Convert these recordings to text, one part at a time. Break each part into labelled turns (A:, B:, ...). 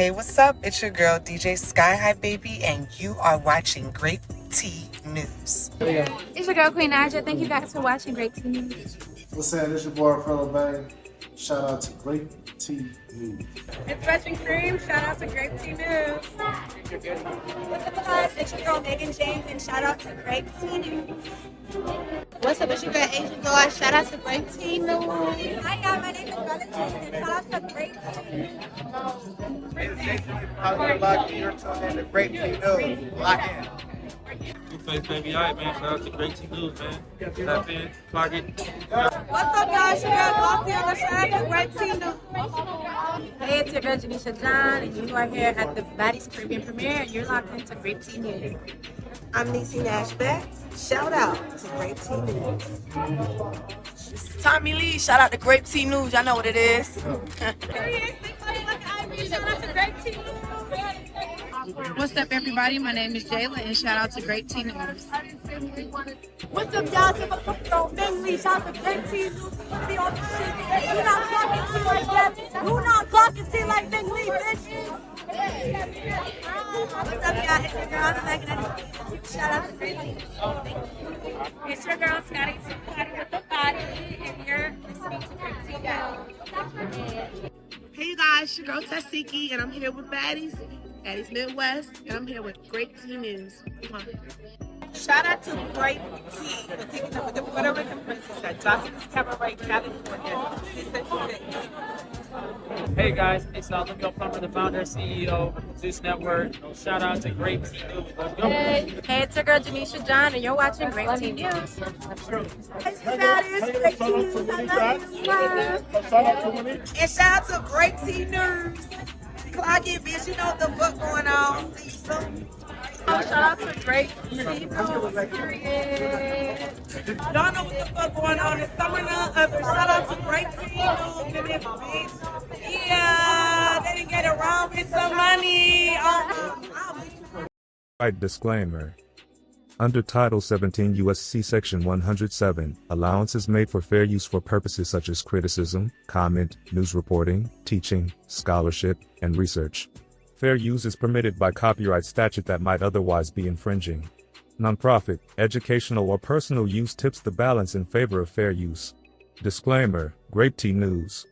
A: Hey, what's up? It's your girl, DJ Sky High Baby, and you are watching Grape Tea News.
B: It's your girl, Queen Aja. Thank you guys for watching Grape Tea News.
C: What's up? This your boy, Fellow Bang. Shout out to Grape Tea News.
D: It's Fresh and Cream. Shout out to Grape Tea News. What's up, guys? It's your girl, Megan James, and shout out to Grape Tea News. What's up? It's your girl, Asian Girl. Shout out to Grape Tea News. Hi, y'all. My name is Alexis, and shout out to Grape Tea News.
E: How you lock in? You're tuning in to Grape Tea News. Lock in.
F: Blueface, baby, all right, man. Shout out to Grape Tea News, man. Tap in, clock it.
D: What's up, guys? Your girl, Coffee on the shout out to Grape Tea News.
B: Hey, it's your girl, Janisha John, and you are here at the Baddies Caribbean premiere, and you're locked into Grape Tea News.
G: I'm Niecy Nash Betts. Shout out to Grape Tea News.
H: This is Tommy Lee. Shout out to Grape Tea News. Y'all know what it is.
B: What's up, everybody? My name is Jaidyn, and shout out to Grape Tea News.
D: What's up, y'all? Give a fuck on Bing Lee. Shout out to Grape Tea News. Be on the shit. You not talking to like that. You not talking to like Bing Lee, bitch. What's up, y'all? It's your girl, Megan. Shout out to Grape Tea.
B: It's your girl, Scotty, Party with the Body, and you're listening to Grape Tea News.
I: Hey you guys, your girl Tashiki, and I'm here with Baddies Midwest, and I'm here with Grape Tea News. Come on.
G: Shout out to Grape Tea for kicking up with the Puerto Rican princess at Johnson Cabaret, California.
F: Hey guys, it's Leo Plummer, the founder and CEO of Zeus Network. Shout out to Grape Tea News. Let's go.
B: Hey, it's your girl, Janisha John, and you're watching Grape Tea News.
G: And shout out to Grape Tea News. Clock it, bitch. You know what the fuck going on. See you soon.
D: Shout out to Grape Tea News. Period.
G: Y'all know what the fuck going on. It's summer now. Shout out to Grape Tea News. And this bitch. Yeah, they didn't get around with some money.
J: Right, disclaimer. Under Title 17 U.S.C. Section 107, allowance is made for fair use for purposes such as criticism, comment, news reporting, teaching, scholarship, and research. Fair use is permitted by copyright statute that might otherwise be infringing. Nonprofit, educational, or personal use tips the balance in favor of fair use. Disclaimer, Grape Tea News.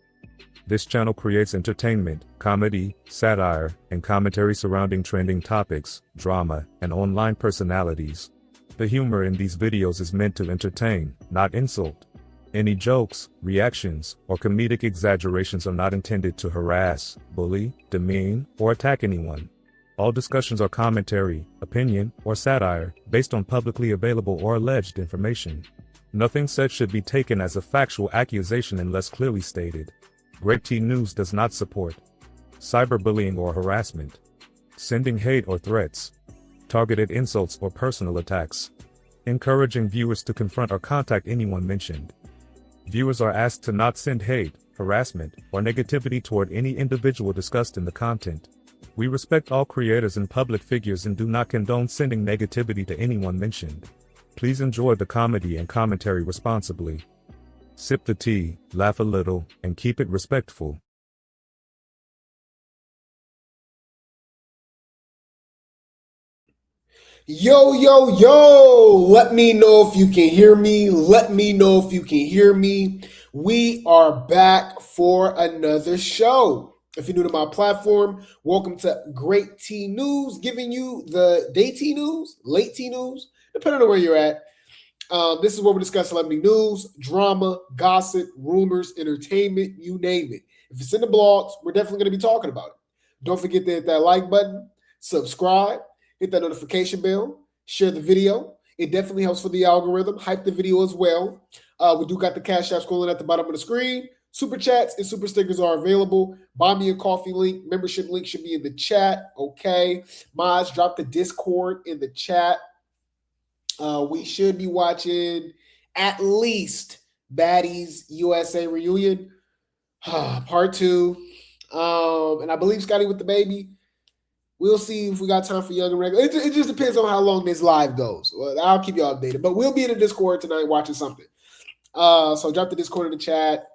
J: This channel creates entertainment, comedy, satire, and commentary surrounding trending topics, drama, and online personalities. The humor in these videos is meant to entertain, not insult. Any jokes, reactions, or comedic exaggerations are not intended to harass, bully, demean, or attack anyone. All discussions are commentary, opinion, or satire, based on publicly available or alleged information. Nothing said should be taken as a factual accusation unless clearly stated. Grape Tea News does not support cyberbullying or harassment, sending hate or threats, targeted insults or personal attacks, encouraging viewers to confront or contact anyone mentioned. Viewers are asked to not send hate, harassment, or negativity toward any individual discussed in the content. We respect all creators and public figures and do not condone sending negativity to anyone mentioned. Please enjoy the comedy and commentary responsibly. Sip the tea, laugh a little, and keep it respectful.
C: Yo, yo, yo! Let me know if you can hear me. Let me know if you can hear me. We are back for another show. If you're new to my platform, welcome to Grape Tea News, giving you the day tea news, late tea news, depending on where you're at. This is where we discuss celebrity news, drama, gossip, rumors, entertainment, you name it. If it's in the blogs, we're definitely going to be talking about it. Don't forget to hit that like button, subscribe, hit that notification bell, share the video. It definitely helps for the algorithm. Hype the video as well. We do got the Cash App scrolling at the bottom of the screen. Super chats and super stickers are available. Buy me a coffee link. Membership link should be in the chat. Okay. Mods, drop the Discord in the chat. We should be watching at least Baddies USA Reunion, part 2. And I believe Scotty with the baby. We'll see if we got time for Young and Regular. It just depends on how long this live goes. Well, I'll keep you updated. But we'll be in the Discord tonight watching something. So drop the Discord in the chat.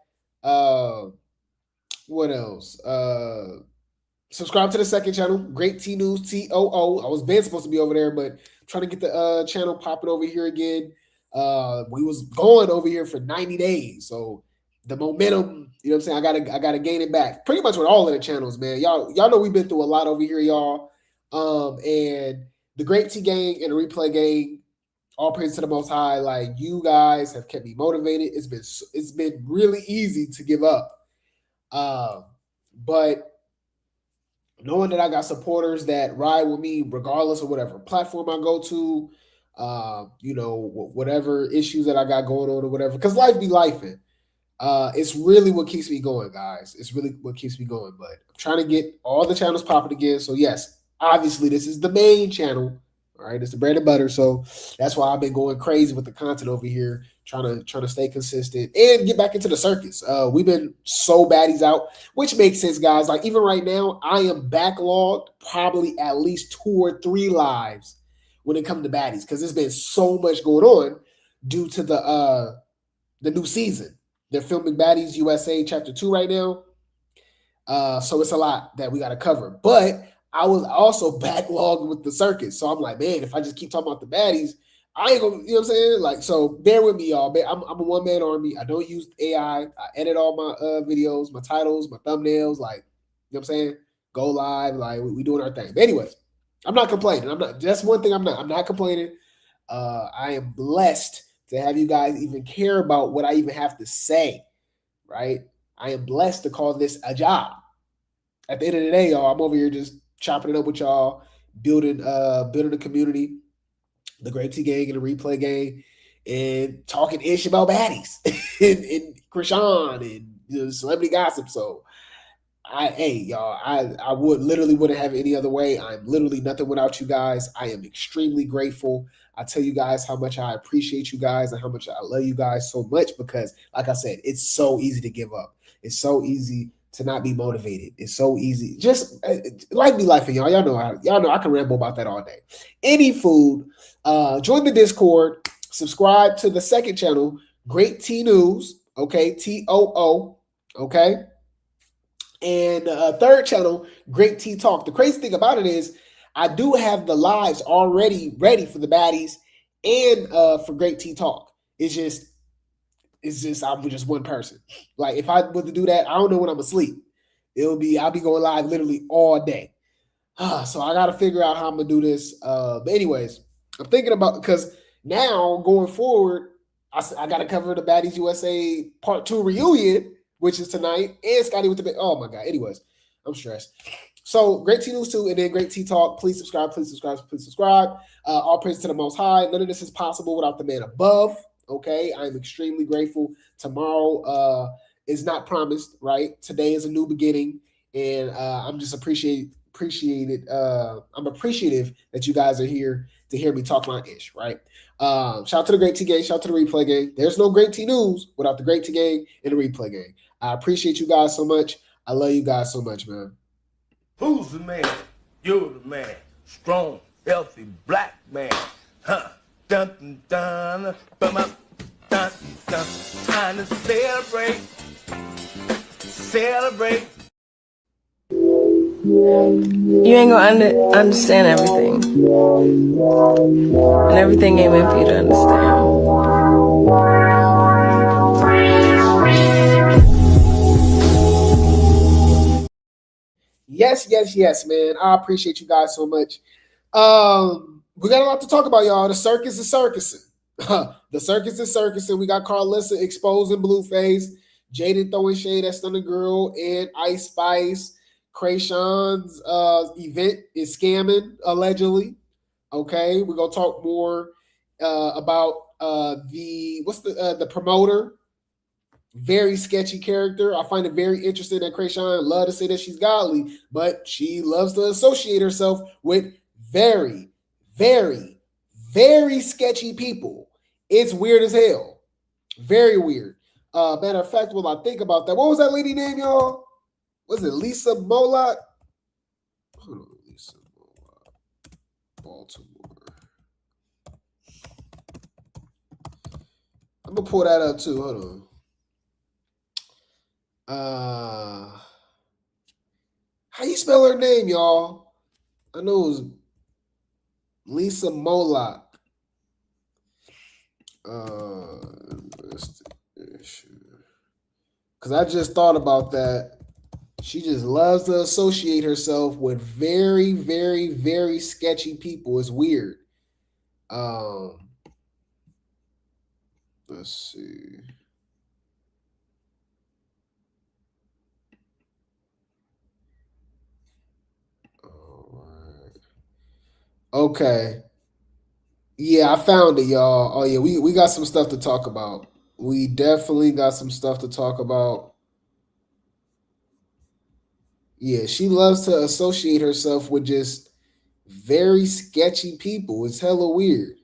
C: What else? Subscribe to the second channel, Grape Tea News, TOO. I was been supposed to be over there, but trying to get the channel popping over here again. We was going over here for 90 days, so the momentum, you know what I'm saying? I gotta gain it back. Pretty much with all of the channels, man. Y'all know we've been through a lot over here, y'all. And the Grape Tea gang and the replay gang, all praise to the Most High. Like, you guys have kept me motivated. It's been really easy to give up, but knowing that I got supporters that ride with me regardless of whatever platform I go to, whatever issues that I got going on or whatever, because life be lifing. It's really what keeps me going, guys. It's really what keeps me going. But I'm trying to get all the channels popping again. So yes, obviously this is the main channel. All right, it's the bread and butter. So that's why I've been going crazy with the content over here, trying to stay consistent and get back into the circus. We've been so baddies out, which makes sense, guys. Like, even right now, I am backlogged probably at least 2 or 3 lives when it comes to baddies, because there's been so much going on due to the new season. They're filming Baddies USA Chapter 2 right now. So it's a lot that we got to cover. But I was also backlogged with the circus. So I'm like, man, if I just keep talking about the baddies, I ain't gonna, you know what I'm saying? Like, so bear with me, y'all. I'm a one-man army. I don't use AI. I edit all my videos, my titles, my thumbnails, like, you know what I'm saying? Go live, like, we doing our thing. But anyways, I'm not complaining. That's one thing I'm not complaining. I am blessed to have you guys even care about what I even have to say, right? I am blessed to call this a job. At the end of the day, y'all, I'm over here just chopping it up with y'all, building a community, the Grape Tea gang and the replay gang, and talking ish about baddies and Chrisean and celebrity gossip. So I wouldn't have it any other way. I'm literally nothing without you guys. I am extremely grateful. I tell you guys how much I appreciate you guys and how much I love you guys so much, because, like I said, it's so easy to give up. It's so easy to not be motivated. It's so easy. Just life be life, y'all. Y'all know I can ramble about that all day. Any food. Join the Discord. Subscribe to the second channel, Grape Tea News. Okay, TOO. Okay. And third channel, Grape Tea Talk. The crazy thing about it is I do have the lives already ready for the baddies and for Grape Tea Talk. It's just I'm just one person. Like, if I was to do that, I don't know when I'm asleep. I'll be going live literally all day. So I got to figure out how I'm gonna do this. But anyways, I'm thinking about, because now going forward, I got to cover the Baddies USA Part 2 reunion, which is tonight, and Scotty with the oh my god. Anyways, I'm stressed. So Grape Tea News 2 and then Grape Tea Talk. Please subscribe. Please subscribe. Please subscribe. All praise to the Most High. None of this is possible without the man above. Okay, I'm extremely grateful. Tomorrow is not promised, right? Today is a new beginning, and I'm just appreciated. I'm appreciative that you guys are here to hear me talk my ish, right? Shout out to the Grape Tea gang. Shout out to the replay gang. There's no Grape Tea News without the Grape Tea gang and the replay gang. I appreciate you guys so much. I love you guys so much, man.
K: Who's the man? You're the man. Strong, healthy, black man. Huh? Dun dun dun, bum up, dun dun. Time to celebrate, celebrate.
L: You ain't gonna understand everything, and everything ain't meant for you to understand.
C: Yes, man. I appreciate you guys so much. We got a lot to talk about, y'all. The circus is circusing. The circus is circusing. We got Carlissa exposing Blueface, Jaden throwing shade at Stunna Girl, and Ice Spice. Chrisean's event is scamming, allegedly. Okay, we're gonna talk more about the promoter. Very sketchy character. I find it very interesting that Chrisean love to say that she's godly, but she loves to associate herself with very, very, very sketchy people. It's weird as hell. Very weird. Matter of fact, when I think about that, what was that lady name, y'all? Was it Lisa Moloch? Hold on, Lisa Moloch. Baltimore. I'm gonna pull that up too. Hold on. How you you spell her name, y'all? I know it was Lisa Moloch. Because I just thought about that. She just loves to associate herself with very, very, very sketchy people. It's weird. Let's see. All right. Okay. Yeah, I found it, y'all. Oh yeah, we got some stuff to talk about. We definitely got some stuff to talk about. Yeah, she loves to associate herself with just very sketchy people. It's hella weird.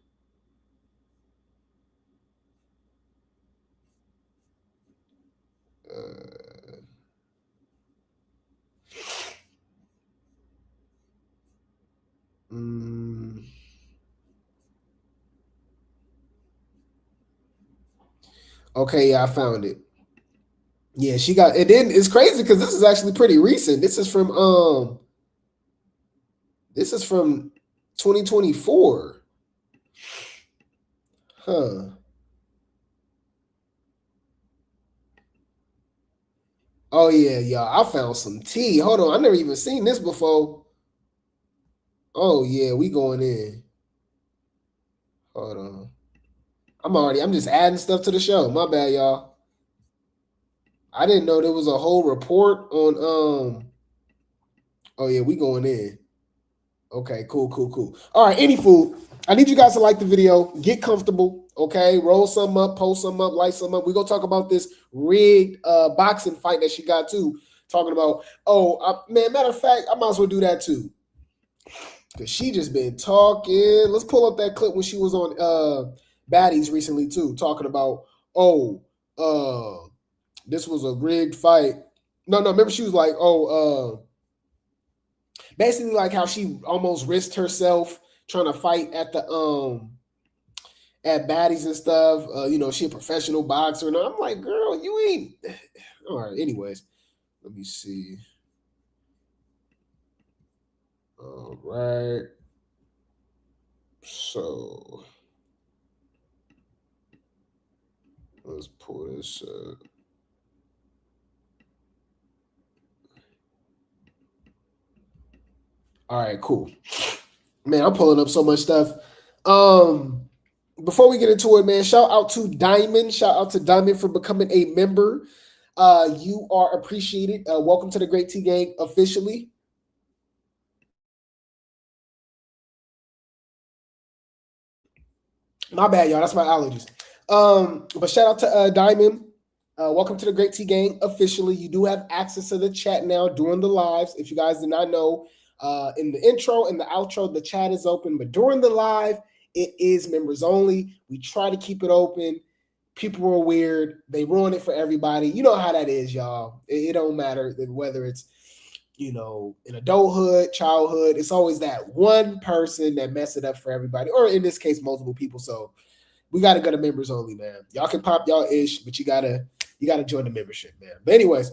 C: Okay, yeah, I found it. Yeah, she got it. Then it's crazy because this is actually pretty recent. This is from 2024. Huh. Oh yeah, y'all. I found some tea. Hold on, I never even seen this before. Oh yeah, we going in. Hold on. I'm just adding stuff to the show. My bad, y'all. I didn't know there was a whole report on oh yeah, we going in. Okay, cool. All right, anywho, I need you guys to like the video, get comfortable, okay? Roll some up, post some up, light some up. We're gonna talk about this rigged boxing fight that she got too. Talking about, man, matter of fact, I might as well do that too. Because she just been talking. Let's pull up that clip when she was on Baddies recently too, talking about, this was a rigged fight. No, remember she was like, basically like how she almost risked herself trying to fight at the at Baddies and stuff. She a professional boxer, and I'm like, girl, you ain't. All right, anyways, let me see. All right, so let's pull this up. All right, cool. Man, I'm pulling up so much stuff. Before we get into it, man, shout out to Diamond. Shout out to Diamond for becoming a member. You are appreciated. Welcome to the Grape Tea Gang officially. My bad, y'all. That's my allergies. But shout out to Diamond. Welcome to the Grape Tea Gang officially. You do have access to the chat now during the lives. If you guys did not know, in the intro and the outro, the chat is open. But during the live, it is members only. We try to keep it open. People are weird. They ruin it for everybody. You know how that is, y'all. It don't matter whether it's, in adulthood, childhood. It's always that one person that mess it up for everybody, or in this case, multiple people. So we got to go to members only, man. Y'all can pop y'all ish, but you gotta join the membership, man. But anyways,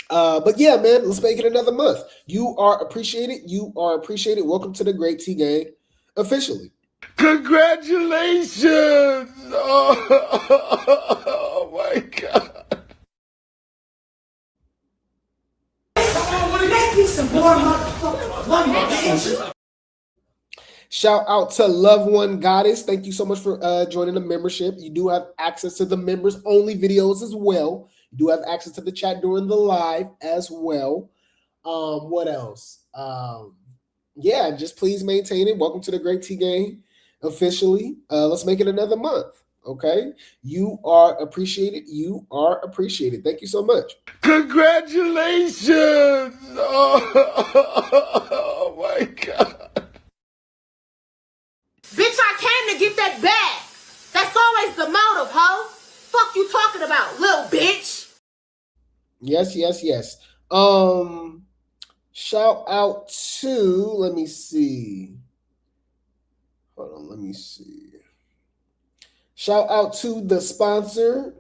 C: but yeah, man, let's make it another month. You are appreciated. You are appreciated. Welcome to the Grape Tea Gang officially.
K: Congratulations! Oh my God.
C: Shout out to Love One Goddess. Thank you so much for joining the membership. You do have access to the members only videos as well. You do have access to the chat during the live as well. What else? Yeah, just please maintain it. Welcome to the Grape Tea Gang officially. Let's make it another month. Okay. You are appreciated. You are appreciated. Thank you so much.
K: Congratulations! Oh my God.
I: Bitch, I came to get that bag. That's always the motive, ho. Fuck you talking about, little bitch.
C: Yes. Shout out to, let me see. Hold on, let me see. Shout out to the sponsor.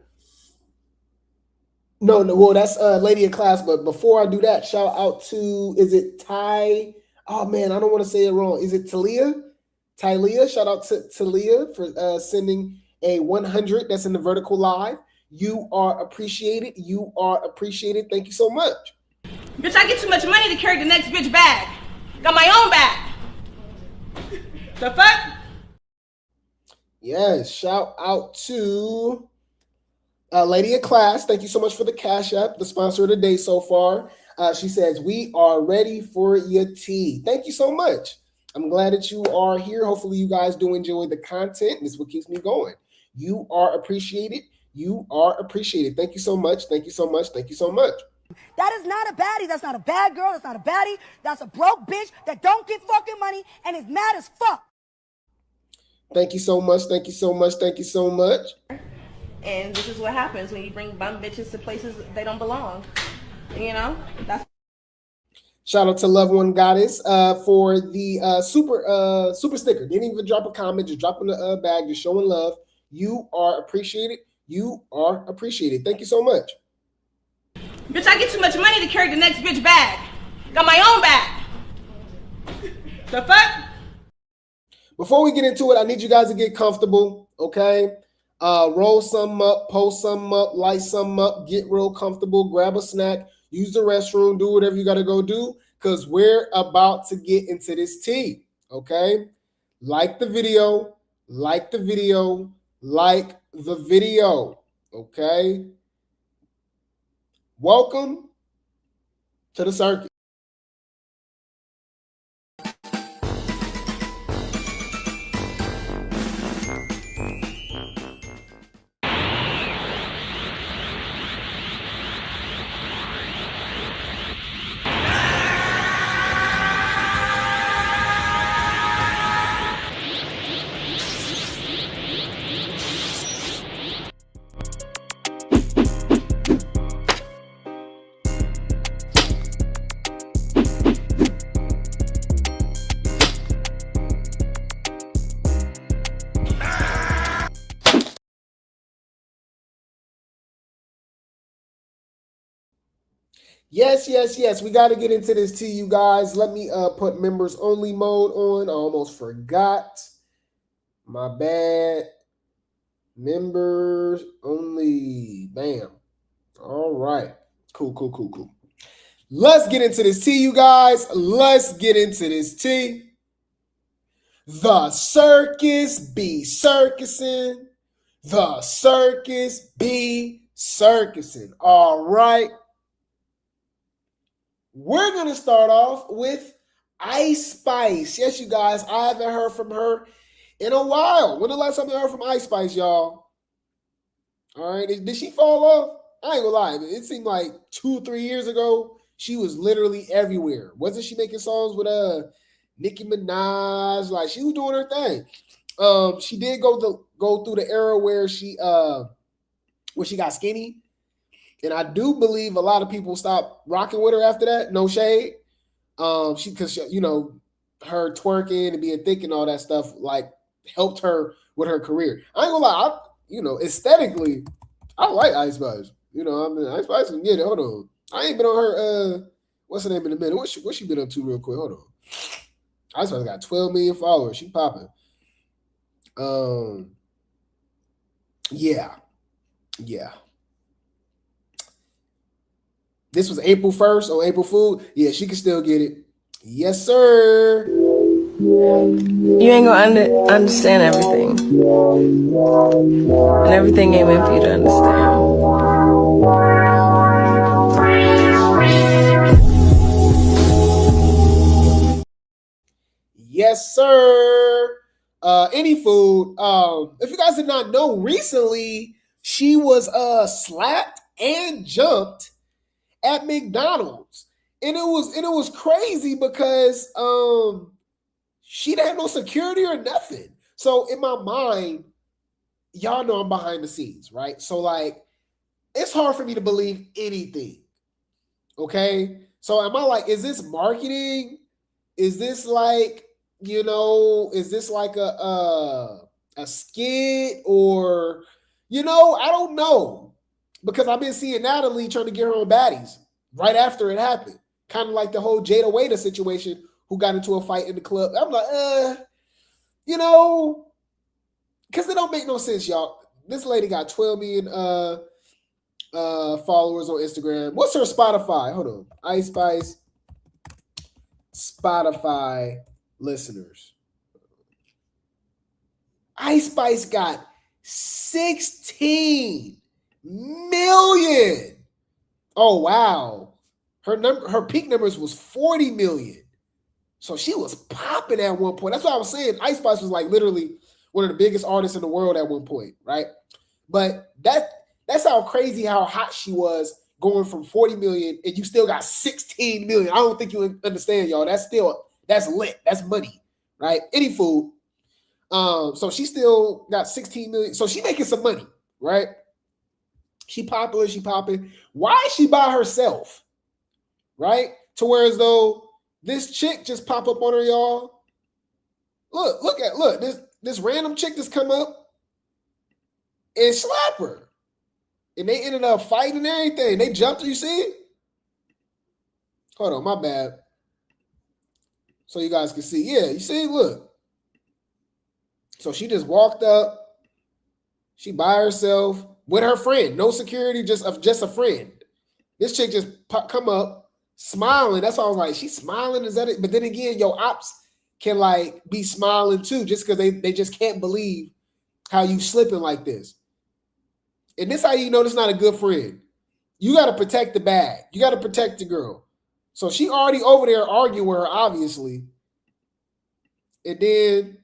C: No, no, well, that's Lady of Class. But before I do that, shout out to, is it Ty? Oh man, I don't want to say it wrong. Is it Talia? Talia, shout out to Talia for sending a 100. That's in the vertical live. You are appreciated. You are appreciated. Thank you so much.
I: Bitch, I get too much money to carry the next bitch bag. Got my own bag. The fuck?
C: Yes, shout out to Lady of Class. Thank you so much for the Cash App, the sponsor of the day so far. She says, we are ready for your tea. Thank you so much. I'm glad that you are here. Hopefully you guys do enjoy the content. This is what keeps me going. You are appreciated. You are appreciated. Thank you so much. Thank you so much. Thank you so much.
M: That is not a baddie. That's not a bad girl. That's not a baddie. That's a broke bitch that don't get fucking money and is mad as fuck.
C: Thank you so much. Thank you so much. Thank you so much.
I: And this is what happens when you bring bum bitches to places they don't belong. You know? That's
C: Shout out to Love One Goddess for the super sticker. Didn't even drop a comment, just dropping the bag, just showing love. You are appreciated. You are appreciated. Thank you so much.
I: Bitch, I get too much money to carry the next bitch bag. Got my own bag. The fuck?
C: Before we get into it, I need you guys to get comfortable, okay? Roll some up, post some up, light some up, get real comfortable, grab a snack, use the restroom, do whatever you got to go do, because we're about to get into this tea, okay? Like the video, like the video, like the video, okay? Welcome to the circus. Yes, yes, yes. We got to get into this tea, you guys. Let me put members only mode on. I almost forgot. My bad. Members only. Bam. All right. Cool, cool, cool, cool. Let's get into this tea, you guys. Let's get into this tea. The circus be circusing. The circus be circusing. All right. We're going to start off with Ice Spice. Yes, you guys, I haven't heard from her in a while. When the last time you heard from Ice Spice, y'all? All right, did she fall off? I ain't gonna lie. It seemed like 2-3 years ago, she was literally everywhere. Wasn't she making songs with Nicki Minaj? Like, she was doing her thing. She did go through the era where she got skinny. And I do believe a lot of people stopped rocking with her after that. No shade. Because you know, her twerking and being thick and all that stuff like helped her with her career. I ain't gonna lie. Aesthetically, I like Ice Spice. You know, I mean, Ice Spice can get it. Hold on. I ain't been on her. What's her name in a minute? What she been up to real quick? Hold on. Ice Spice got 12 million followers. She popping. Yeah. This was April 1st on April Fool. Yeah, she can still get it. Yes, sir.
L: You ain't gonna understand everything. And everything ain't meant for you to understand.
C: Yes, sir. Any food. If you guys did not know, recently she was slapped and jumped at McDonald's, and it was crazy because she didn't have no security or nothing. So in my mind, y'all know I'm behind the scenes, right? So like, it's hard for me to believe anything. Okay, so am I like, is this marketing? Is this like, is this like a skit, or I don't know. because I've been seeing Natalie trying to get her own baddies right after it happened. Kind of like the whole Jada Waiter situation, who got into a fight in the club. I'm like, you know, because it don't make no sense, y'all. This lady got 12 million followers on Instagram. What's her Spotify? Hold on. Ice Spice Spotify listeners. Ice Spice got 16 million. Oh, wow. Her peak numbers was 40 million. So she was popping at one point. That's what I was saying. Ice Spice was like literally one of the biggest artists in the world at one point, right? But that's how crazy, how hot she was, going from 40 million and you still got 16 million. I don't think you understand, y'all. That's lit. That's money, right? Any food. So she still got 16 million. So she making some money, right? She popular, she popping. Why is she by herself? Right? To where as though this chick just pop up on her, y'all. Look, this random chick just come up and slap her. And they ended up fighting and everything. They jumped her, you see it? Hold on, my bad. So you guys can see. Yeah, you see, look. So she just walked up. She by herself with her friend. No security, just a friend. This chick just come up, smiling. That's why I was like, she's smiling. Is that it? But then again, your ops can like be smiling too, just because they just can't believe how you slipping like this. And this how you know this not a good friend. You got to protect the bag. You got to protect the girl. So she already over there arguing with her, obviously. And then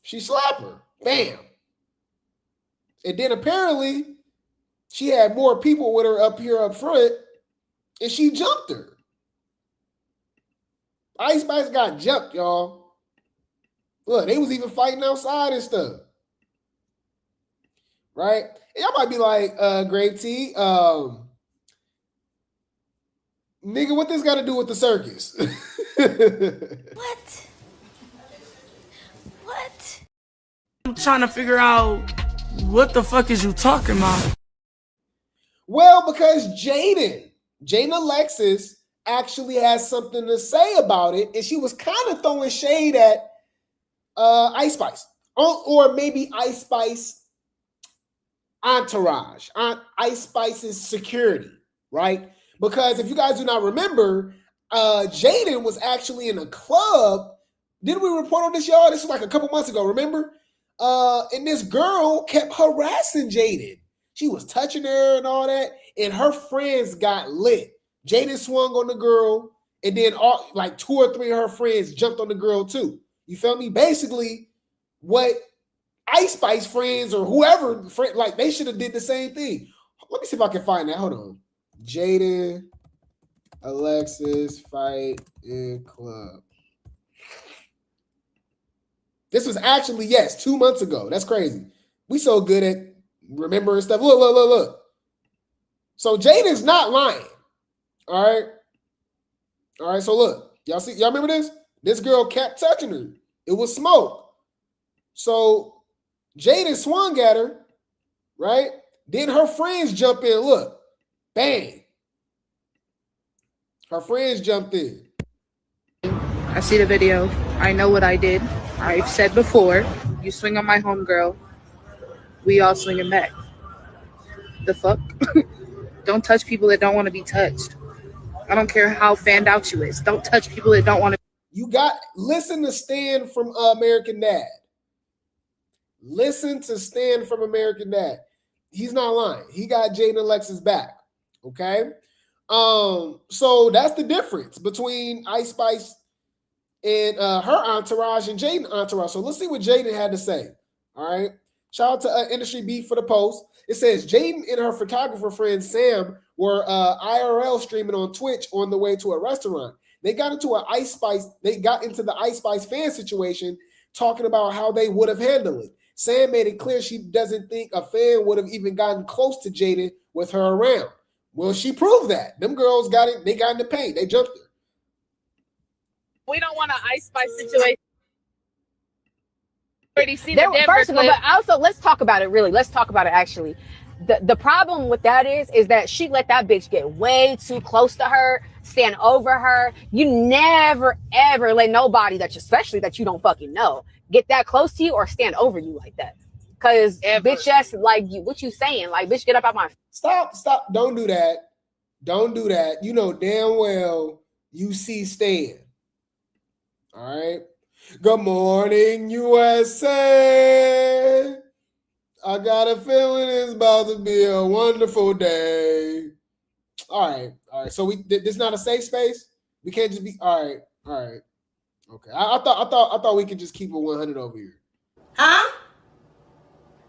C: she slapped her. Bam. And then apparently she had more people with her up here up front, and she jumped her. Ice Spice got jumped, y'all. Look, they was even fighting outside and stuff. Right? And y'all might be like, Grape Tea, nigga, what this got to do with the circus?
D: What? What?
H: I'm trying to figure out what the fuck is you talking about?
C: Well, because Jaden Alexis actually has something to say about it, and she was kind of throwing shade at Ice Spice, or maybe Ice Spice entourage, Ice Spice's security, right? Because if you guys do not remember, Jaden was actually in a club. Didn't we report on this, y'all? This was like a couple months ago, remember? And this girl kept harassing Jaden. She was touching her and all that, and her friends got lit. Jaden swung on the girl, and then like 2 or 3 of her friends jumped on the girl too. You feel me? Basically, what Ice Spice friends or whoever, like they should have did the same thing. Let me see if I can find that. Hold on. Jaden Alexis fight in club. This was actually, yes, 2 months ago. That's crazy. We so good at remembering stuff. Look. So Jaden's not lying. All right. So look, y'all remember this? This girl kept touching her. It was smoke. So Jaden swung at her, right? Then her friends jump in. Look, bang. Her friends jumped in.
N: I see the video. I know what I did. I've said before, you swing on my homegirl, we all swinging back. The fuck? Don't touch people that don't want to be touched. I don't care how fanned out you is. Don't touch people that don't want to.
C: Listen to Stan from American Dad. Listen to Stan from American Dad. He's not lying. He got Jaden Alexis back. Okay? So that's the difference between Ice Spice and her entourage and Jaden entourage. So let's see what Jaden had to say. All right. Shout out to Industry Beef for the post. It says Jaden and her photographer friend Sam were IRL streaming on Twitch on the way to a restaurant. They got into the Ice Spice fan situation, talking about how they would have handled it. Sam made it clear she doesn't think a fan would have even gotten close to Jaden with her around. Well, she proved that. Them girls got it. They got in the paint. They jumped her.
O: We don't want an Ice Spice situation.
P: First of all, but also let's talk about it. Really, let's talk about it. Actually, the problem with that is that she let that bitch get way too close to her, stand over her. You never ever let nobody especially that you don't fucking know, get that close to you or stand over you like that. Cause bitch, just like you, what you saying? Like, bitch, get up out my.
C: Stop! Don't do that. Don't do that. You know damn well you see Stan. All right. Good morning, USA. I got a feeling it's about to be a wonderful day. All right. So this is not a safe space. We can't just be. All right. Okay. I thought we could just keep it 100 over here.
Q: Huh?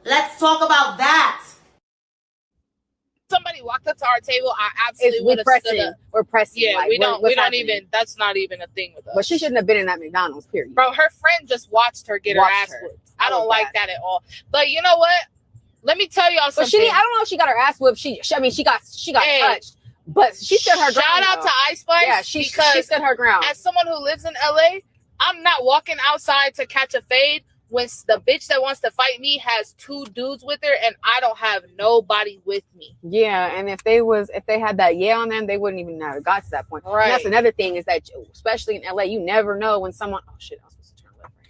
Q: Let's talk about that.
O: Somebody walked up to our table, I absolutely would have stood up.
P: We're pressing.
O: Yeah,
P: like,
O: we don't
P: happening?
O: even. That's not even a thing with us.
P: But she shouldn't have been in that McDonald's. Period.
O: Bro, her friend just watched her get her ass whipped. I don't like that at all. But you know what? Let me tell y'all something.
P: But I don't know if she got her ass whipped. She got touched. But she stood her ground.
O: Shout out to Ice Spice.
P: Yeah, she stood her ground.
O: As someone who lives in LA, I'm not walking outside to catch a fade when the bitch that wants to fight me has 2 dudes with her and I don't have nobody with me.
P: Yeah, and if they had that on them, they wouldn't even have got to that point.
O: Right.
P: And that's another thing is that, especially in LA, you never know when someone. Oh shit! I was supposed to turn left right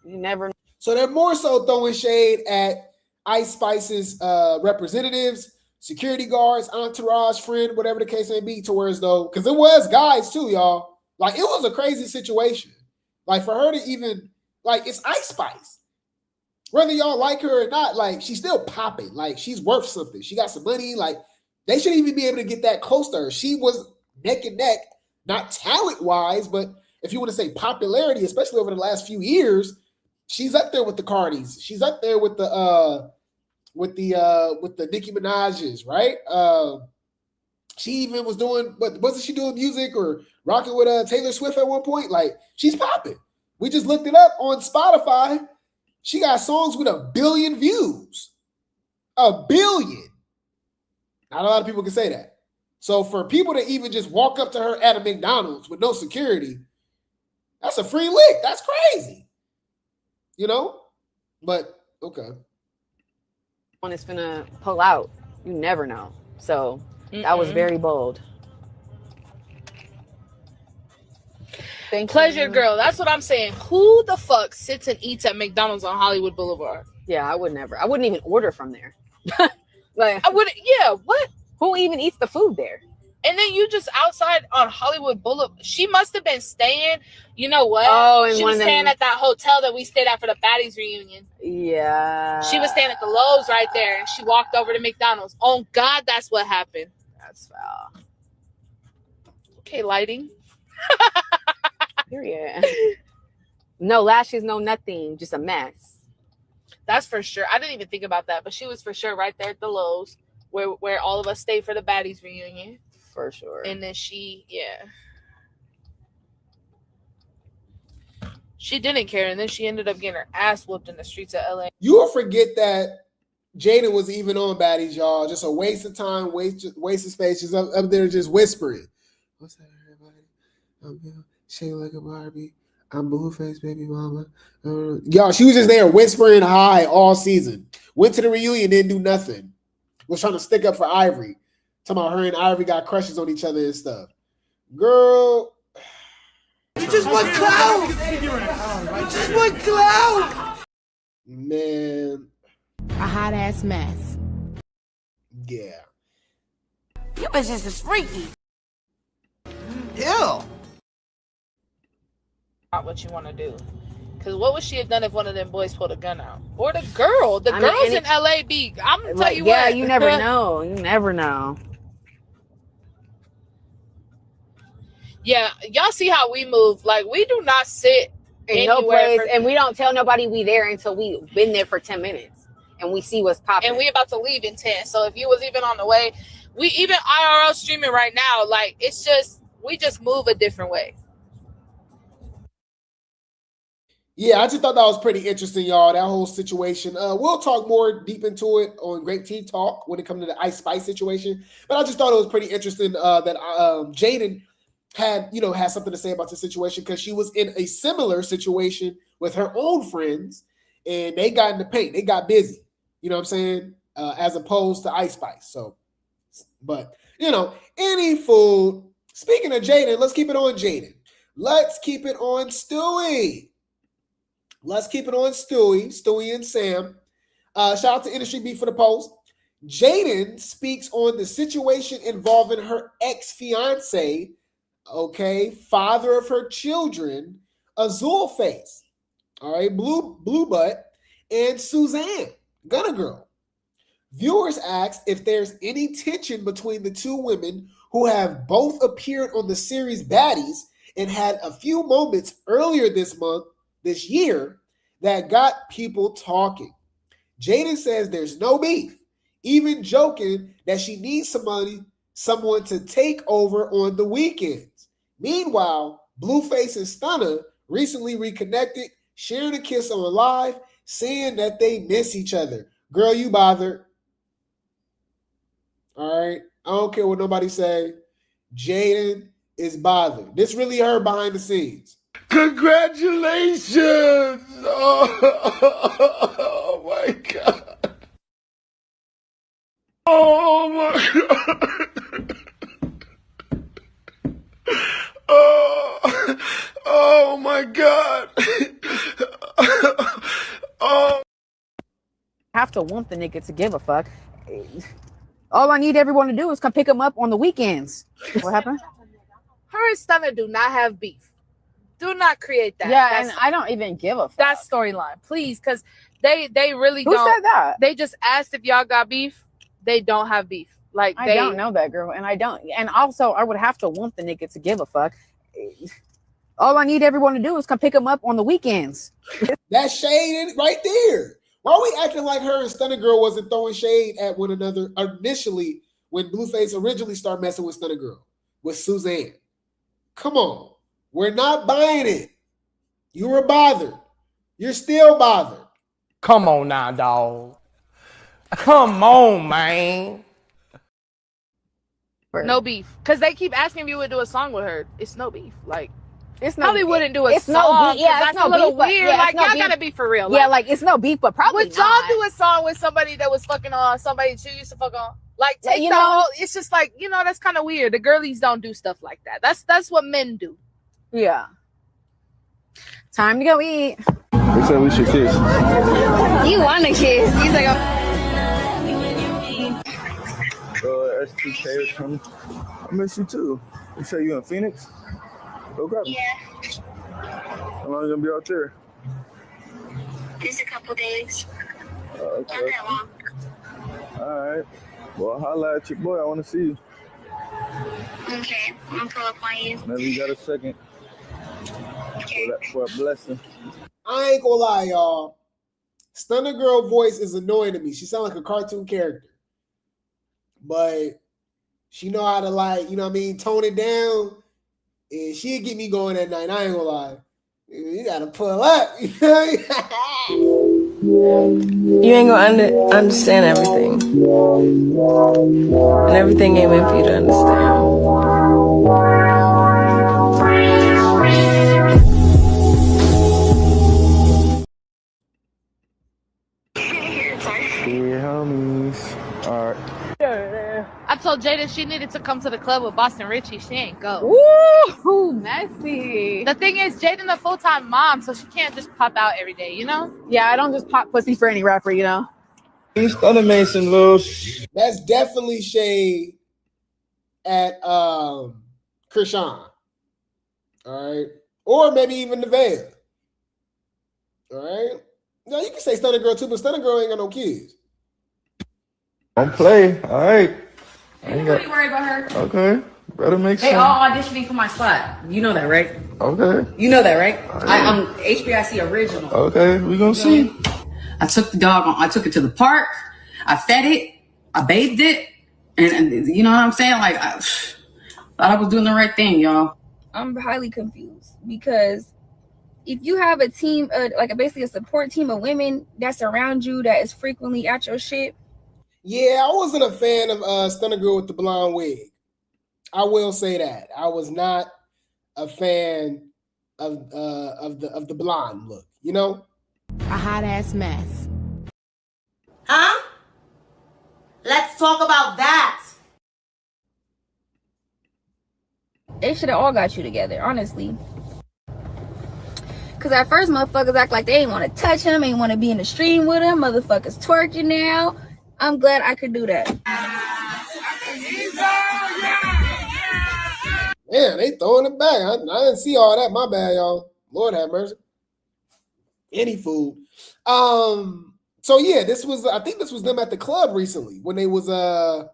P: here. You never know.
C: So they're more so throwing shade at Ice Spice's representatives, security guards, entourage, friend, whatever the case may be, towards though, because it was guys too, y'all. Like, it was a crazy situation. Like, for her to even, like, it's Ice Spice. Whether y'all like her or not, like, she's still popping. Like, she's worth something. She got some money. Like, they shouldn't even be able to get that close to her. She was neck and neck, not talent-wise, but if you want to say popularity, especially over the last few years, she's up there with the Cardis. She's up there with the Nicki Minaj's, right? She even was doing, but wasn't she doing music or rocking with Taylor Swift at one point? Like, she's popping. We just looked it up on Spotify. She got songs with 1 billion views. 1 billion. Not a lot of people can say that. So for people to even just walk up to her at a McDonald's with no security, that's a free lick. That's crazy. You know? But, okay.
P: One is gonna pull out. You never know. So that was very bold.
O: Pleasure girl. That's what I'm saying. Who the fuck sits and eats at McDonald's on Hollywood Boulevard?
P: Yeah, I would never. I wouldn't even order from there. Like,
O: I wouldn't. Yeah, what?
P: Who even eats the food there?
O: And then you just outside on Hollywood Boulevard. She must have been staying. You know what?
P: Oh, and
O: she was staying at that hotel that we stayed at for the Baddies reunion.
P: Yeah.
O: She was staying at the Lowe's right there, and she walked over to McDonald's. Oh God, that's what happened.
P: That's foul.
O: Okay, lighting.
P: Period. No lashes, no nothing, just a mess.
O: That's for sure. I didn't even think about that, but she was for sure right there at the Lowe's where all of us stayed for the Baddies reunion.
P: For sure.
O: And then she didn't care, and then she ended up getting her ass whooped in the streets of LA.
C: You will forget that Jaden was even on Baddies, y'all. Just a waste of time, waste of space. She's up there just whispering. What's that, everybody? I'm here, shake like a Barbie. I'm Blueface, baby mama. Y'all, she was just there whispering high all season. Went to the reunion, didn't do nothing. Was trying to stick up for Ivory. Talking about her and Ivory got crushes on each other and stuff. Girl.
K: You just want clout. You just want clout.
C: Man.
R: A hot ass mess.
C: Yeah.
R: You bitches is freaky.
E: Ew.
O: Not what you want to do. Because what would she have done if one of them boys pulled a gun out? Or the girl. The girls in LA be, I'm going to tell you what.
P: Yeah, you never know. You never know.
O: Yeah, y'all see how we move. Like, we do not sit
P: in no place, and we don't tell nobody we there until we've been there for 10 minutes. And we see what's popping.
O: And we about to leave in 10. So if you was even on the way, we even IRL streaming right now. Like, it's just, we just move a different way.
C: Yeah, I just thought that was pretty interesting, y'all, that whole situation. We'll talk more deep into it on Grape Tea Talk when it comes to the Ice Spice situation. But I just thought it was pretty interesting that Jaden had something to say about the situation because she was in a similar situation with her own friends and they got in the paint. They got busy. You know what I'm saying? as opposed to Ice Spice. So, but you know, any food. Speaking of Jaden, let's keep it on Jaden. Let's keep it on Stewie. Stewie and Sam. Shout out to Industry Beat for the post. Jaden speaks on the situation involving her ex-fiance, okay, father of her children, Azul Face, all right, Blue Butt, and Suzanne, Gunna Girl. Viewers asked if there's any tension between the two women who have both appeared on the series Baddies and had a few moments earlier this year, that got people talking. Jaden says there's no beef, even joking that she needs someone to take over on the weekends. Meanwhile, Blueface and Stunna recently reconnected, sharing a kiss on live, saying that they miss each other. Girl, you bothered. All right. I don't care what nobody say. Jaden is bothered. This really her behind the scenes.
K: Congratulations! Oh my God. Oh my God. Oh my God. Oh.
P: Have to want the nigga to give a fuck. All I need everyone to do is come pick him up on the weekends. What happened?
O: Her and Stunna do not have beef. Do not create that.
P: Yeah, and I don't even give a fuck.
O: That storyline, please, because they really
P: Who
O: don't.
P: said that?
O: They just asked if y'all got beef. They don't have beef. Like
P: I don't know that girl, and I don't. And also, I would have to want the nigga to give a fuck. All I need everyone to do is come pick him up on the weekends.
C: That's shade right there. Why are we acting like her and Stunna Girl wasn't throwing shade at one another initially when Blueface originally started messing with Stunna Girl, with Suzanne? Come on. We're not buying it. You were bothered. You're still bothered.
E: Come on now, dog. Come on, man.
O: No beef, because they keep asking if you would do a song with her. It's no beef. Like
P: it's
O: probably wouldn't do a
P: it's
O: song.
P: No beef. Yeah,
O: that's
P: it's no
O: a little
P: beef,
O: weird.
P: yeah,
O: like
P: no
O: y'all
P: beef.
O: gotta be for real.
P: Yeah, like it's no beef, but probably
O: would y'all do a song with somebody that was fucking on somebody that you used to fuck on? Like take
P: you
O: the
P: know,
O: whole. It's just like that's kind of weird. The girlies don't do stuff like that. That's what men do.
P: Yeah. Time to go eat.
S: They said we should kiss.
P: You want to kiss? He's like,
S: STK is coming. I miss you too. You say you in Phoenix? Go grab me.
T: Yeah.
S: How long you gonna be out there?
T: Just a couple days.
S: Okay.
T: Not that long.
S: All right. Well, holla at your boy. I want to see you.
T: Okay. I'm gonna pull up on you.
S: Maybe you got a second.
T: Okay.
S: For a blessing.
C: I ain't gonna lie, y'all. Stunna Girl voice is annoying to me. She sounds like a cartoon character. But she know how to, like, you know what I mean, tone it down. And she'll get me going at night. I ain't gonna lie. You gotta pull up.
L: You ain't gonna understand everything. And everything ain't meant for you to understand.
S: Yeah, homies. All right.
O: I told Jaden she needed to come to the club with Boston Richie. She ain't go.
P: Ooh, messy.
O: The thing is, Jaden's a full-time mom, so she can't just pop out every day, you know?
P: Yeah, I don't just pop pussy for any rapper, you know?
S: He's Stunna made some little.
C: That's definitely shade at Chrisean. All right. Or maybe even Nevaeh. All right. Now you can say Stunna Girl too, but Stunna Girl ain't got no kids.
S: Don't play. All right.
P: Ain't nobody worry about her.
S: Okay. Better make sense.
P: They all auditioning for my spot. You know that, right?
S: Okay.
P: You know that, right? I'm HBIC original.
S: Okay. We gonna see.
P: I took the dog on. I took it to the park. I fed it. I bathed it. And you know what I'm saying? Like, I thought I was doing the right thing, y'all.
U: I'm highly confused because if you have a team, basically a support team of women that's around you that is frequently at your shit.
C: Yeah, I wasn't a fan of Stunna Girl with the blonde wig. I will say that. I was not a fan of the blonde look, you know?
R: A hot ass mess.
Q: Huh? talk about that.
U: They should have all got you together, honestly. Cause at first motherfuckers act like they ain't want to touch him, ain't want to be in the stream with him. Motherfuckers twerking now. I'm glad I could do that.
C: Man, they throwing it back. I didn't see all that. My bad, y'all. Lord have mercy. Any food. So yeah, I think this was them at the club recently when they was all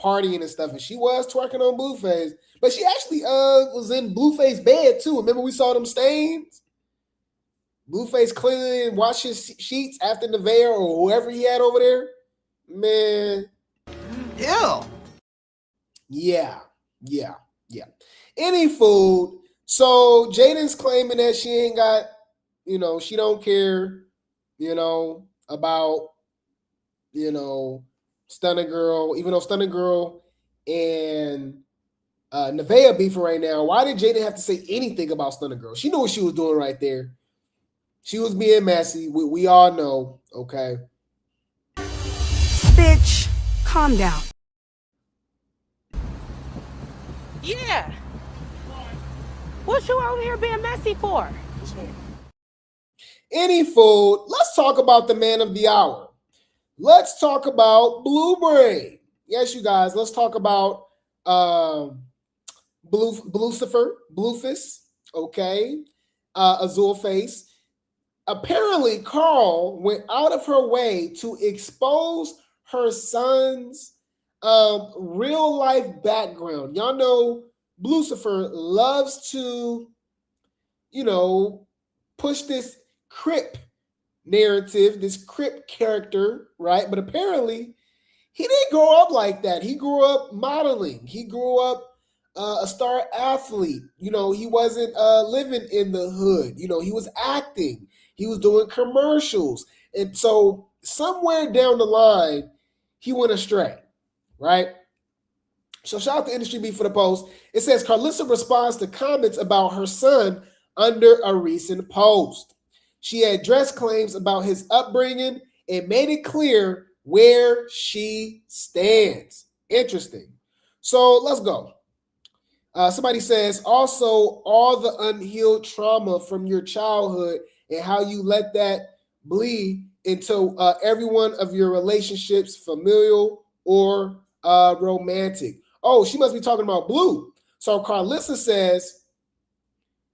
C: partying and stuff, and she was twerking on Blueface. But she actually was in Blueface bed too. Remember we saw them stains? Blueface cleaning and washed his sheets after Nevaeh or whoever he had over there. Man.
A: Ew.
C: Yeah. Any food. So Jaidyn's claiming that she ain't got, she don't care, about, Stunna Girl, even though Stunna Girl and Nevaeh beefing right now. Why did Jaidyn have to say anything about Stunna Girl? She knew what she was doing right there. She was being messy. We all know, okay?
M: Bitch, calm down.
V: Yeah. What you over here being messy for?
C: Any food. Let's talk about the man of the hour. Let's talk about Bluebrain. Yes, you guys. Let's talk about Blueface. Okay. Azul Face. Apparently, Carl went out of her way to expose her son's real life background. Y'all know Lucifer loves to, push this Crip narrative, this Crip character, right? But apparently, he didn't grow up like that. He grew up modeling. He grew up a star athlete. He wasn't living in the hood. He was acting. He was doing commercials. And so somewhere down the line, he went astray, right? So shout out to Industry Beef for the post. It says, Carlissa responds to comments about her son under a recent post. She addressed claims about his upbringing and made it clear where she stands. Interesting. So let's go. Somebody says, also, all the unhealed trauma from your childhood and how you let that bleed into every one of your relationships, familial or romantic. Oh, she must be talking about Blue. So Carlissa says,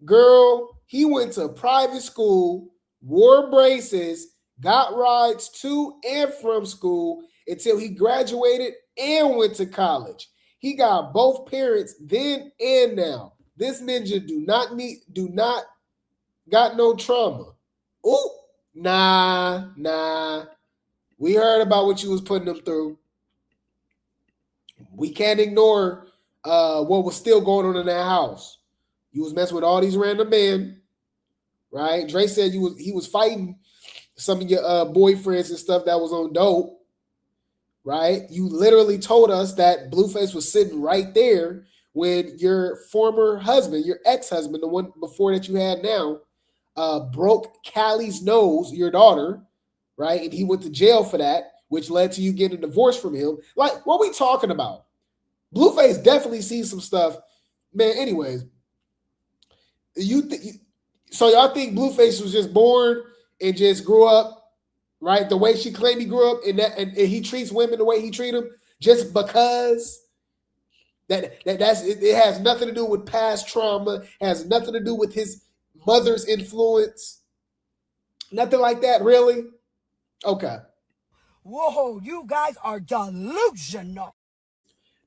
C: girl, he went to private school, wore braces, got rides to and from school until he graduated and went to college. He got both parents then and now. This ninja do not got no trauma. Ooh, nah. We heard about what you was putting them through. We can't ignore what was still going on in that house. You was messing with all these random men, right? Dre said he was fighting some of your boyfriends and stuff that was on dope, right? You literally told us that Blueface was sitting right there when your former husband, your ex-husband, the one before that you had now, broke Callie's nose, your daughter, right? And he went to jail for that, which led to you getting a divorce from him. Like, what are we talking about? Blueface definitely sees some stuff. Man, anyways, so y'all think Blueface was just born and just grew up, right? The way she claimed he grew up, and he treats women the way he treat them just because it has nothing to do with past trauma, has nothing to do with his mother's influence, nothing like that, really? Okay.
M: Whoa, you guys are delusional.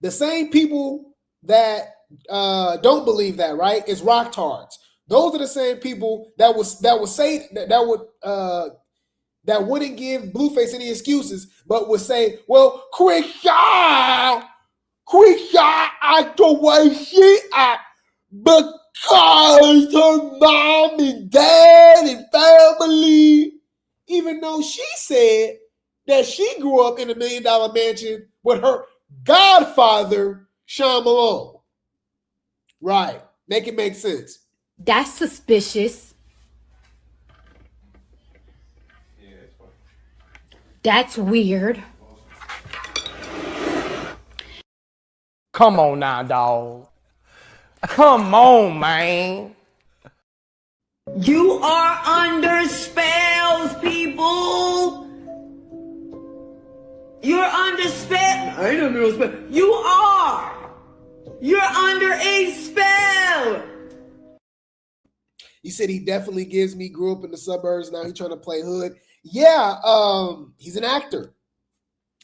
C: The same people that don't believe that, right, is rocktards. Those are the same people that wouldn't give Blueface any excuses, but would say, "Well, Chrisean act the way she act because her mom and dad and family," even though she said that she grew up in $1 million mansion with her godfather, Sean Malone. Right. Make it make sense.
W: That's suspicious. That's weird.
E: Come on now, dog. Come on, man.
A: You are under spells, people. You're under spell. I ain't under no spell. You are. You're under a spell.
C: He said he definitely gives me, grew up in the suburbs. Now he's trying to play hood. Yeah, he's an actor.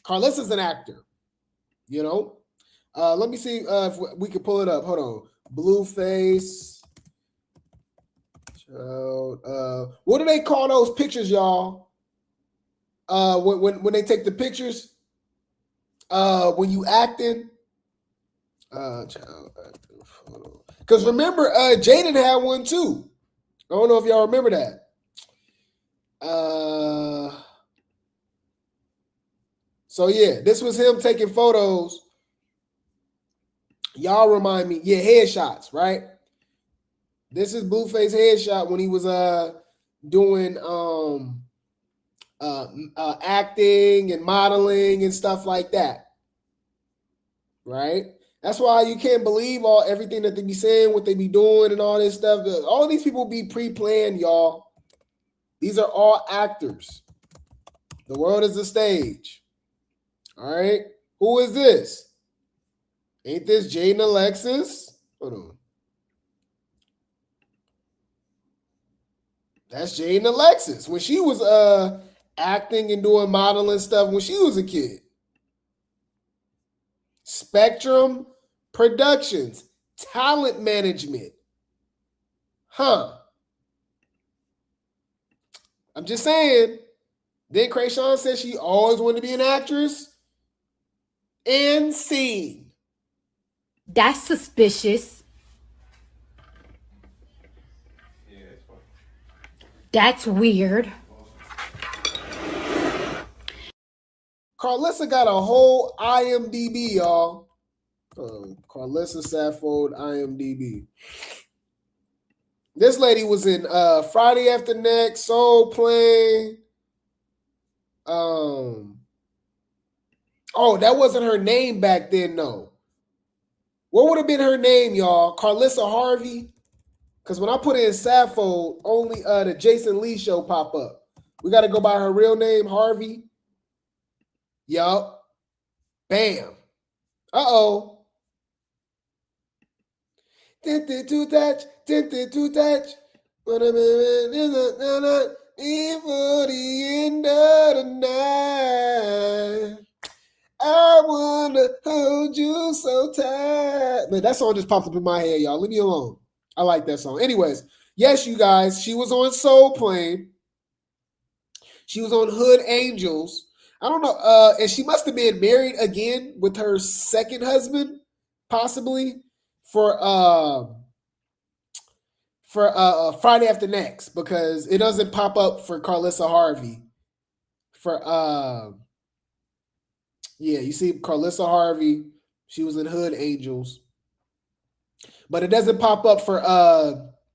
C: Carlissa's an actor. You know? Let me see if we can pull it up. Hold on. Blueface. What do they call those pictures, y'all? When they take the pictures? When you acting? Because remember, Jaden had one too. I don't know if y'all remember that. So yeah, this was him taking photos. Y'all remind me, yeah, headshots, right? This is Blueface headshot when he was doing acting and modeling and stuff like that, right? That's why you can't believe everything that they be saying, what they be doing, and all this stuff. All these people be pre-planned, y'all. These are all actors. The world is a stage. All right. Who is this? Ain't this Jaidyn Alexis? Hold on. That's Jaidyn Alexis when she was acting and doing modeling stuff when she was a kid. Spectrum Productions, talent management. Huh. I'm just saying. Then Chrisean said she always wanted to be an actress. And seen.
W: That's suspicious. That's weird.
C: Carlissa got a whole IMDb, y'all. Carlissa Saffold IMDb. This lady was in Friday After Next, Soul Plane. Oh, that wasn't her name back then, no. What would have been her name, y'all? Carlissa Harvey? Because when I put in Saffold, only the Jason Lee show pop up. We got to go by her real name, Harvey. Yup. Bam. Uh-oh. Tempted to touch. But I'm before the end of the night. I wanna hold you so tight. Man, that song just popped up in my head, y'all. Leave me alone. I like that song. Anyways, yes, you guys, she was on Soul Plane. She was on Hood Angels. I don't know. And she must have been married again with her second husband, possibly, for Friday After Next, because it doesn't pop up for Carlissa Harvey. Yeah, you see Carlissa Harvey, she was in Hood Angels. But it doesn't pop up for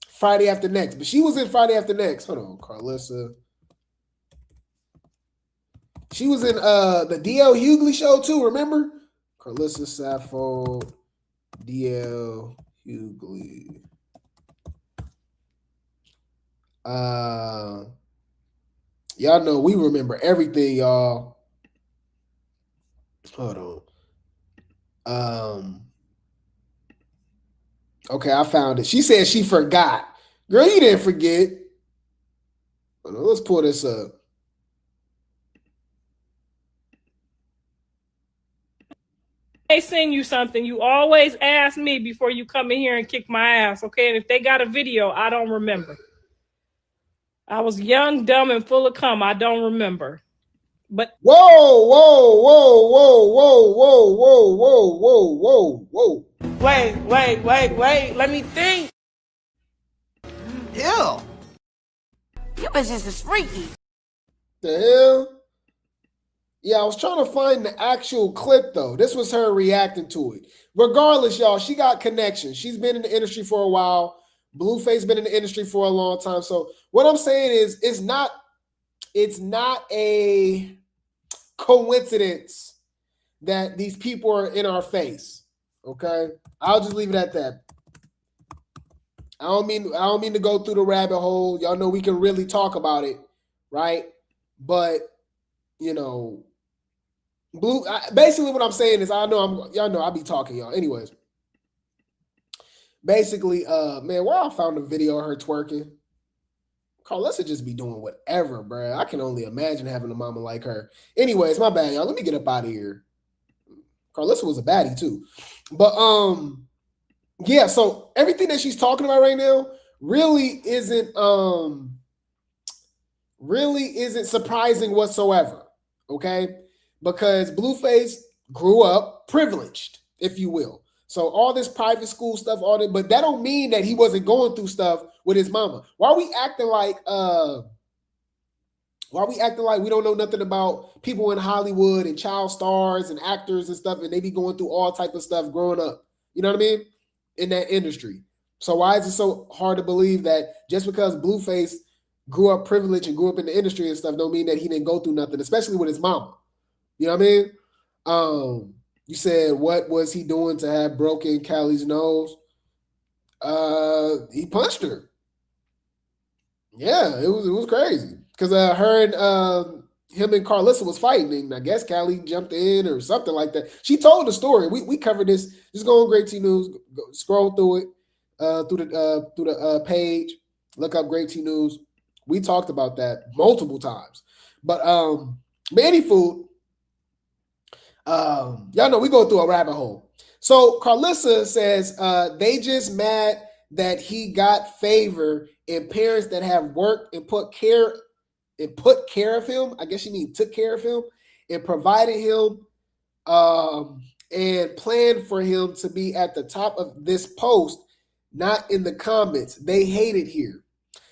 C: Friday After Next. But she was in Friday After Next. Hold on, Carlissa. She was in the D.L. Hughley show too, remember? Carlissa Saffold, D.L. Hughley. Y'all know we remember everything, y'all. Hold on. Okay, I found it. She said she forgot. Girl, you didn't forget. Hold on, let's pull this up.
B: They sing you something, you always ask me before you come in here and kick my ass, okay? And if they got a video, I don't remember. I was young, dumb, and full of cum. I don't remember. But
C: whoa.
B: Wait. Let me think.
R: Ew. You bitches is freaky.
C: The hell? Yeah, I was trying to find the actual clip, though. This was her reacting to it. Regardless, y'all, she got connections. She's been in the industry for a while. Blueface been in the industry for a long time. So what I'm saying is it's not a coincidence that these people are in our face. Okay, I'll just leave it at that. I don't mean to go through the rabbit hole. Y'all know we can really talk about it, right? But you know, basically what I'm saying is y'all know I be talking, y'all. Anyways, basically, man, where I found a video of her twerking. Carlissa just be doing whatever, bro. I can only imagine having a mama like her. Anyways, my bad, y'all. Let me get up out of here. Carlissa was a baddie too. But yeah, so everything that she's talking about right now really isn't surprising whatsoever. Okay? Because Blueface grew up privileged, if you will. So all this private school stuff, but that don't mean that he wasn't going through stuff with his mama. Why are we acting like we don't know nothing about people in Hollywood and child stars and actors and stuff, and they be going through all type of stuff growing up? You know what I mean? In that industry. So why is it so hard to believe that just because Blueface grew up privileged and grew up in the industry and stuff don't mean that he didn't go through nothing, especially with his mama? You know what I mean? You said, what was he doing to have broken Callie's nose? He punched her. Yeah, it was crazy. Because her and him and Carlissa was fighting, and I guess Callie jumped in or something like that. She told the story. We covered this. Just go on Grape Tea News, scroll through it, through the page, look up Grape Tea News. We talked about that multiple times. But Manny Food, y'all know we go through a rabbit hole. So Carlissa says they just mad that he got favor and parents that have worked and put care of him. I guess you mean took care of him and provided him and planned for him to be at the top of this post, not in the comments. They hate it here.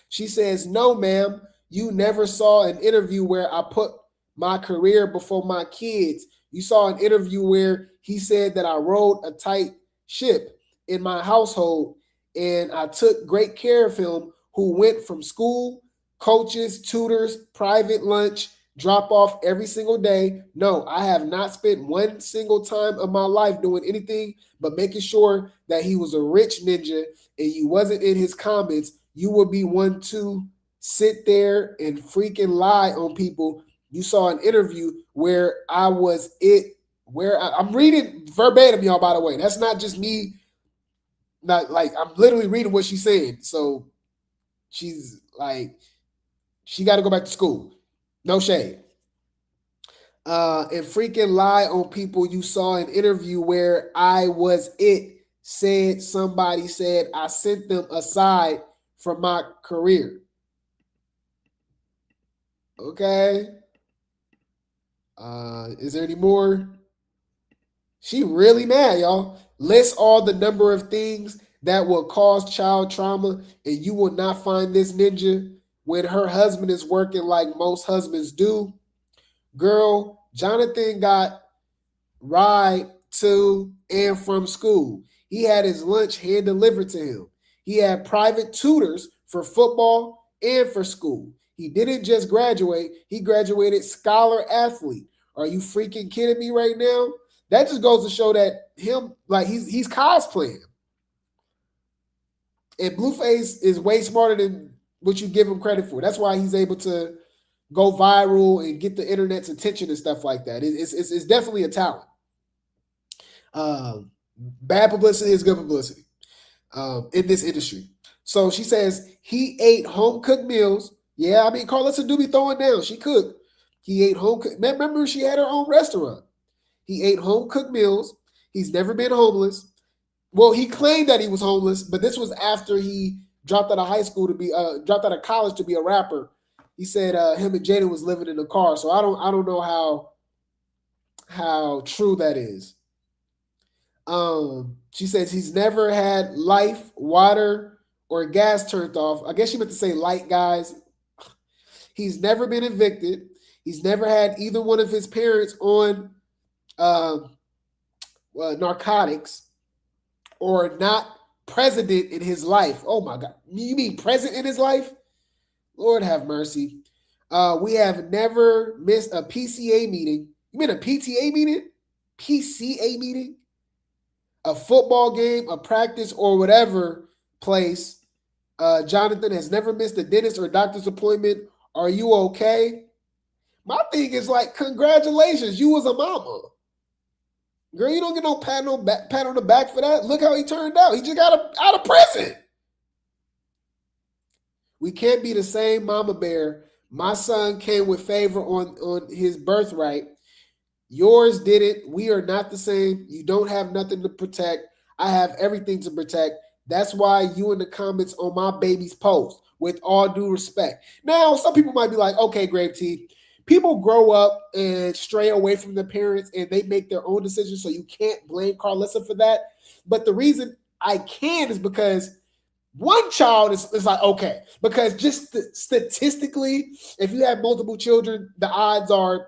C: She says, no, ma'am, you never saw an interview where I put my career before my kids. You saw an interview where he said that I rode a tight ship in my household and I took great care of him, who went from school, coaches, tutors, private lunch, drop off every single day. No, I have not spent one single time of my life doing anything but making sure that he was a rich ninja and you wasn't in his comments. You would be one to sit there and freaking lie on people. You saw an interview where I'm reading verbatim, y'all, by the way. That's not just me. Not like I'm literally reading what she's saying. So she's like, she got to go back to school. No shade. And freaking lie on people. You saw an interview where I was somebody said I sent them aside from my career. Okay. Is there any more? She really mad, y'all. List all the number of things that will cause child trauma, and you will not find this ninja when her husband is working like most husbands do. Girl, Jonathan got ride to and from school. He had his lunch hand delivered to him. He had private tutors for football and for school. He didn't just graduate, he graduated scholar athlete. Are you freaking kidding me right now? That just goes to show that him, like he's cosplaying. And Blueface is way smarter than what you give him credit for. That's why he's able to go viral and get the internet's attention and stuff like that. It's definitely a talent. Bad publicity is good publicity in this industry. So she says he ate home-cooked meals. Yeah, I mean, Carlissa do be throwing down. She cooked. He ate home-cooked. Remember, she had her own restaurant. He ate home-cooked meals. He's never been homeless. Well, he claimed that he was homeless, but this was after he dropped out of college to be a rapper. He said him and Jaden was living in a car. So I don't know how true that is. She says he's never had life, water, or gas turned off. I guess she meant to say light, guys. He's never been evicted. He's never had either one of his parents on narcotics or not present in his life. Oh my God. You mean present in his life? Lord have mercy. We have never missed a PCA meeting. You mean a PTA meeting? PCA meeting? a football game, a practice, or whatever place. Jonathan has never missed a dentist or doctor's appointment. Are you okay? My thing is like, congratulations, you was a mama. Girl, you don't get no pat on the back for that. Look how he turned out. He just got out of prison. We can't be the same mama bear. My son came with favor on his birthright. Yours didn't. We are not the same. You don't have nothing to protect. I have everything to protect. That's why you in the comments on my baby's post, with all due respect. Now, some people might be like, okay, Grape Tea, people grow up and stray away from their parents and they make their own decisions, so you can't blame Carlissa for that. But the reason I can is because one child is like, okay, because just statistically, if you have multiple children, the odds are,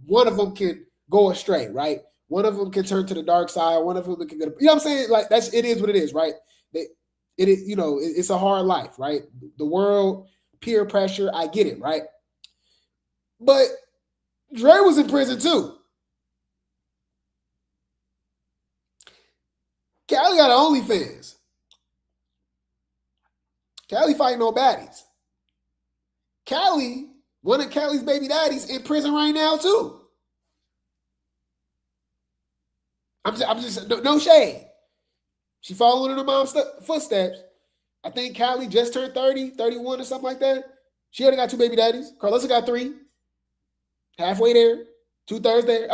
C: one of them can go astray, right? One of them can turn to the dark side. One of them can go, you know what I'm saying? Like, it is what it is, right? It is, it's a hard life, right? The world, peer pressure, I get it, right? But Dre was in prison too. Callie got OnlyFans. Callie fighting no baddies. Callie, one of Callie's baby daddies, in prison right now too. I'm just no shade. She following in her mom's footsteps. I think Callie just turned 30, 31 or something like that. She already got 2 baby daddies. Carlissa got 3. Halfway there. 2/3 there.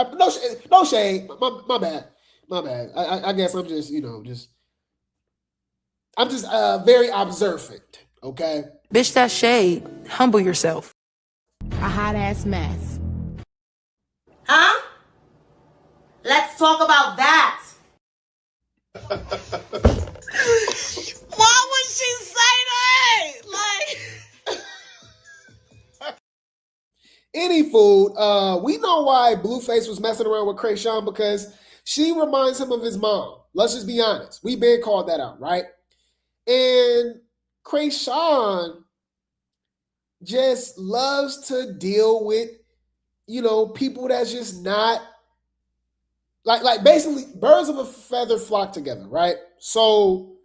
C: No shade. My bad. My bad. I guess I'm just, I'm just very observant, okay?
H: Bitch, that's shade. Humble yourself.
R: A hot ass mess.
Q: Huh? Let's talk about that.
R: Why would she say that?
C: Any food. We know why Blueface was messing around with Chrisean, because she reminds him of his mom. Let's just be honest. We've been called that out, right? And Chrisean just loves to deal with, people that's just not like basically birds of a feather flock together, right? So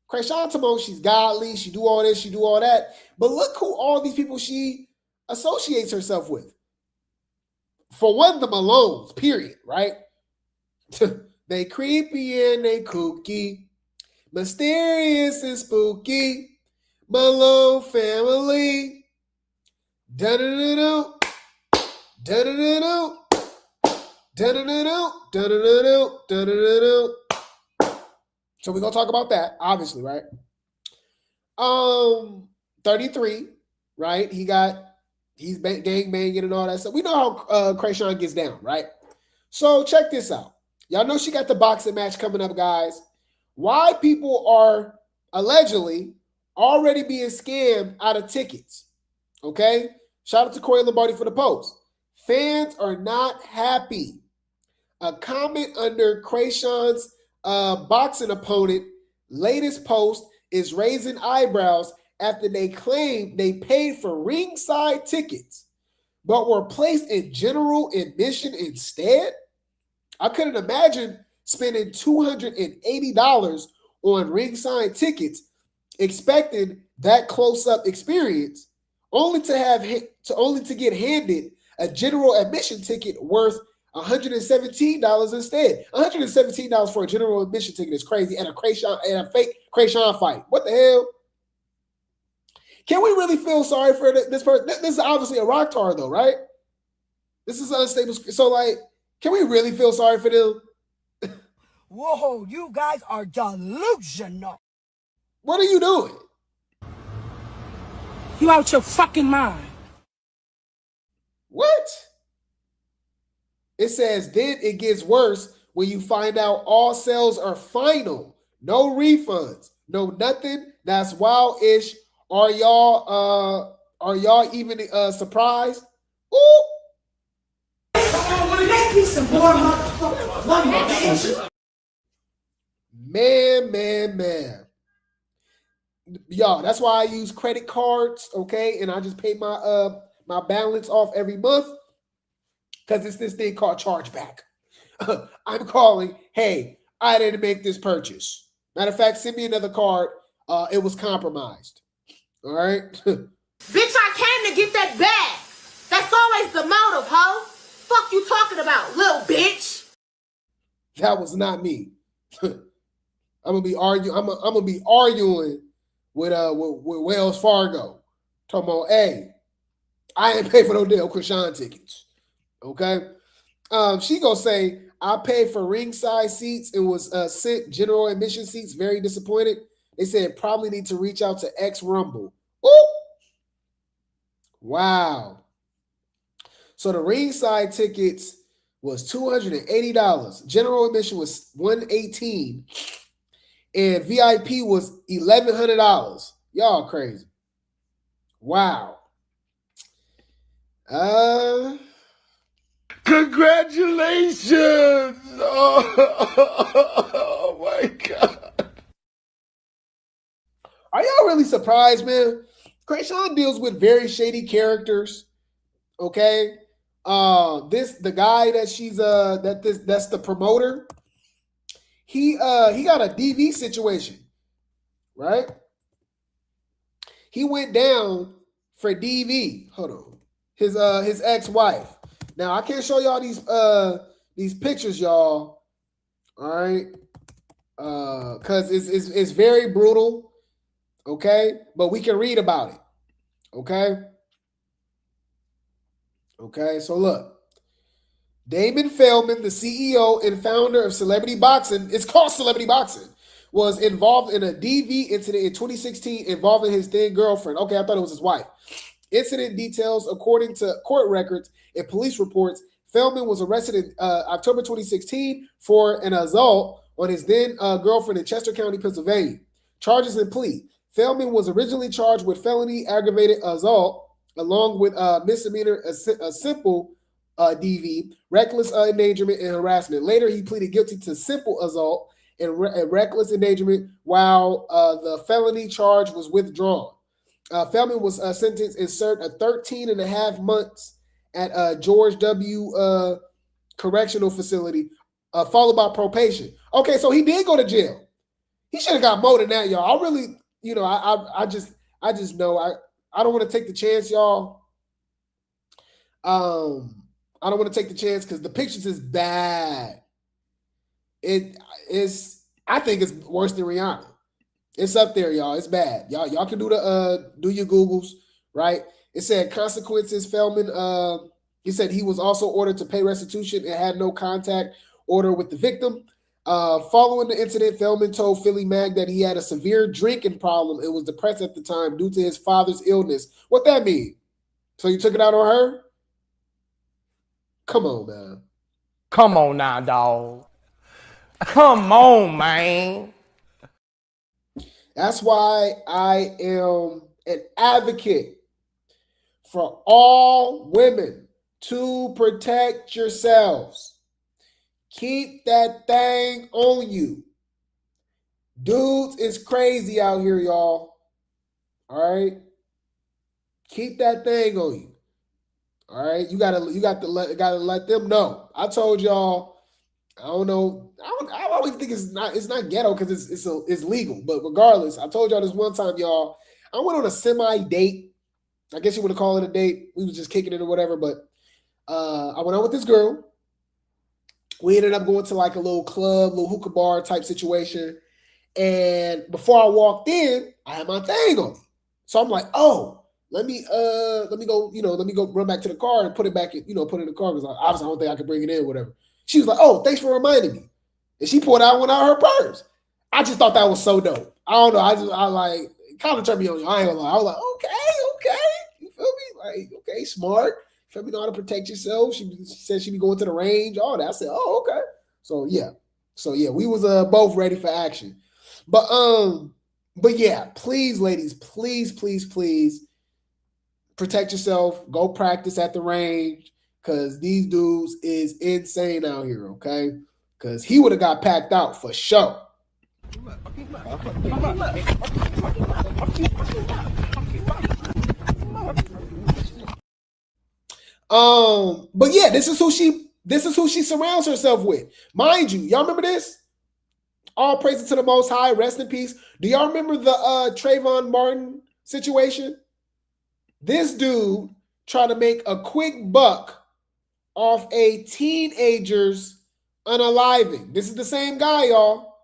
C: Chrisean Timon, she's godly, she do all this, she do all that. But look who all these people she associates herself with. For one, the Malones, period, right? They creepy and they kooky, mysterious and spooky, Malone family. Da-da-da-do, da-da-da-do, da-da-da-do, da-da-da-do, da-da-da-do. So we're going to talk about that, obviously, right? 33, right? He's gang banging and all that stuff. We know how Chrisean gets down, right? So check this out. Y'all know she got the boxing match coming up, guys. Why people are allegedly already being scammed out of tickets, okay? Shout out to Corey Lombardi for the post. Fans are not happy. A comment under Chrisean's boxing opponent latest post is raising eyebrows after they claim they paid for ringside tickets but were placed in general admission instead. I couldn't imagine spending $280 on ringside tickets expecting that close-up experience, only to get handed a general admission ticket worth $117 instead. $117 for a general admission ticket is crazy, and a fake Chrisean fight. What the hell? Can we really feel sorry for this person? This is obviously a rock tar, though, right? This is unstable. So, can we really feel sorry for them?
M: Whoa, you guys are delusional.
C: What are you doing?
H: You out your fucking mind.
C: What? It says, then it gets worse when you find out all sales are final. No refunds. No nothing. That's wild-ish. Are y'all even surprised? Ooh. Man. Y'all, that's why I use credit cards, okay? And I just pay my my balance off every month because it's this thing called chargeback. I'm calling, hey, I didn't make this purchase. Matter of fact, send me another card. It was compromised. All right.
Q: Bitch, I came to get that bag. That's always the motive, ho. Fuck you talking about, little bitch.
C: That was not me. I'm gonna be arguing. I'm gonna be arguing with Wells Fargo. Talking about, hey, I ain't pay for no damn Chrisean tickets. Okay. She gonna say, I paid for ringside seats and was sent general admission seats. Very disappointed. They said probably need to reach out to X Rumble. Ooh. Wow. So the ringside tickets was $280. General admission was $118. And VIP was $1,100. Y'all crazy. Wow.
K: Congratulations! Oh my God.
C: Are y'all really surprised, man? Chrisean deals with very shady characters. Okay. The guy that she's that's the promoter. He got a DV situation, right? He went down for DV. Hold on. His ex-wife. Now I can't show y'all these pictures, y'all. All right. Because it's very brutal. Okay, but we can read about it. Okay. Okay, so look. Damon Feldman, the CEO and founder of Celebrity Boxing, it's called Celebrity Boxing, was involved in a DV incident in 2016 involving his then girlfriend. Okay, I thought it was his wife. Incident details, according to court records and police reports, Feldman was arrested in October 2016 for an assault on his then girlfriend in Chester County, Pennsylvania. Charges and plea. Feldman was originally charged with felony aggravated assault along with misdemeanor, a simple DV, reckless endangerment, and harassment. Later, he pleaded guilty to simple assault and reckless endangerment while the felony charge was withdrawn. Feldman was sentenced and served 13 and a half months at George W. Correctional Facility, followed by probation. Okay, so he did go to jail. He should have got more than that, y'all. I really, I just know I don't want to take the chance, y'all. I don't want to take the chance because the pictures is bad. It is. I think it's worse than Rihanna. It's up there, y'all. It's bad. Y'all can do your Googles, right? It said consequences. Feldman, he said he was also ordered to pay restitution and had no contact order with the victim. Following the incident, Feldman told Philly Mag that he had a severe drinking problem and was depressed at the time due to his father's illness. What that mean? So you took it out on her? Come on, man.
E: Come on now, dog. Come on, man.
C: That's why I am an advocate for all women to protect yourselves. Keep that thing on you. Dudes is crazy out here, y'all. All right? Keep that thing on you. All right? You gotta let them know. I told y'all, I don't know. I always think it's not ghetto because it's legal. But regardless, I told y'all this one time, y'all. I went on a semi-date. I guess you want to call it a date. We was just kicking it or whatever. But I went out with this girl. We ended up going to like a little club, little hookah bar type situation. And before I walked in, I had my thing on me. So I'm like, oh, let me go run back to the car and put it back in, put it in the car because obviously I don't think I could bring it in or whatever. She was like, oh, thanks for reminding me. And she pulled out one out of her purse. I just thought that was so dope. I don't know. I like kind of turned me on. I ain't gonna lie. I was like, okay. You feel me? Like, okay, smart. You feel me? Know how to protect yourself. She said she'd be going to the range, all that. I said, oh, okay. So yeah, we was both ready for action. But yeah, please, ladies, please protect yourself. Go practice at the range. Because these dudes is insane out here, okay? Because he would have got packed out for sure. But yeah, this is who she surrounds herself with. Mind you, y'all remember this? All praises to the Most High. Rest in peace. Do y'all remember the Trayvon Martin situation? This dude trying to make a quick buck off a teenager's unaliving. This is the same guy, y'all.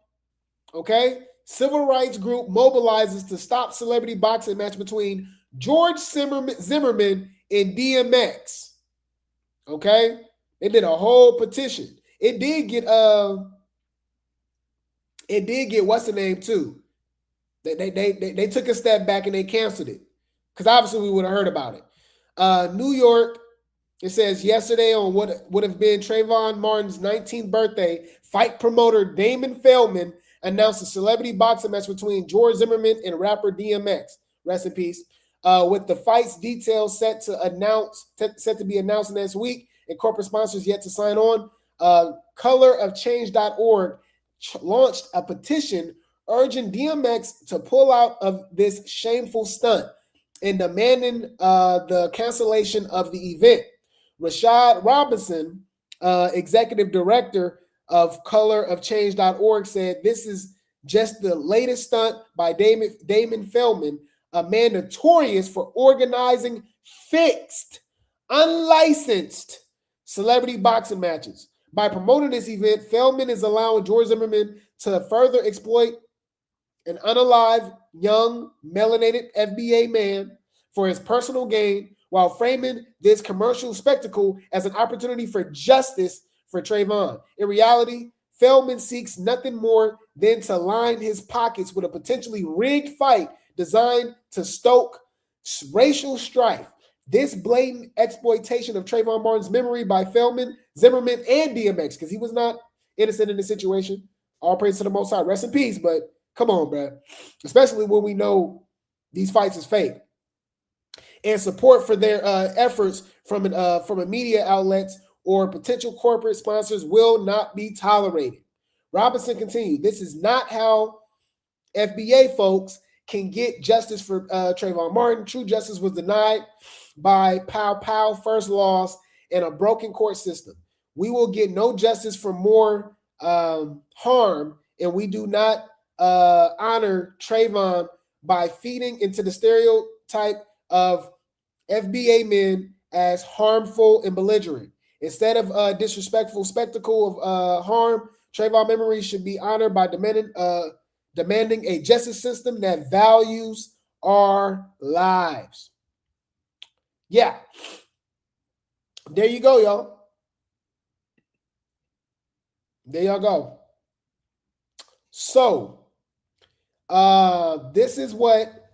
C: Okay? Civil rights group mobilizes to stop celebrity boxing match between George Zimmerman and DMX. Okay? They did a whole petition. It did get what's the name too. They took a step back and they canceled it. Because obviously we would have heard about it. New York, it says yesterday on what would have been Trayvon Martin's 19th birthday, fight promoter Damon Feldman announced a celebrity boxing match between George Zimmerman and rapper DMX. Rest in peace. With the fight's details set to be announced next week and corporate sponsors yet to sign on, colorofchange.org launched a petition urging DMX to pull out of this shameful stunt and demanding the cancellation of the event. Rashad Robinson, executive director of colorofchange.org, said this is just the latest stunt by Damon Feldman, a man notorious for organizing fixed, unlicensed celebrity boxing matches. By promoting this event, Feldman is allowing George Zimmerman to further exploit an unalive, young, melanated FBA man for his personal gain while framing this commercial spectacle as an opportunity for justice for Trayvon. In reality, Feldman seeks nothing more than to line his pockets with a potentially rigged fight designed to stoke racial strife. This blatant exploitation of Trayvon Martin's memory by Feldman, Zimmerman, and DMX, because he was not innocent in the situation. All praise to the Most High. Rest in peace, but come on, bro. Especially when we know these fights is fake. And support for their efforts from media outlets or potential corporate sponsors will not be tolerated. Robinson continued, this is not how FBA folks can get justice for Trayvon Martin. True justice was denied by Pow first loss and a broken court system. We will get no justice for more harm, and we do not honor Trayvon by feeding into the stereotype of FBA men as harmful and belligerent. Instead of a disrespectful spectacle of harm, Trayvon memory should be honored by demanding a justice system that values our lives. Yeah. There you go, y'all. There y'all go. So, this is what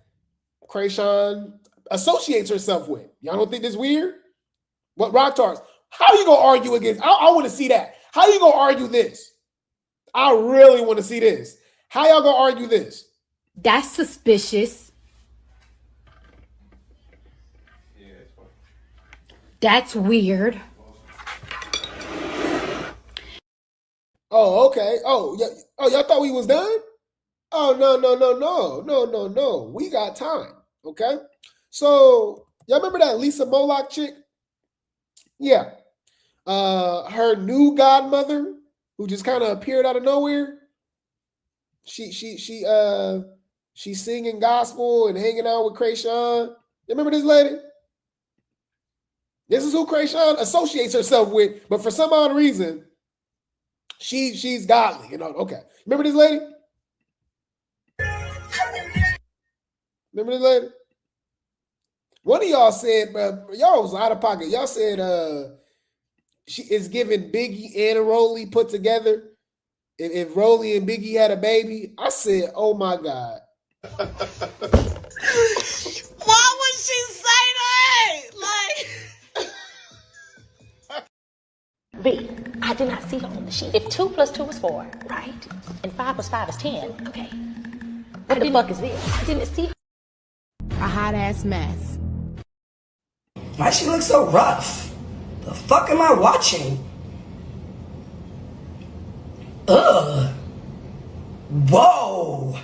C: Chrisean associates herself with. Y'all don't think this weird? What Rocktards? How you gonna argue against? I want to see that. How you gonna argue this? I really want to see this. How y'all gonna argue this?
W: That's suspicious. That's weird.
C: Oh, okay. Oh, yeah. Oh, y'all thought we was done? Oh, no. We got time. Okay. So y'all remember that Lisa Moloch chick? Yeah. Her new godmother, who just kind of appeared out of nowhere. She's singing gospel and hanging out with Chrisean. You remember this lady? This is who Chrisean associates herself with, but for some odd reason, she's godly. You know, okay. Remember this lady? Remember this lady? One of y'all said, y'all was out of pocket. Y'all said she is giving Biggie and Rolly put together. If Rolly and Biggie had a baby, I said, oh my God.
R: Why would she say that? Like,
F: B, I did not see her on the sheet. If 2 + 2 is 4, right? And 5 + 5 is 10. Okay. What the fuck is this? I didn't see her.
R: a hot ass mess.
G: Why she look so rough? The fuck am I watching? Ugh. Whoa.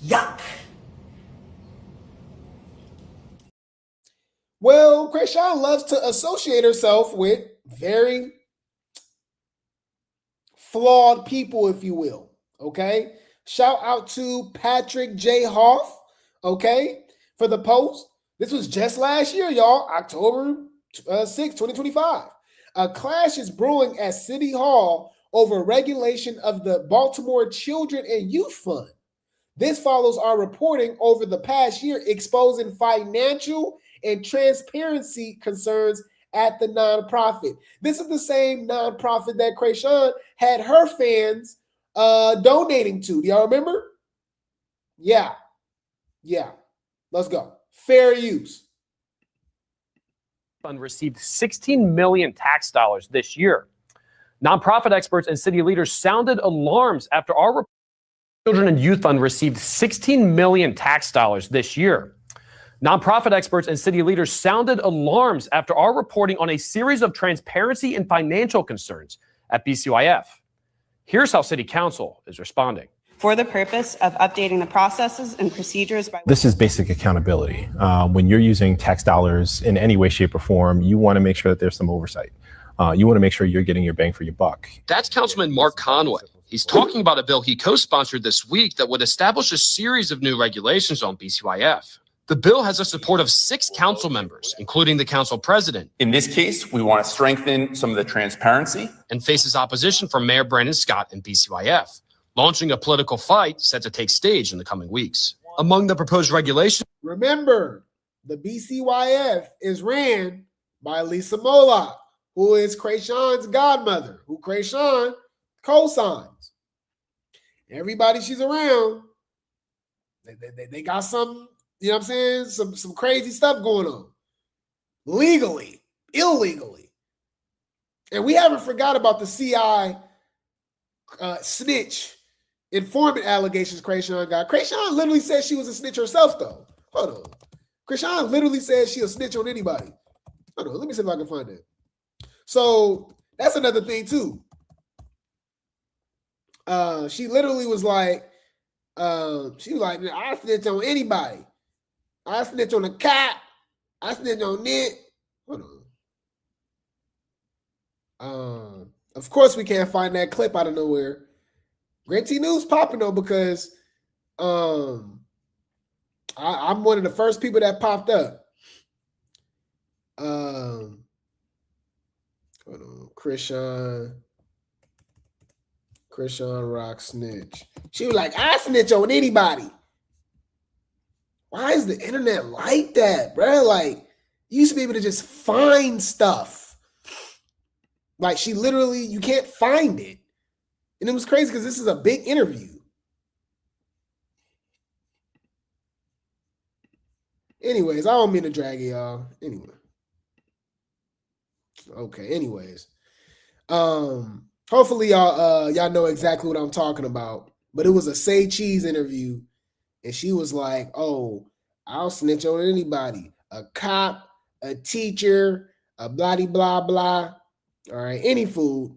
G: Yuck.
C: Well, Chrisean loves to associate herself with very flawed people, if you will. Okay. Shout out to Patrick J. Hoff, okay, for the post. This was just last year, y'all, October 6, 2025. A clash is brewing at City Hall over regulation of the Baltimore Children and Youth Fund. This follows our reporting over the past year exposing financial and transparency concerns at the nonprofit. This is the same nonprofit that Chrisean had her fans donating to. Do y'all remember? Yeah. Let's go. Fair use.
D: Fund received 16 million tax dollars this year. Nonprofit experts and city leaders sounded alarms after our Children and Youth Fund received 16 million tax dollars this year. Nonprofit experts and city leaders sounded alarms after our reporting on a series of transparency and financial concerns at BCYF. Here's how City Council is responding.
I: For the purpose of updating the processes and procedures by...
J: This is basic accountability. When you're using tax dollars in any way, shape, or form, you want to make sure that there's some oversight. You want to make sure you're getting your bang for your buck.
X: That's Councilman Mark Conway. He's talking about a bill he co-sponsored this week that would establish a series of new regulations on BCYF. The bill has the support of 6 council members, including the council president.
Y: In this case, we want to strengthen some of the transparency.
X: And faces opposition from Mayor Brandon Scott and BCYF, launching a political fight set to take stage in the coming weeks. Among the proposed regulations...
C: Remember, the BCYF is ran by Lisa Moloch, who is Chrisean's godmother, who Chrisean co-signs. Everybody she's around, they got some, you know what I'm saying, some crazy stuff going on. Legally, illegally. And we haven't forgot about the CI snitch informant allegations Chrisean got. Chrisean literally said she was a snitch herself, though. Hold on. Chrisean literally said she'll snitch on anybody. Hold on, let me see if I can find that. So that's another thing, too. She literally was like, I snitch on anybody. I snitch on a cat. I snitch on it. Hold on. Of course, we can't find that clip out of nowhere. Grape Tea News popping though because I'm one of the first people that popped up. Hold on, Chrisean Rock snitch. She was like, I snitch on anybody. Why is the internet like that, bro? Like, you used to be able to just find stuff. Like, she literally, you can't find it. And it was crazy because this is a big interview. Anyways, I don't mean to drag it, y'all. Anyway. Okay, anyways. Hopefully y'all know exactly what I'm talking about. But it was a Say Cheese interview. And she was like, oh, I'll snitch on anybody. A cop, a teacher, a blah, blah. All right, any food.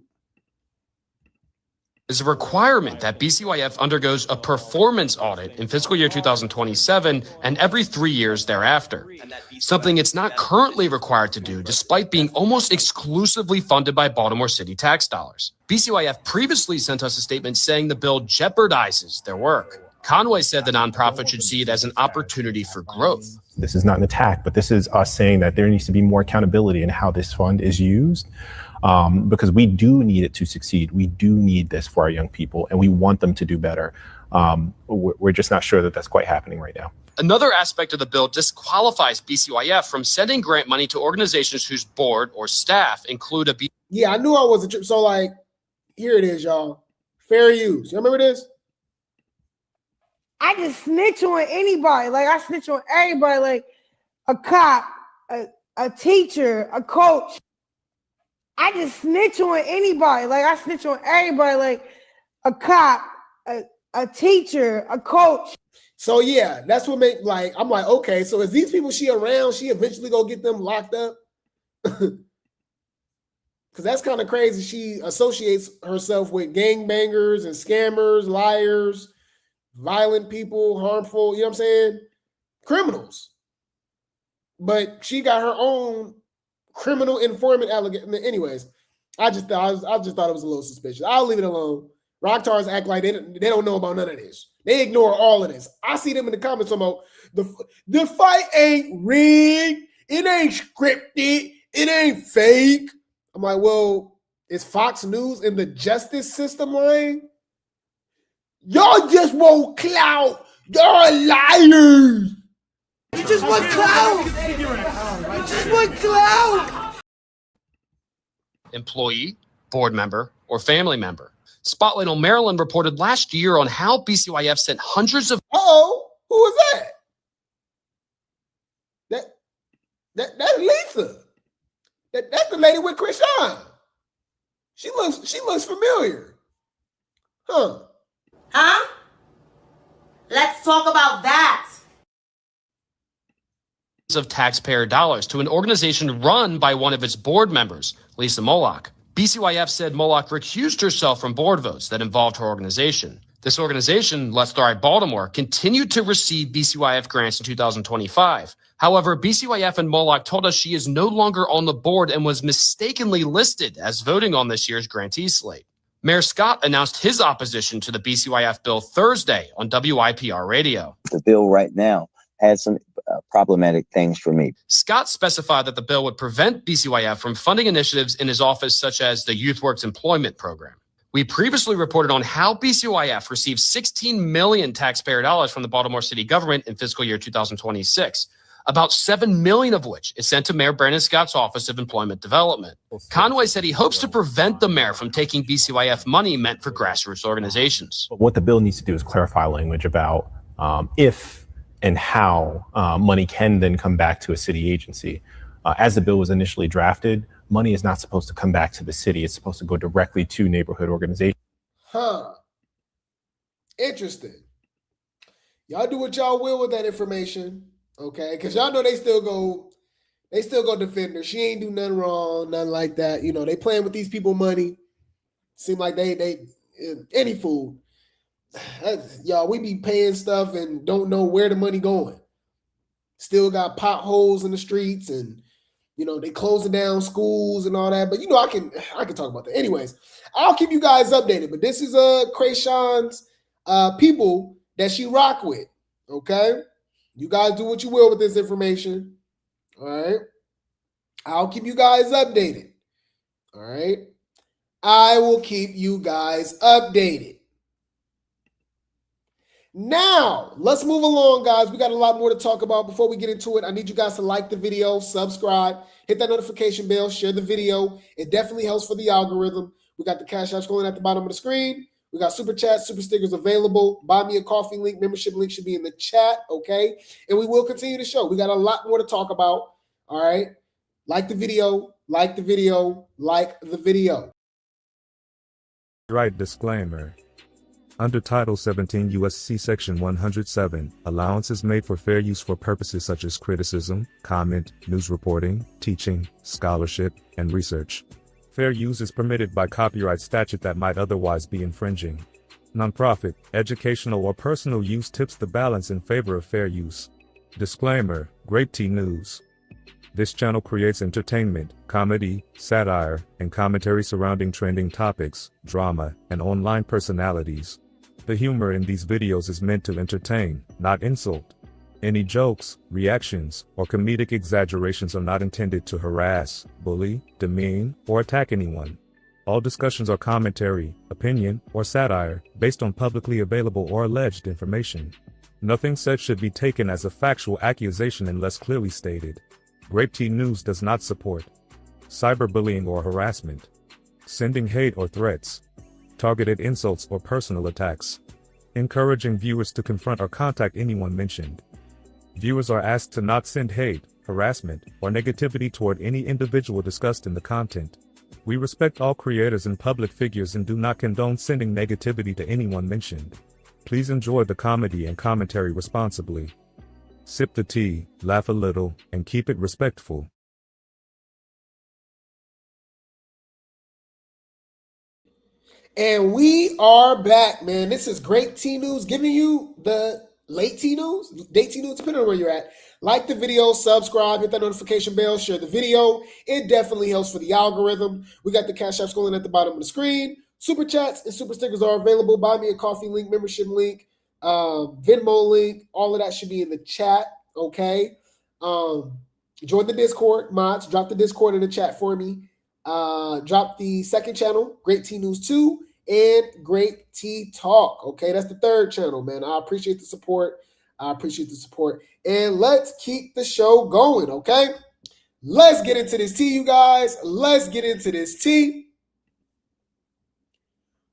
X: Is a requirement that BCYF undergoes a performance audit in fiscal year 2027 and every 3 years thereafter, something it's not currently required to do despite being almost exclusively funded by Baltimore City tax dollars. BCYF previously sent us a statement saying the bill jeopardizes their work. Conway said the nonprofit should see it as an opportunity for growth.
J: This is not an attack, but this is us saying that there needs to be more accountability in how this fund is used. Because we do need it to succeed. We do need this for our young people, and we want them to do better. We're just not sure that that's quite happening right now.
X: Another aspect of the bill disqualifies BCYF from sending grant money to organizations whose board or staff include a...
C: Yeah, I knew I was a trip. So, like, here it is, y'all. Fair use. You remember this?
M: I just snitch on anybody. Like, I snitch on everybody. Like, a cop, a teacher, a coach. I just snitch on anybody. Like, I snitch on everybody. Like, a cop, a teacher, a coach.
C: So, yeah, that's what make, like, I'm like, okay, so is these people she around, she eventually gonna get them locked up? Because that's kind of crazy. She associates herself with gangbangers and scammers, liars, violent people, harmful, you know what I'm saying? Criminals. But she got her own criminal informant allegation. Anyways, I just thought it was a little suspicious. I'll leave it alone. Rocktars act like they don't know about none of this. They ignore all of this. I see them in the comments about the fight ain't rigged. It ain't scripted. It ain't fake. I'm like, well, is Fox News in the justice system lying? Y'all just want clout. Y'all liars.
R: You just want clout. You just want clout.
X: Employee, board member, or family member. Spotlight on Maryland reported last year on how BCYF sent hundreds of...
C: Uh-oh, who was that? That's Lisa. That's the lady with Chrisean. She looks familiar. Huh?
Q: Let's talk about that.
X: ...of taxpayer dollars to an organization run by one of its board members, Lisa Moloch. BCYF said Moloch recused herself from board votes that involved her organization. This organization, Let's Thrive Baltimore, continued to receive BCYF grants in 2025. However, BCYF and Moloch told us she is no longer on the board and was mistakenly listed as voting on this year's grantee slate. Mayor Scott announced his opposition to the BCYF bill Thursday on WIPR radio.
L: The bill right now has some problematic things for me.
X: Scott specified that the bill would prevent BCYF from funding initiatives in his office such as the YouthWorks employment program. We previously reported on how BCYF received $16 million taxpayer dollars from the Baltimore city government in fiscal year 2026, about $7 million of which is sent to Mayor Brandon Scott's Office of Employment Development. Conway said he hopes to prevent the mayor from taking BCYF money meant for grassroots organizations.
J: What the bill needs to do is clarify language about if and how money can then come back to a city agency. As the bill was initially drafted, money is not supposed to come back to the city. It's supposed to go directly to neighborhood organizations.
C: Interesting. Y'all do what y'all will with that information, okay? Because y'all know they still go defend her. She ain't do nothing wrong, nothing like that. You know, they playing with these people money. Seem like they any fool. Y'all, we be paying stuff and don't know where the money going. Still got potholes in the streets, and you know they closing down schools and all that. But you know I can talk about that. Anyways, I'll keep you guys updated. But this is Chrisean's people that she rock with. Okay, you guys do what you will with this information. All right, I'll keep you guys updated. All right, I will keep you guys updated. Now, let's move along, guys. We got a lot more to talk about. Before we get into it, I need you guys to like the video, subscribe, hit that notification bell, share the video. It definitely helps for the algorithm. We got the Cash App scrolling at the bottom of the screen. We got super chats, super stickers available. Buy me a coffee link, membership link should be in the chat, okay? And we will continue the show. We got a lot more to talk about, all right? Like the video, like the video, like the video.
N: Right disclaimer. Under Title 17 U.S.C. Section 107, allowance is made for fair use for purposes such as criticism, comment, news reporting, teaching, scholarship, and research. Fair use is permitted by copyright statute that might otherwise be infringing. Nonprofit, educational or personal use tips the balance in favor of fair use. Disclaimer, Grape Tea News. This channel creates entertainment, comedy, satire, and commentary surrounding trending topics, drama, and online personalities. The humor in these videos is meant to entertain, not insult. Any jokes, reactions, or comedic exaggerations are not intended to harass, bully, demean, or attack anyone. All discussions are commentary, opinion, or satire, based on publicly available or alleged information. Nothing said should be taken as a factual accusation unless clearly stated. Grape Tea News does not support cyberbullying or harassment, sending hate or threats, targeted insults or personal attacks, encouraging viewers to confront or contact anyone mentioned. Viewers are asked to not send hate, harassment, or negativity toward any individual discussed in the content. We respect all creators and public figures and do not condone sending negativity to anyone mentioned. Please enjoy the comedy and commentary responsibly. Sip the tea, laugh a little, and keep it respectful.
C: And we are back, man. This is Grape Tea News giving you the late T news, date T news, depending on where you're at. Like the video, subscribe, hit that notification bell, share the video. It definitely helps for the algorithm. We got the Cash App scrolling at the bottom of the screen. Super chats and super stickers are available. Buy me a coffee link, membership link, Venmo link. All of that should be in the chat, okay? Join the Discord, mods. Drop the Discord in the chat for me. Drop the second channel, Grape Tea News 2, and Grape Tea Talk, okay? That's the third channel, man. I appreciate the support. And let's keep the show going, okay? Let's get into this tea, you guys. Let's get into this tea.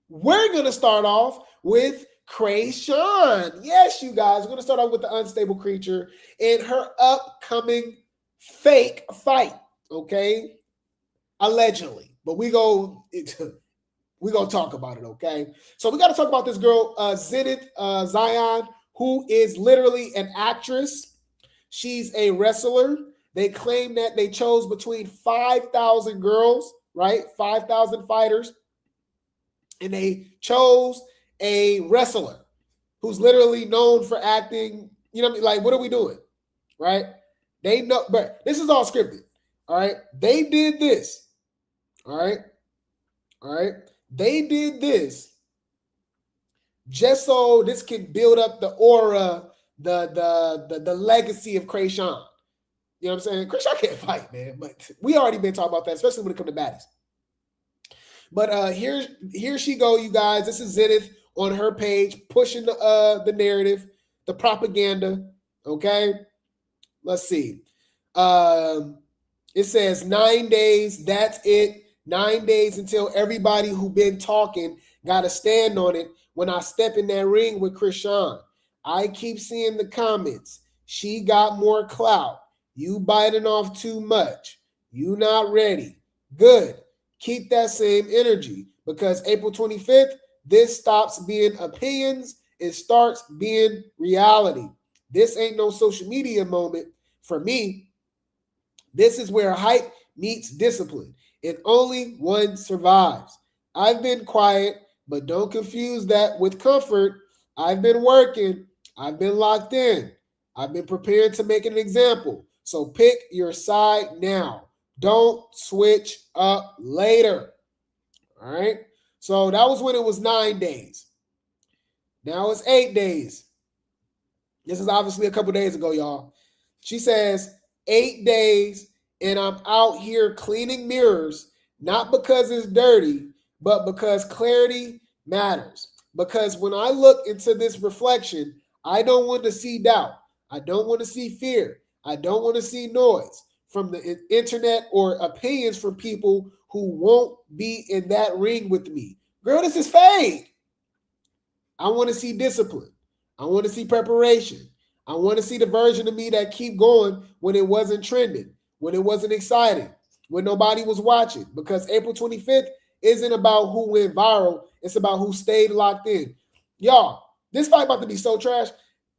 C: We're going to start off with Chrisean. Yes, you guys. We're going to start off with the unstable creature and her upcoming fake fight, okay? Allegedly. But we're going to talk about it, okay? So we got to talk about this girl, Zenith Zion, who is literally an actress. She's a wrestler. They claim that they chose between 5,000 girls, right? 5,000 fighters. And they chose a wrestler who's literally known for acting. You know what I mean? Like, what are we doing? Right? They know, but this is all scripted. All right. They did this. All right. All right. They did this just so this can build up the aura, the legacy of Chrisean. You know what I'm saying? Chrisean can't fight, man. But we already been talking about that, especially when it comes to baddies. But here she go, you guys. This is Zenith on her page, pushing the narrative, the propaganda. Okay, let's see. It says 9 days. That's it. 9 days until everybody who been talking got to stand on it. When I step in that ring with Chrisean, I keep seeing the comments. She got more clout. You biting off too much. You not ready. Good. Keep that same energy, because April 25th, this stops being opinions. It starts being reality. This ain't no social media moment for me. This is where hype meets discipline, and only one survives. I've been quiet, but don't confuse that with comfort. I've been working. I've been locked in. I've been prepared to make an example. So pick your side now. Don't switch up later. All right. So that was when it was 9 days. Now it's 8 days. This is obviously a couple days ago, y'all. She says 8 days and I'm out here cleaning mirrors, not because it's dirty, but because clarity matters. Because when I look into this reflection, I don't want to see doubt. I don't want to see fear. I don't want to see noise from the internet or opinions from people who won't be in that ring with me. Girl, this is fake. I want to see discipline. I want to see preparation. I want to see the version of me that keep going when it wasn't trending, when it wasn't exciting, when nobody was watching. Because April 25th isn't about who went viral. It's about who stayed locked in. Y'all, this fight about to be so trash.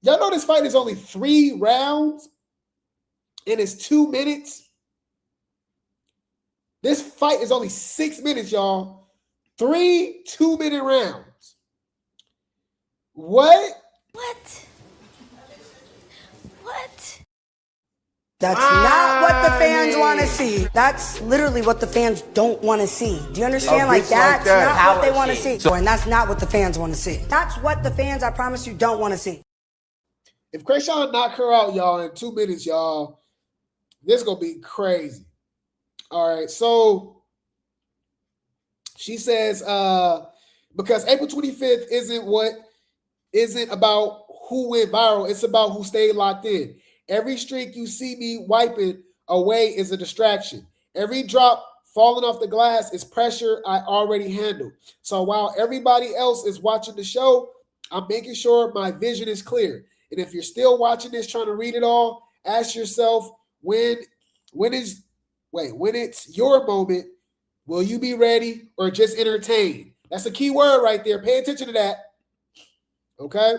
C: Y'all know this fight is only 3 rounds? And it's 2 minutes. This fight is only 6 minutes, y'all. 3 2-minute rounds. What?
G: That's not what the fans want to see. That's literally what the fans don't want to see. Do you understand? Like, that's not what they want to see. And that's not what the fans want to see. That's what the fans, I promise you, don't want to see.
C: If Chrisean knock her out, y'all, in 2 minutes, y'all, this is going to be crazy. All right, so she says, because April 25th isn't about who went viral. It's about who stayed locked in. Every streak you see me wiping away is a distraction. Every drop falling off the glass is pressure I already handled. So while everybody else is watching the show, I'm making sure my vision is clear. And if you're still watching this, trying to read it all, ask yourself, when it's your moment, will you be ready or just entertained? That's a key word right there. Pay attention to that. Okay.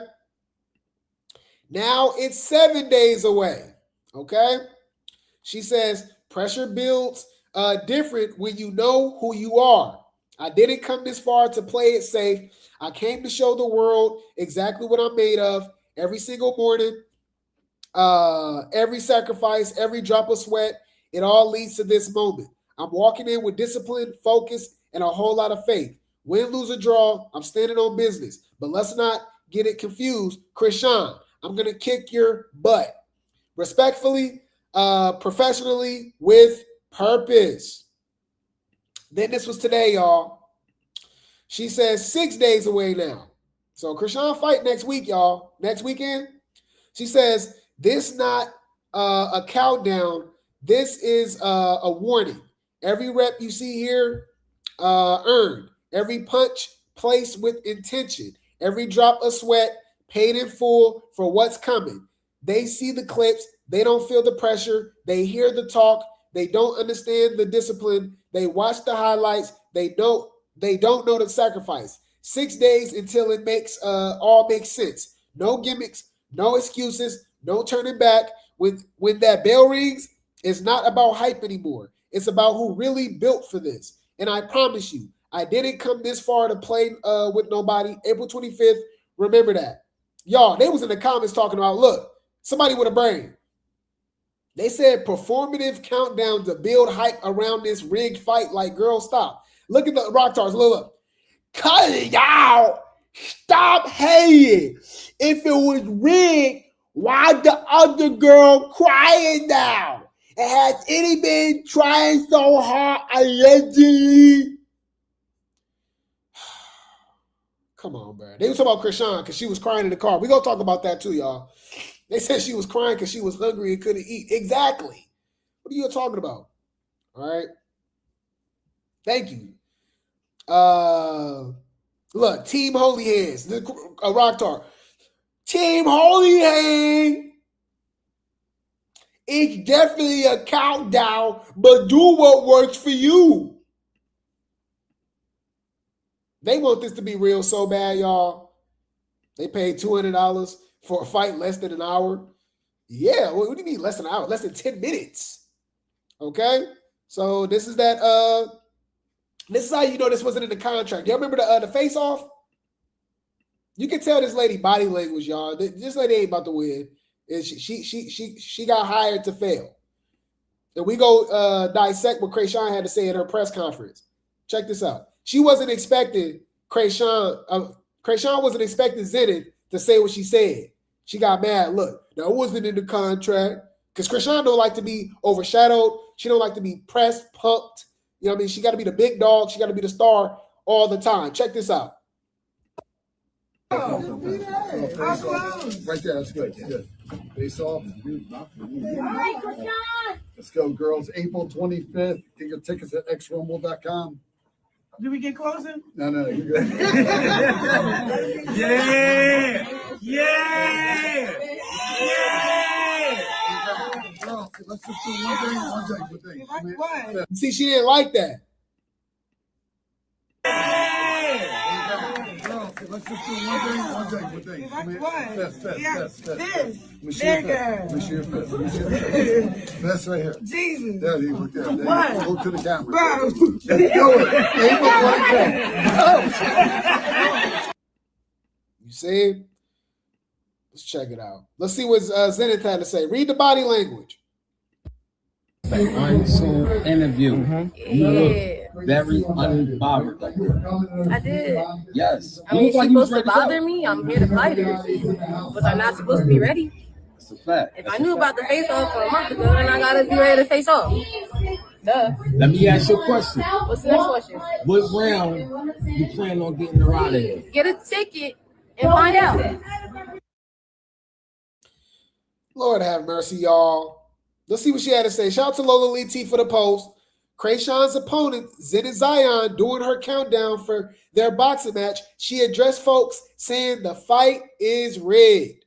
C: Now it's 7 days away. Okay. She says pressure builds different when you know who you are. I didn't come this far to play it safe. I came to show the world exactly what I'm made of. every single morning, every sacrifice, every drop of sweat, it all leads to this moment. I'm walking in with discipline, focus, and a whole lot of faith. Win, lose, or draw, I'm standing on business. But let's not get it confused. Chrisean, I'm going to kick your butt. Respectfully, professionally, with purpose. Then this was today, y'all. She says 6 days away now. So Chrisean fight next week, y'all. Next weekend. She says this not a countdown. This is a warning. Every rep you see here earned. Every punch placed with intention. Every drop of sweat paid in full for what's coming. They see the clips. They don't feel the pressure. They hear the talk. They don't understand the discipline. They watch the highlights. They don't know the sacrifice. 6 days until it makes all makes sense. No gimmicks, no excuses, no turning back. When that bell rings, it's not about hype anymore. It's about who really built for this. And I promise you, I didn't come this far to play with nobody. April 25th, remember that. Y'all, they was in the comments talking about, look, somebody with a brain. They said performative countdown to build hype around this rigged fight. Like, girl, stop. Look at the rock stars. Look. Cut it out. Stop hating. If it was rigged, why the other girl crying now? And has any been trying so hard allegedly? Come on, bro. They was talking about Chrisean because she was crying in the car. We're going to talk about that too, y'all. They said she was crying because she was hungry and couldn't eat. Exactly. What are you talking about? All right. Thank you. Look, Team Holy Hands. A rock tar. Team Holy Hands. It's definitely a countdown, but do what works for you. They want this to be real so bad, y'all. They paid $200 for a fight less than an hour. Yeah, what do you mean less than an hour? Less than 10 minutes. Okay? So this is that this is how you know this wasn't in the contract. Y'all remember the face-off? You can tell this lady body language, y'all. This lady ain't about to win. She got hired to fail. And we go dissect what Chrisean had to say at her press conference. Check this out. She wasn't expecting Chrisean wasn't expecting Jaidyn to say what she said. She got mad. Look, that wasn't in the contract. Because Chrisean don't like to be overshadowed. She don't like to be pressed, pumped. You know what I mean? She got to be the big dog. She got to be the star all the time. Check this out.
O: Right there, that's good. Good. Face off. Let's go, girls. April 25th. Get your tickets at xrumble.com.
H: Did we get closer?
O: No, you're good.
H: Yeah!
O: Girl, let's just do one thing.
C: See, she didn't like that.
O: Girl, let's just do one thing. Fist. Let me see your fist. Fist right here.
H: Jesus.
O: There, you look there.
H: What?
O: Look to the camera.
H: Bro.
O: Let's do it. April 25th.
C: You see? Let's check it out. Let's see what Jaidyn had to say. Read the body language.
P: Unsolved interview. You look very unbothered.
S: I did.
P: Yes.
S: I mean, she's supposed to bother me. I'm here to fight her. Was I not supposed to be ready?
P: That's a fact.
S: If I knew about the face off for a month ago, then I gotta be ready to face off. Duh.
P: Let me ask you a question.
S: What's the next question?
P: What round you plan on getting her out of here?
S: Get a ticket and find out.
C: Lord have mercy, y'all. Let's see what she had to say. Shout out to Lola Lee T for the post. Chrisean's opponent, Jaidyn Zion, doing her countdown for their boxing match. She addressed folks saying the fight is rigged.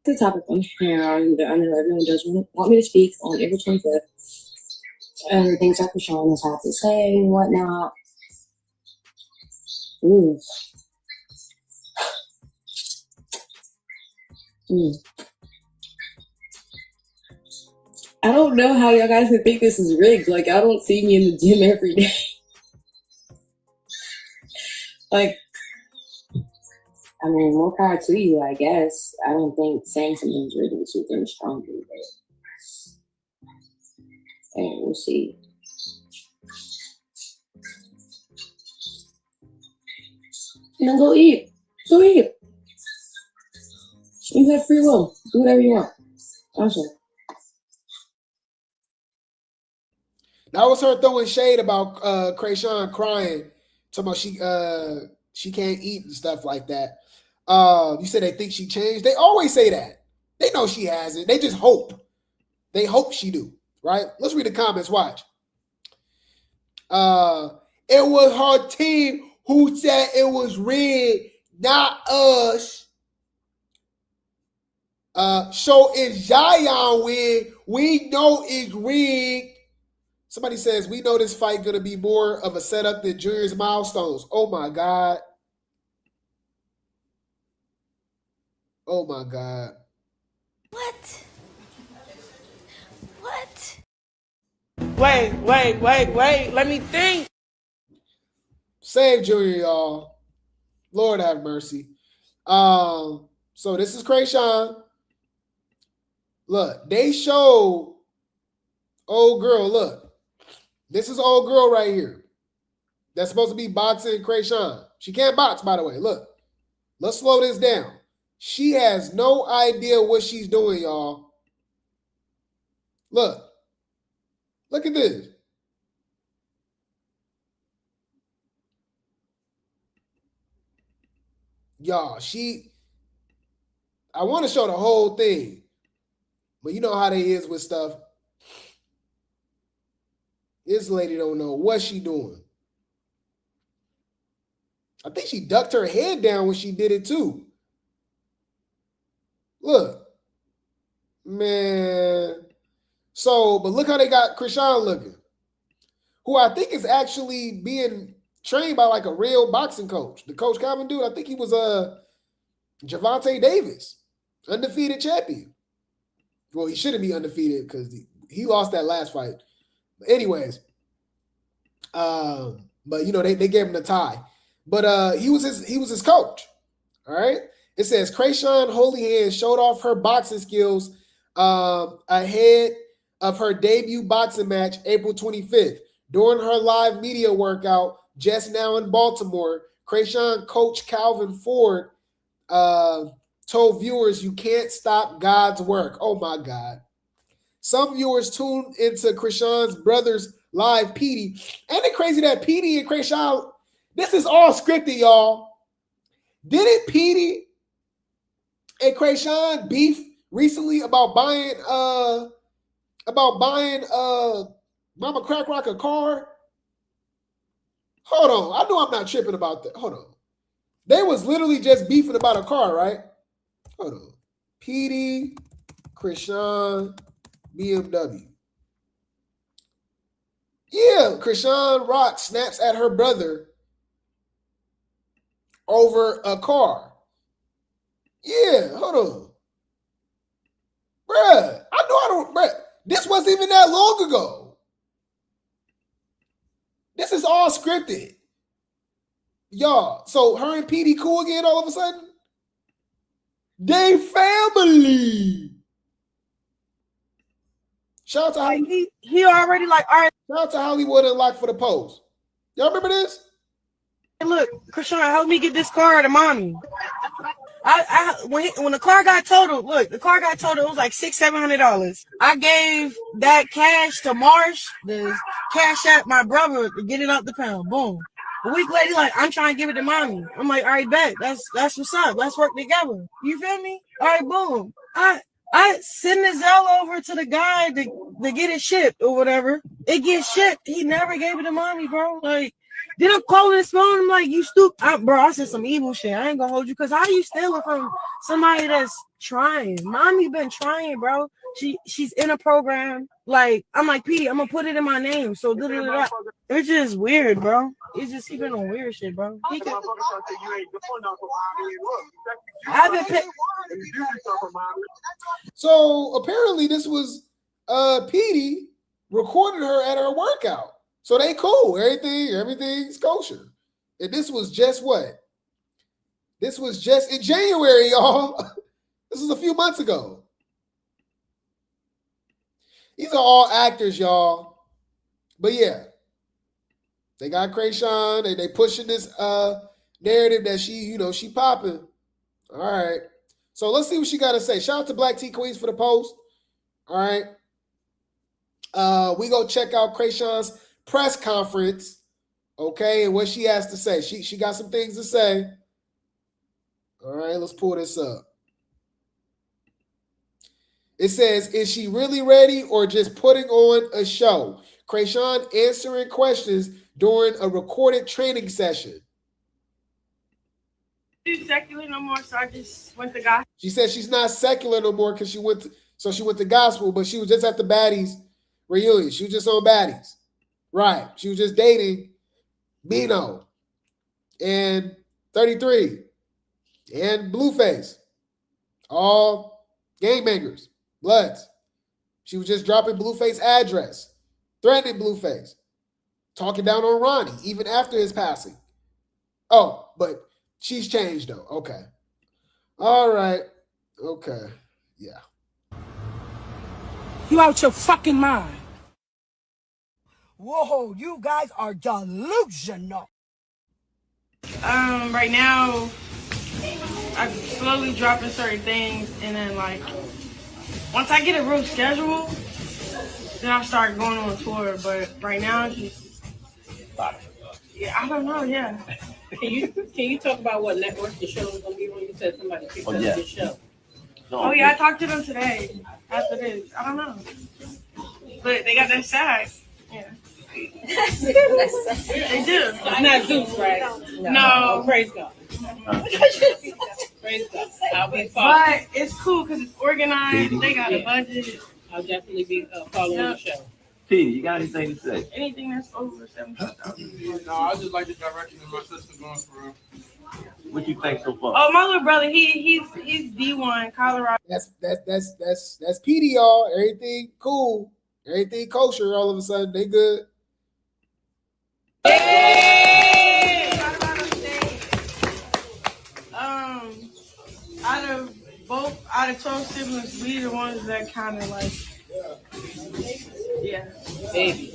T: The topic on here, I know everyone does want me to speak on April 25th. And the things that Chrisean has had to say and whatnot. Ooh. I don't know how y'all guys can think this is rigged. Like, I don't see me in the gym every day. Like, I mean, more power to you, I guess. I don't think saying something's really too things stronger, but hey, we'll see. And then go eat. Go eat. You have free will. Do whatever you want. Awesome.
C: That was her throwing shade about Chrisean crying, talking about she can't eat and stuff like that. You said they think she changed. They always say that. They know she hasn't. They just hope. They hope she do. Right? Let's read the comments. Watch. It was her team who said it was rigged, not us. So it's Jaidyn win. We know it's rigged. Somebody says, we know this fight going to be more of a setup than Junior's milestones. Oh, my God. Oh, my God.
Q: What? What?
H: Wait. Let me think.
C: Save Junior, y'all. Lord have mercy. So this is Chrisean. Look, they showed old girl. Look. This is old girl right here. That's supposed to be boxing Chrisean. She can't box, by the way. Look. Let's slow this down. She has no idea what she's doing, y'all. Look. Look at this. Y'all, I want to show the whole thing. But you know how they is with stuff. This lady don't know what she doing. I think she ducked her head down when she did it too. Look. Man. So, but look how they got Chrisean looking. Who I think is actually being trained by like a real boxing coach. The Coach Calvin dude, I think he was Gervonta Davis. Undefeated champion. Well, he shouldn't be undefeated because he lost that last fight. But anyways, but you know they gave him the tie. But he was his coach. All right. It says Chrisean Holy Hands showed off her boxing skills ahead of her debut boxing match April 25th. During her live media workout just now in Baltimore, Chrisean coach Calvin Ford told viewers, "You can't stop God's work." Oh my God. Some viewers tuned into Chrisean's brother's live PD. Ain't it crazy that PD and Chrisean, this is all scripted, y'all. Didn't PD and Chrisean beef recently about buying Mama Crack Rock a car? Hold on. I know I'm not tripping about that. Hold on. They was literally just beefing about a car, right? Hold on. PD, Chrisean, BMW. Yeah, Chrisean Rock snaps at her brother over a car. Yeah, hold on. Bruh, bruh. This wasn't even that long ago. This is all scripted. Y'all, so her and PD cool again all of a sudden? They family. Shout out to Hollywood.
M: He already like, all right.
C: Shout out to Hollywood Unlocked for the Pose. Y'all remember this?
M: Hey, look, Chrisean, help me get this car to mommy. When the car got totaled, look, the car got totaled. It was like $600-700. I gave that cash to Marsh, the cash at my brother to get it out the pound. Boom. A week later, like, I'm trying to give it to mommy. I'm like, all right, bet. That's what's up. Let's work together. You feel me? All right, boom. I send the Zelle over to the guy to get it shipped or whatever. It gets shipped. He never gave it to mommy, bro. Like, then I'm calling his phone. I'm like, you stupid. Bro, I said some evil shit. I ain't gonna hold you. Because how you stealing from somebody that's trying? Mommy been trying, bro. She's in a program. Like, I'm like, P, I'm gonna put it in my name. So, it's just weird, bro. It's just he been on weird shit, bro.
C: So apparently this was Petey recorded her at her workout. So they cool. Everything's kosher. And this was just what? This was just in January, y'all. This was a few months ago. These are all actors, y'all. But yeah, they got Chrisean and they pushing this narrative that she popping. All right. So let's see what she got to say. Shout out to Black Tea Queens for the post. All right. We go check out Chrisean's press conference. Okay, and what she has to say. She got some things to say. All right, let's pull this up. It says, is she really ready or just putting on a show? Chrisean answering questions during a recorded training session.
H: She's secular no more, so I just went to gospel.
C: She said she's not secular no more because she went to gospel, but she was just at the Baddies reunion. She was just on Baddies. Right. She was just dating Bino and 33 and Blueface. All gangbangers. Bloods. She was just dropping Blueface address, threatening Blueface, talking down on Ronnie, even after his passing. Oh, but she's changed though. Okay. All right. Okay. Yeah.
H: You out your fucking mind.
G: Whoa, you guys are delusional.
H: Right now, I'm slowly dropping certain things, and then like once I get a real schedule, then I'll start going on tour. But right now, it's just, I don't know. Yeah.
F: Can you talk about what network the show is gonna be on? You said somebody picked up your show.
H: Oh yeah, I talked to them today. After this, I don't know, but they got that side. Yeah. They do.
F: It's not Zeus, right?
H: No.
F: Oh, praise God. Praise God. I'll be following.
H: But it's cool because it's organized. They got a budget.
F: I'll definitely be following the show.
A: Peter, you got anything to say?
H: Anything that's over 75,000.
O: No, I just like the direction that my sister's going for.
A: What you think so far?
H: Oh, my little brother, he's D1 Colorado.
C: That's PD, y'all. Everything cool. Everything kosher all of a sudden. They good.
H: Out of 12 siblings, we the ones that kind of like, baby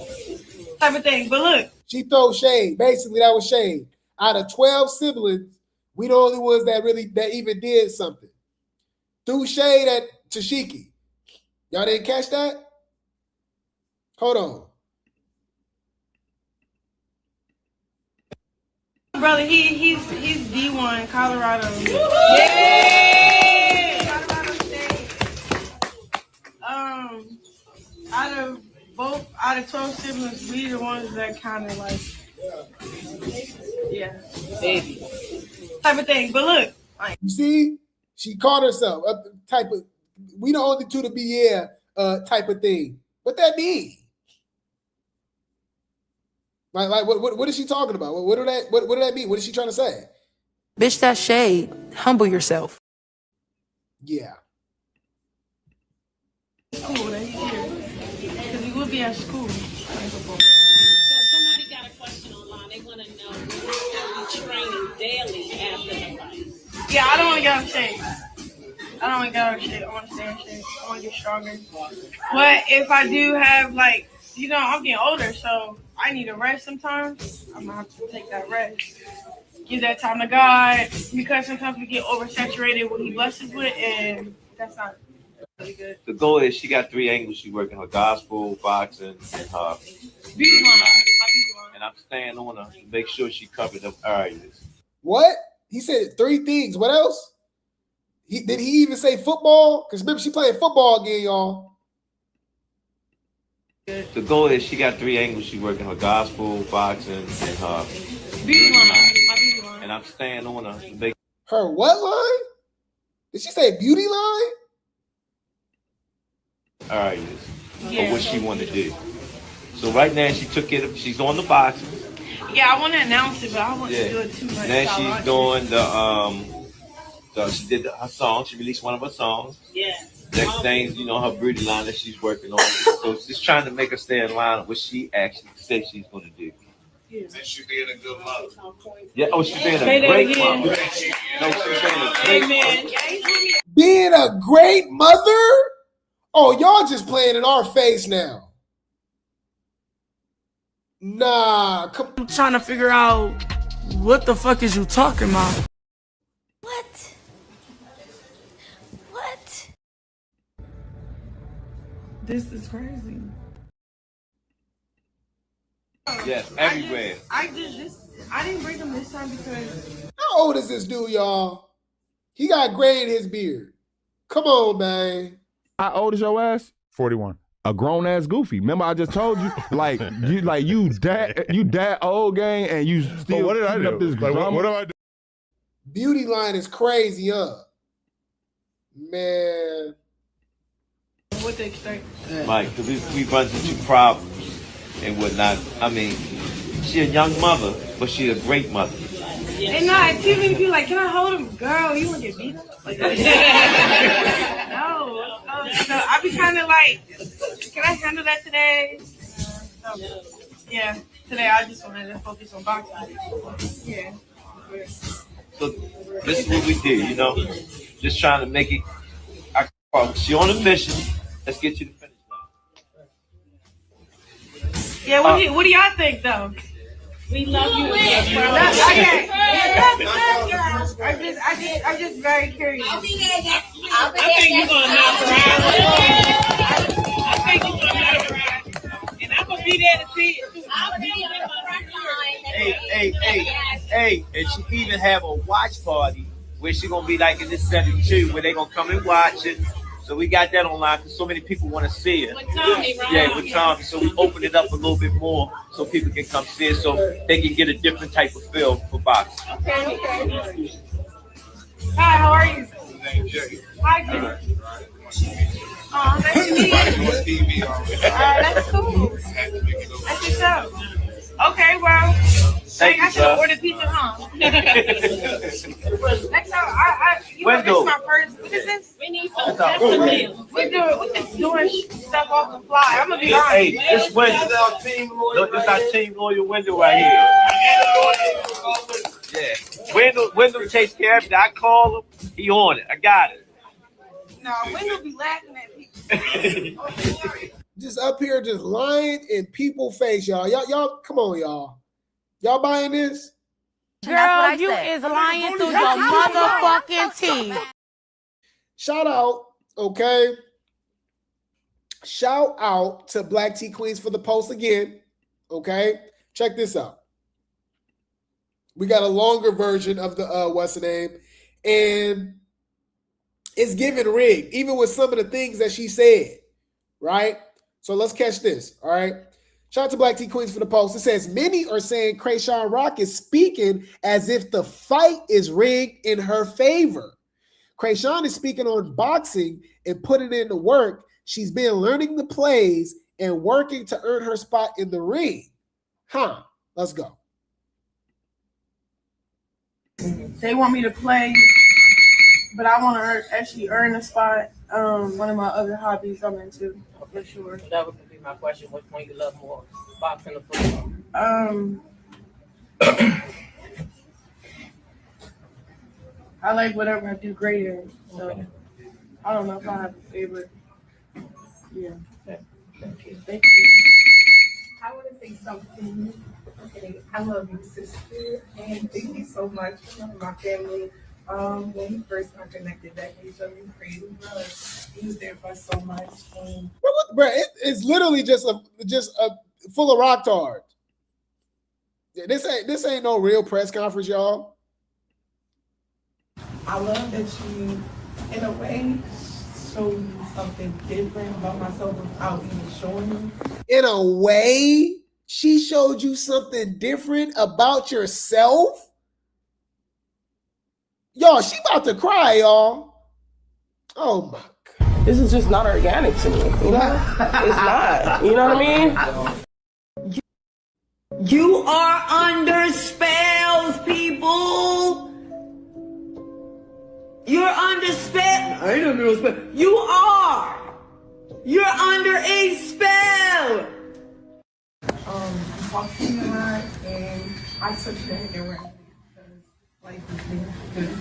H: type of thing. But look,
C: she throws shade. Basically, that was shade. Out of 12 siblings, we the only ones that even did something. Threw shade at Tashiki. Y'all didn't catch that? Hold on.
H: Brother, he's D1 Colorado. Out of 12 siblings, we the ones that kind of like, baby type of thing. But look,
C: you see, she called herself a type of. We the only two to be type of thing. What that mean? Like what is she talking about? What did that mean? What is she trying to say?
H: Bitch, that's shade. Humble yourself.
C: Yeah.
H: Cool that he's here. Because he would be at school.
F: So somebody got a question online. They want to know, are you training daily after the fight?
H: Yeah, I don't want to get out of shape. I want to stay in shape. I want to get stronger. But if I do have, like, I'm getting older, so I need a rest sometimes. I'm going to have to take that rest. Give that time to God. Because sometimes we get oversaturated with what he blesses with, and that's not really good.
A: The goal is she got 3 angles. She working her gospel, boxing, and her
H: beauty line.
A: And I'm staying on her to make sure she covered up areas.
C: What? He said 3 things. What else? Did he even say football? Because remember, she playing football again, y'all.
A: The goal is she got 3 angles. She working her gospel, boxing, and her
H: beauty line.
A: And I'm staying on her to make
C: her what line? Did she say beauty line?
A: Areas of what she wanted to do. So right now she took it. She's on the boxing.
H: Yeah, I want to announce it, but I don't want to do it too much.
A: Then she's doing she did her song. She released one of her songs.
F: Yeah.
A: Next thing, her beauty line that she's working on. So just trying to make her stay in line with what she actually said she's going to do.
O: And she being a good mother.
A: Yeah, oh, she's being a
H: Say that
A: great
H: again.
A: mother. No, she's being a great
H: Amen.
A: mother.
C: Being a great mother? Oh, y'all just playing in our face now. Nah, come.
R: I'm trying to figure out what the fuck is you talking about?
W: What? What?
R: This is crazy.
A: Yes, everywhere.
H: I didn't bring him this time because.
C: How old is this dude, y'all? He got gray in his beard. Come on, man.
B: How old is your ass?
E: 41.
B: A grown ass goofy. Remember, I just told you, you that old gang, and you still.
E: But what did I do?
B: Up this
E: Like, what do I do?
C: Beauty line is crazy, huh? Man.
H: What they expect?
A: Mike, because we run into problems and whatnot. I mean, she a young mother, but she a great mother.
H: And not too many people like, can I hold him? Girl, you want to get beat up? Like, no. So I be kind of like, can I handle that today? Yeah, today I just wanted to focus on boxing. Yeah.
A: So this is what we did, you know, just trying to make it. She on a mission. Let's get you to finish line.
H: Yeah, what do y'all think though? We love you. I'm just very curious. I think you're gonna knock her out. I think you're gonna knock her out. And I'm gonna be there to see it.
A: Hey, and she even have a watch party where she gonna be like in this setting too, where they gonna come and watch it. So we got that online because so many people want to see it.
H: With Tommy, right?
A: Yeah, with Tommy. So we open it up a little bit more so people can come see it, so they can get a different type of feel for boxing.
H: Okay. Hi, how are you? Hi, Jaden. Oh, nice to meet you. That's cool. That's what's up. Okay, well, I should have ordered pizza, huh? Next time, this is my first. What is this? We need some meal. We're just doing stuff off the fly. I'm gonna be honest.
A: Hey, this window. Look, this is our team lawyer window right here. Yeah, window takes care of it. I call him, he on it. I got it.
H: No, window be laughing at people.
C: Just up here, just lying in people's face, y'all. Y'all, come on, y'all. Y'all buying this?
Q: Girl, you is lying through your motherfucking teeth.
C: Shout out, okay? Shout out to Black Tea Queens for the post again, okay? Check this out. We got a longer version of the, what's the name? And it's giving rigged, even with some of the things that she said, right? So let's catch this, all right? Shout out to Black Tea Queens for the post. It says, many are saying Chrisean Rock is speaking as if the fight is rigged in her favor. Chrisean is speaking on boxing and putting in the work. She's been learning the plays and working to earn her spot in the ring. Huh, let's go.
H: They want me to play, but I want to actually earn a spot. One of my other hobbies I'm into, for sure.
K: That would be my question. Which one you love more, boxing or football?
H: I like whatever I do great in. So I don't know if I have a favorite. Yeah. Thank you. Thank you.
U: I want to say something. Okay, I love you, sister, and thank you so much for my family. When we first got connected, that each other crazy love. He was there for us so much.
C: Bro, it's literally just a full of rock tards. Yeah, this ain't no real press conference, y'all.
U: I love that you, in a way, show you something different about myself without even showing me.
C: In a way, she showed you something different about yourself. Y'all, she about to cry, y'all. Oh my God.
K: This is just not organic to me. You know? It's not. You know what I mean?
R: You are under spells, people. You're under spell. I ain't under no spell. You are. You're under a spell.
U: talked to you a lot, and I took that and ran because life has been good.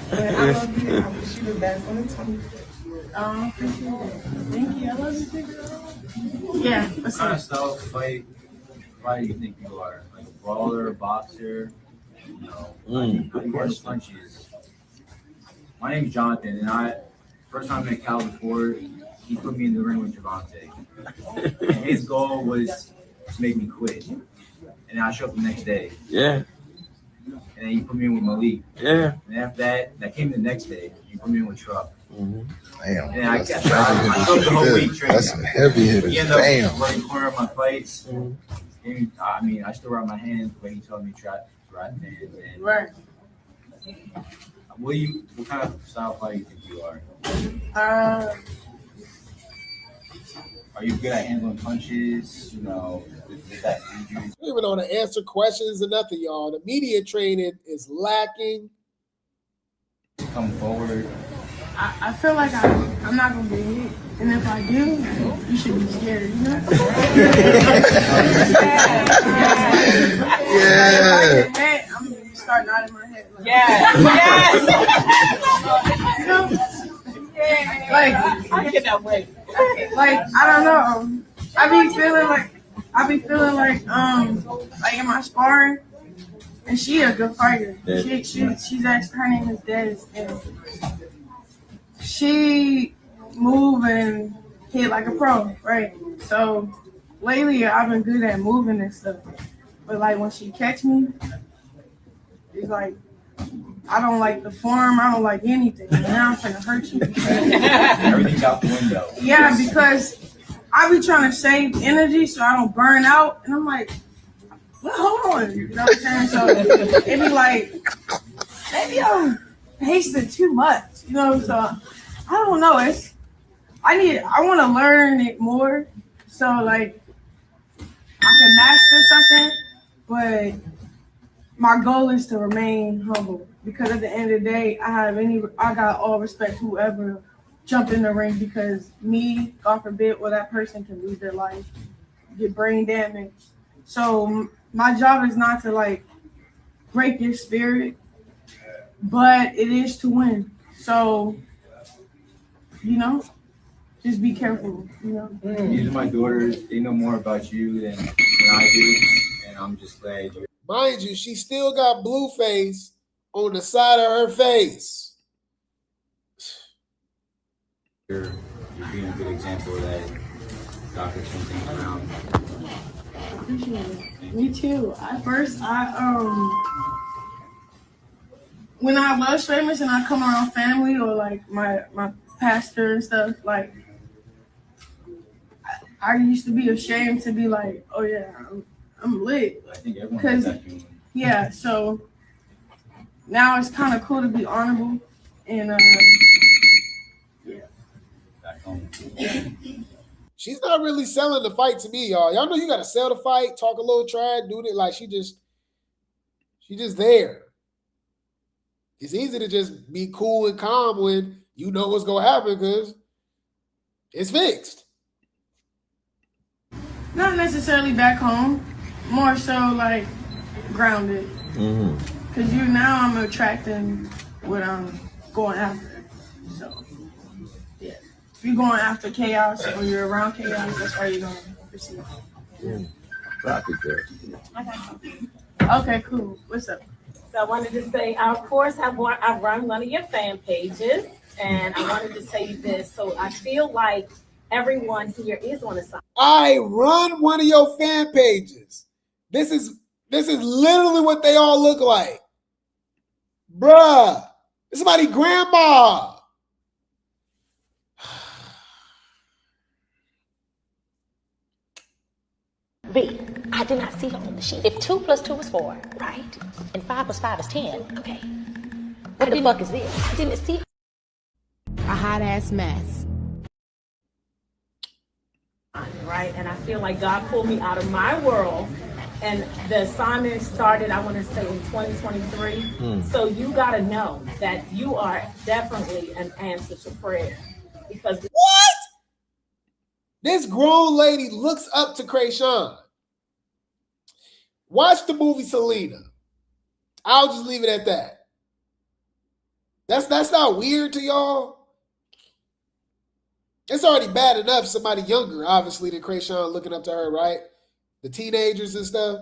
U: But I love you. I wish you the best on the 20th. Appreciate it. Thank you. I love you too, girl. Yeah. What's
D: What kind
U: up?
D: of style fight do you think you are? Like a brawler, boxer? You know, how do you handle punches? My name's Jonathan, and first time I met Cal before, he put me in the ring with Javante. And his goal was to make me quit. And I showed up the next day.
E: Yeah.
D: And then he put me in with Malik.
E: Yeah.
D: And after that came the next day. He put me in with Truck.
E: Mm-hmm.
D: Damn. And I showed up the whole week training.
I: That's some heavy hitters.
D: He ended
I: Damn.
D: up running corner of my fights. And, I mean, I still ride my hands, but he told me to ride hands. And
U: Right.
D: what kind of style fighter do you think you are? Are you good at handling punches? You know, with that injuries?
C: We don't even know how to answer questions or nothing, y'all. The media training is lacking.
D: Come forward.
U: I feel like I'm not gonna get hit, and if I do, you should be scared. You know?
I: Yeah.
U: I'm gonna start nodding my head. Like, you know? Like I cannot wait. Like I don't know. I be feeling like am I sparring? And she a good fighter. She's actually, her name is Des, and she move and hit like a pro, right? So lately I've been good at moving and stuff, but like when she catch me, it's like I don't like the form. I don't like anything. And now I'm gonna hurt you.
D: Everything's out the window.
U: Yeah, because I be trying to save energy so I don't burn out, and I'm like, well, hold on. You know what I'm saying? So it be like, maybe I'm hasting too much. You know, so I don't know. I want to learn it more. So like, I can master something, but my goal is to remain humble, because at the end of the day, I got all respect whoever jump in the ring, because me, God forbid, or that person can lose their life, get brain damage. So my job is not to like break your spirit, but it is to win. So, you know, just be careful, you know.
D: These are my daughters. They know more about you than I do, and I'm just glad you're.
C: Mind you, she still got Blueface on the side of her face.
D: You're being a good example of that. Doctor, turn things around.
U: Appreciate it. Me too. When I was famous and I come around family or like my pastor and stuff, like I used to be ashamed to be like, oh yeah, I'm lit.
D: I think everyone has that feeling.
U: Yeah, so now it's kind of cool to be honorable and
D: Back home.
C: She's not really selling the fight to me, y'all. Y'all know you gotta sell the fight, talk a little trash, do it like she just there. It's easy to just be cool and calm when you know what's gonna happen because it's fixed.
U: not necessarily back home, more so like grounded. Because now I'm attracting what I'm going after. So, yeah. If you're going after chaos or you're around chaos, that's why you're going to perceive. Okay, cool. What's up?
F: So I wanted to say, of course, I've run one of your fan pages, and I wanted to say this. So I feel like everyone here is on the side.
C: I run one of your fan pages. This is literally what they all look like. Bruh, this is somebody's grandma.
F: B, I did not see her on the sheet. If 2 + 2 is 4, right? And 5 + 5 is 10, okay. What the fuck is this? I didn't see her.
V: A hot ass mess.
F: Right, and I feel like God pulled me out of my world, and the assignment started, I want to say, in 2023. So you got to know that you are definitely an answer to prayer. Because
C: This grown lady looks up to Chrisean. Watch the movie Selena. I'll just leave it at that. That's not weird to y'all. It's already bad enough somebody younger, obviously, than Chrisean looking up to her, right? The teenagers and stuff.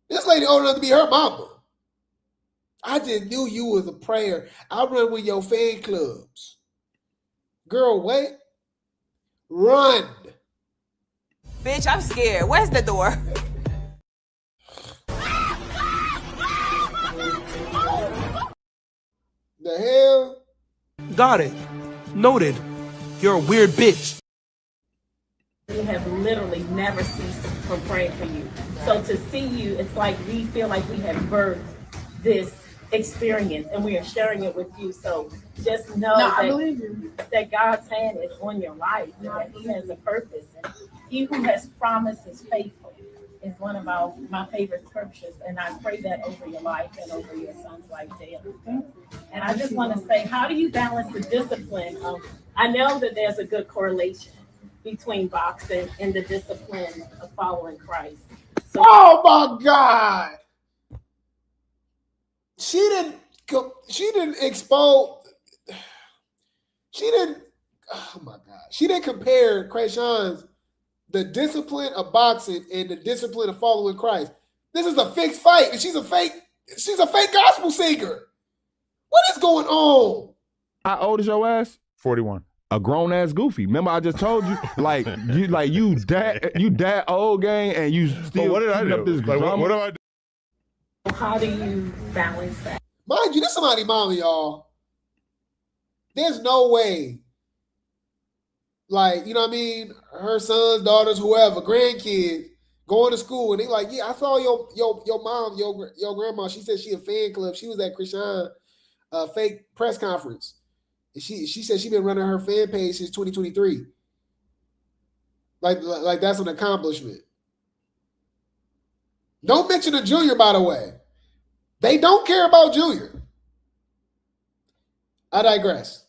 C: This lady old enough to be her mama. I just knew you was a prayer. I run with your fan clubs. Girl, wait. Run.
E: Bitch, I'm scared. Where's the door?
C: The hell?
R: Got it. Noted. You're a weird bitch.
F: We have literally never ceased from praying for you. So to see you, it's like we feel like we have birthed this experience and we are sharing it with you. So just know that God's hand is on your life and that He has a purpose. And He who has promised is faithful is one of my favorite scriptures. And I pray that over your life and over your son's life daily. And I just want to say, how do you balance the discipline of, I know that there's a good correlation between boxing and the discipline of following Christ. So,
C: oh my God. She didn't compare Chrisean's the discipline of boxing and the discipline of following Christ. This is a fixed fight, and she's a fake gospel singer. What is going on?
B: How old is your ass?
I: 41.
B: A grown ass goofy. Remember, I just told you, you that old gang, and you still.
I: What did I do? What do I do?
F: How do you balance that?
C: Mind you, this is somebody's mama, y'all. There's no way. Like, you know what I mean? Her sons, daughters, whoever, grandkids going to school, and they like, yeah, I saw your mom, your grandma. She said she a fan club. She was at Chrisean fake press conference. And she said she been running her fan page since 2023. Like that's an accomplishment. Don't mention the Junior, by the way. They don't care about Junior. I digress.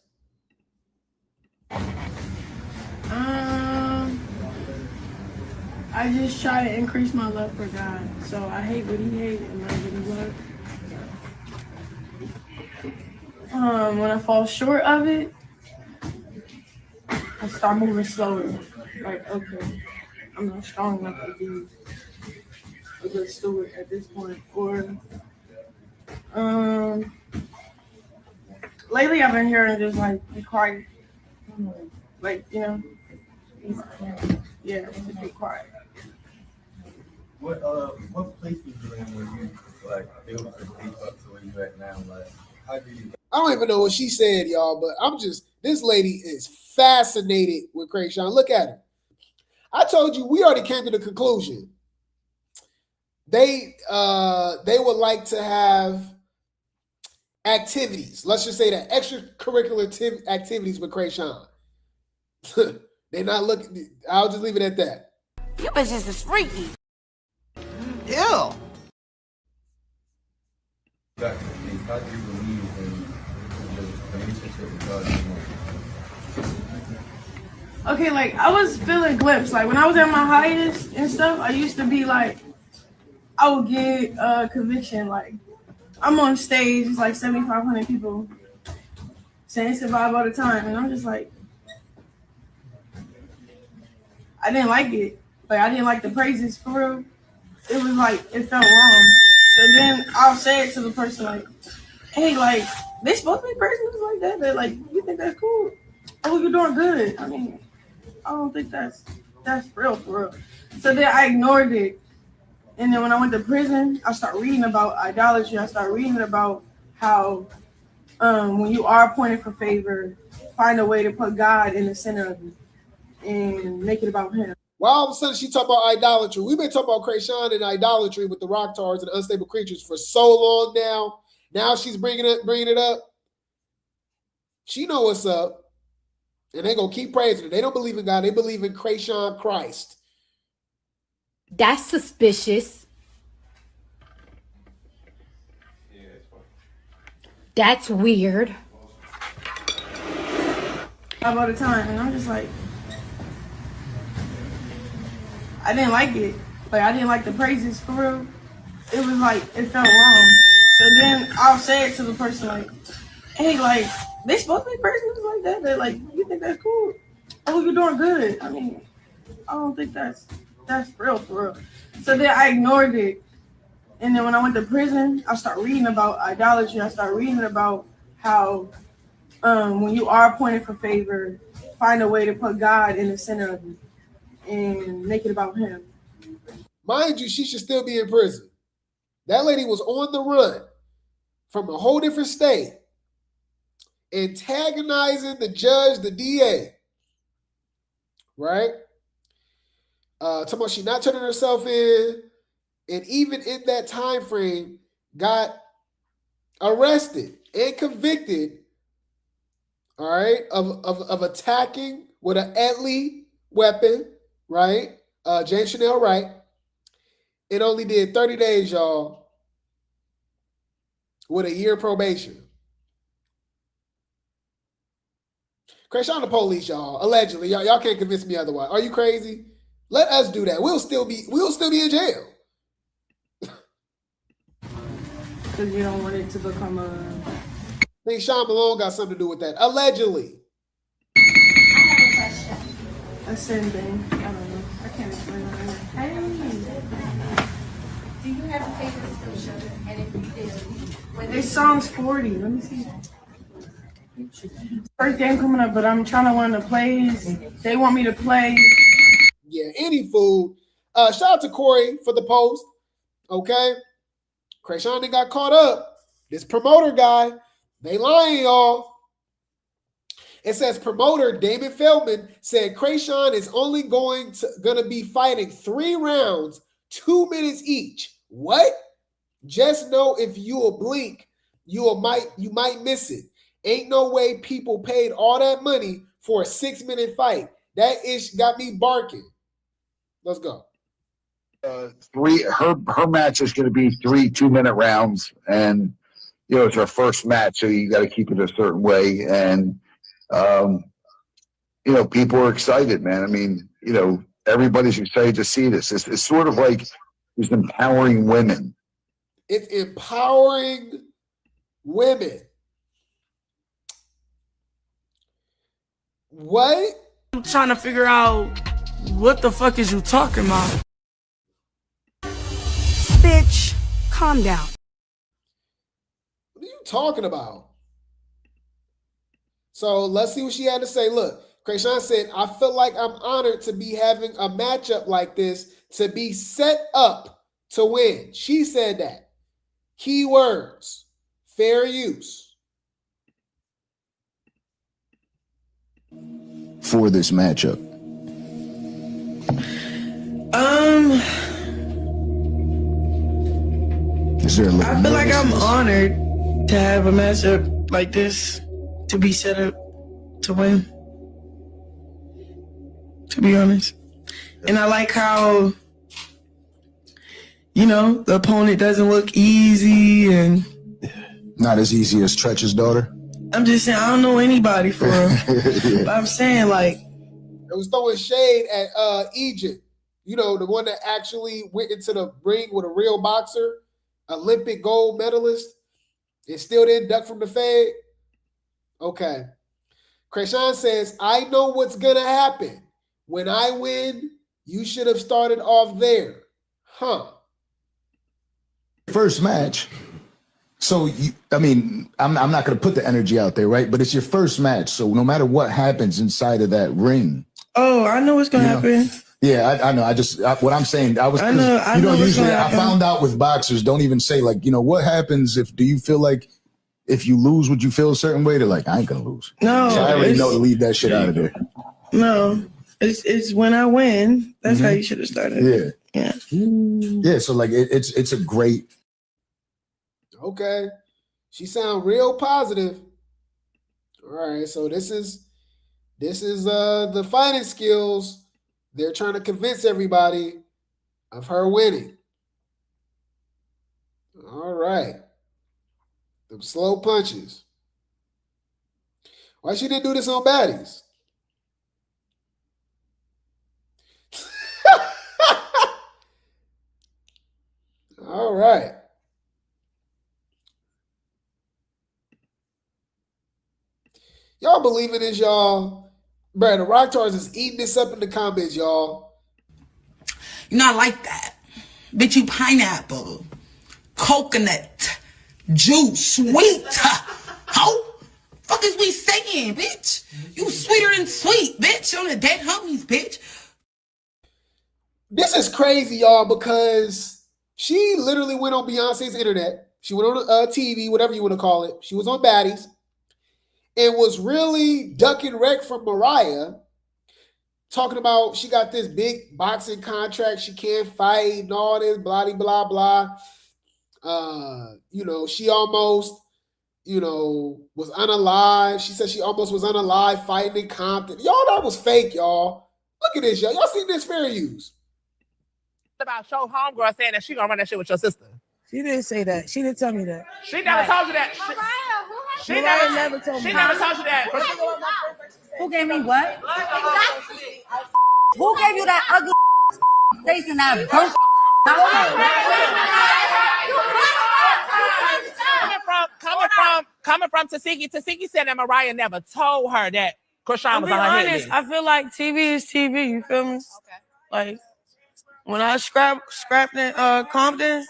H: I just try to increase my love for God. So I hate what He hates and love what He loves. When I fall short of it, I start moving slower. Like, okay, I'm not strong enough to be a good steward at this point. Or lately I've been hearing just like be quiet. Like, you know, yeah, just be quiet.
D: What place was you in when you like built the tape up to where you at now? Like, how do you?
C: I don't even know what she said, y'all, but this lady is fascinated with Chrisean. Look at her. I told you, we already came to the conclusion. They would like to have activities. Let's just say that extracurricular activities with Chrisean. They're not looking. I'll just leave it at that.
E: You bitches is freaky.
R: Ew.
D: How do you believe in the relationship with God?
H: Okay, like I was feeling glimpsed. Like when I was at my highest and stuff, I used to be like, I would get conviction. Like I'm on stage, it's like 7,500 people saying survive all the time, and I'm just like, I didn't like it. Like I didn't like the praises for real. It was like it felt wrong. So then I'll say it to the person like, hey, like they supposed to be praising us like that. They're like, you think that's cool? Oh, you're doing good. I mean, I don't think that's real for real. So then I ignored it. And then when I went to prison, I started reading about idolatry. I started reading about how when you are appointed for favor, find a way to put God in the center of it and make it about Him.
C: Well, all of a sudden she talked about idolatry. We've been talking about Chrisean and idolatry with the rock tars and unstable creatures for so long now. Now she's bringing it up. She know what's up. And they're going to keep praising her. They don't believe in God. They believe in Chrisean Christ.
W: That's suspicious. That's weird.
H: All the time. And I'm just like, I didn't like it. Like I didn't like the praises for real. it was like, it felt wrong. So then I'll say it to the person like, hey, like, they supposed to be person like that. They're like, you think that's cool? Oh, you're doing good. I mean, I don't think that's real for real. So then I ignored it. And then when I went to prison, I started reading about idolatry. I started reading about how when you are appointed for favor, find a way to put God in the center of it and make it about him.
C: Mind you, she should still be in prison. That lady was on the run from a whole different state, antagonizing the judge, the DA, right? Talking about she not turning herself in, and even in that time frame, got arrested and convicted, all right, of attacking with an deadly weapon, right? James Chanel Wright. It only did 30 days, y'all, with a year probation. Chrisean the police, y'all. Allegedly, y'all can't convince me otherwise. Are you crazy? Let us do that. We'll still be in jail.
H: Because you don't want it to become a...
C: I think Sean Malone got something to do with that. Allegedly.
J: I have a question.
H: A certain thing. I don't know. I can't explain it.
J: Hey. Do you have a favorite scripture? And if you do,
H: It's Psalms 40. Let me see. First game coming up, but I'm trying to learn the plays. They want me to play.
C: Yeah, any food. Shout out to Corey for the post. Okay. Chrisean got caught up. This promoter guy, they lying, y'all. It says promoter Damon Feldman said Chrisean is only gonna be fighting 3 rounds, 2 minutes each. What? Just know if you will blink, you might miss it. Ain't no way people paid all that money for a 6-minute fight. That ish got me barking. Let's go.
L: Her match is going to be 3 2-minute rounds, and it's her first match, so you got to keep it a certain way. And people are excited, man. I mean, everybody's excited to see this. It's sort of like it's empowering women.
C: It's empowering women. What?
K: I'm trying to figure out what the fuck is you talking about?
G: Bitch, calm down.
C: What are you talking about? So let's see what she had to say. Look, Chrisean said, I feel like I'm honored to be having a matchup like this, to be set up to win. She said that. Key words, fair use.
N: For this matchup? Is there
K: I feel like I'm honored to have a matchup like this, to be set up to win, to be honest. And I like how, the opponent doesn't look easy and...
N: Not as easy as Tretch's daughter?
K: I'm just saying, I don't know anybody for real.
N: Yeah.
K: But I'm saying, like...
C: It was throwing shade at Egypt. The one that actually went into the ring with a real boxer, Olympic gold medalist, and still didn't duck from the fade. Okay. Chrisean says, I know what's going to happen. When I win, you should have started off there. Huh.
N: First match. So, I'm not going to put the energy out there, right? But it's your first match. So no matter what happens inside of that ring.
K: Oh, I know what's going to happen.
N: Yeah, I know. What I'm saying, I know usually I found out with boxers, don't even say what happens do you feel like if you lose, would you feel a certain way? They're like, I ain't going to lose.
K: No.
N: So I already know to leave that shit out of there.
K: No, it's when I win. That's how you should have started.
N: Yeah. Yeah. So it's a great.
C: Okay. She sound real positive. All right. So this is the fighting skills. They're trying to convince everybody of her winning. All right. Them slow punches. Why she didn't do this on baddies? All right. Y'all believe in this, y'all? Bro, the Rocktars is eating this up in the comments, y'all.
K: You're not like that. Bitch, you pineapple, coconut, juice, sweet. How? Fuck is we saying, bitch? You sweeter than sweet, bitch. On the dead homies, bitch.
C: This is crazy, y'all, because she literally went on Beyonce's internet. She went on TV, whatever you want to call it. She was on Baddies and was really ducking wreck from Mariah, talking about she got this big boxing contract, she can't fight and all this, blah, blah, blah. She almost, was unalive. She said she almost was unalive fighting in Compton. Y'all, that was fake, y'all. Look at this, y'all. Y'all seen this fair use.
P: About show homegirl saying that she gonna run that shit with your sister.
M: She didn't say that. She didn't tell me that.
P: She never told you that. She never told you that.
S: Who gave me what? Who gave you that ugly face and that burnt
P: coming from Tashiki. Tashiki said that Mariah never told her that Chrisean was on her hit list.
M: I feel like TV is TV. You feel me? Okay. Like when I scrapped in Compton,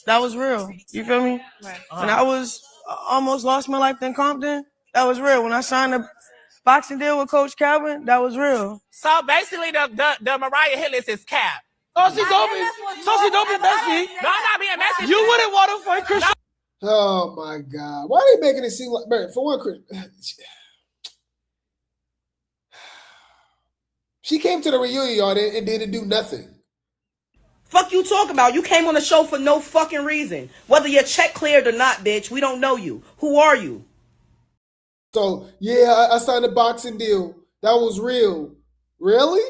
M: that was real. You feel me? Right. When I was almost lost my life in Compton, that was real. When I signed a boxing deal with Coach Calvin, that was real.
P: So basically, the Mariah hit list is cap.
M: Saucy Dopey, messy.
P: No, I'm not being messy.
M: You wouldn't want to fight Chrisean.
C: Oh my God! Why are they making it seem like, man, for one, she came to the reunion, y'all, and didn't do nothing.
T: Fuck you talking about? You came on the show for no fucking reason. Whether your check cleared or not, bitch, we don't know you. Who are you?
C: So, yeah, I signed a boxing deal. That was real. Really?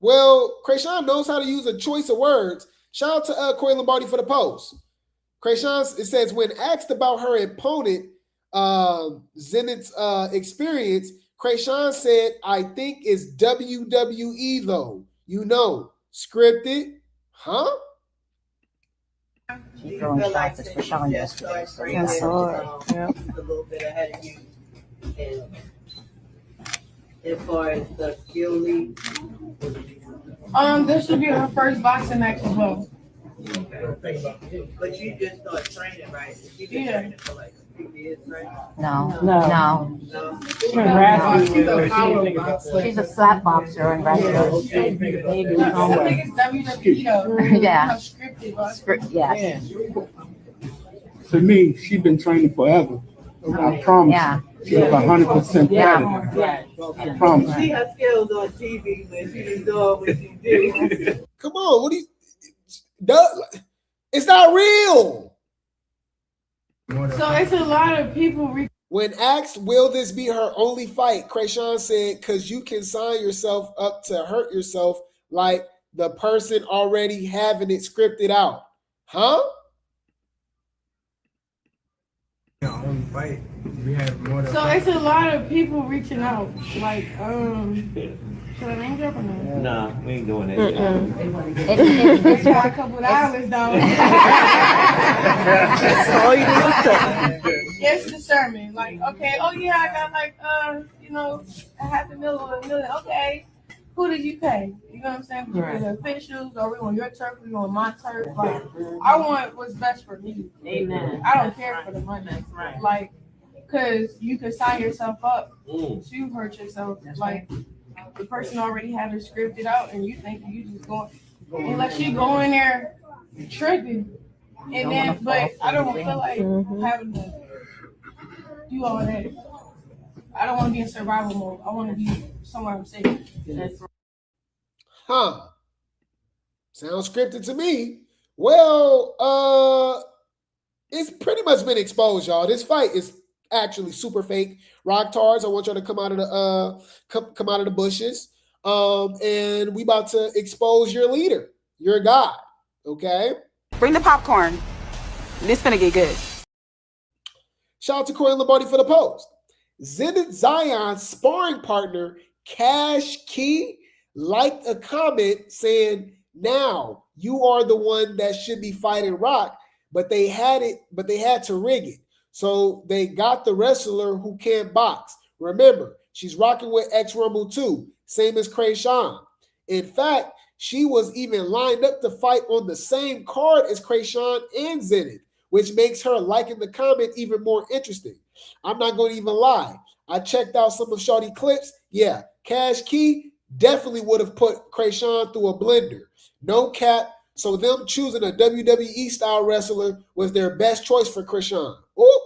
C: Well, Chrisean knows how to use a choice of words. Shout out to Corey Lombardi for the post. Chrisean, it says, when asked about her opponent, Zenith's experience, Chrisean said, I think it's WWE, though. Scripted. Huh?
S: Do you feel like this Chrisean yesterday?
T: Yes, Lord.
S: Yeah. A little bit ahead of you. And as far as the skill league?
H: This should be her first boxing match as well.
S: But you just started training, right? You been training for like a few years, right?
W: No. She's a slap boxer and wrestler.
H: I think it's WWE though.
W: Yeah.
H: Scripted.
W: Yeah.
X: To me, she's been training forever. I promise.
W: Yeah.
X: She's 100% better. I promise.
S: See her skills on TV when she's doing what she do.
C: Come on, what do you? It's not real.
H: So it's a lot of people.
C: When asked, will this be her only fight, Chrisean said, because you can sign yourself up to hurt yourself like the person already having it scripted out. Huh?
X: Only fight. We have more than
H: So it's a lot of people reaching out. Like, should I name drop or no?
A: Nah, we ain't doing that.
H: It's got a couple of hours though.
T: That's all you need to say.
H: It's discernment. Like, okay, oh yeah, I got like $500,000 or $1 million. Okay. Who did you pay? You know what I'm saying? Right. The officials, or we on your turf, we on my turf. Like, I want what's best for me.
T: Amen.
H: I don't care for the money. That's right. Like, because you could sign yourself up to hurt yourself. That's like, the person already had it scripted out, and you think you just going, unless you go in there tripping. And then, but I don't feel like having to do all that. I don't want to be in survival mode. I want to be somewhere I'm safe. That's right.
C: Huh. Sounds scripted to me. Well, it's pretty much been exposed, y'all. This fight is actually super fake. Rocktars, I want y'all to come out of the bushes. And we about to expose your leader, your god. Okay?
E: Bring the popcorn. This finna get good.
C: Shout out to Corey Lombardi for the post. Zenith Zion's sparring partner, Cash Key, liked a comment saying, Now you are the one that should be fighting Rock, but they had to rig it. So they got the wrestler who can't box. Remember, she's rocking with X Rumble too, same as Chrisean. In fact, she was even lined up to fight on the same card as Chrisean and Zenith, which makes her liking the comment even more interesting. I'm not going to even lie. I checked out some of Shorty clips. Yeah, Cash Key definitely would have put Chrisean through a blender. No cap. So them choosing a WWE style wrestler was their best choice for Chrisean. Ooh.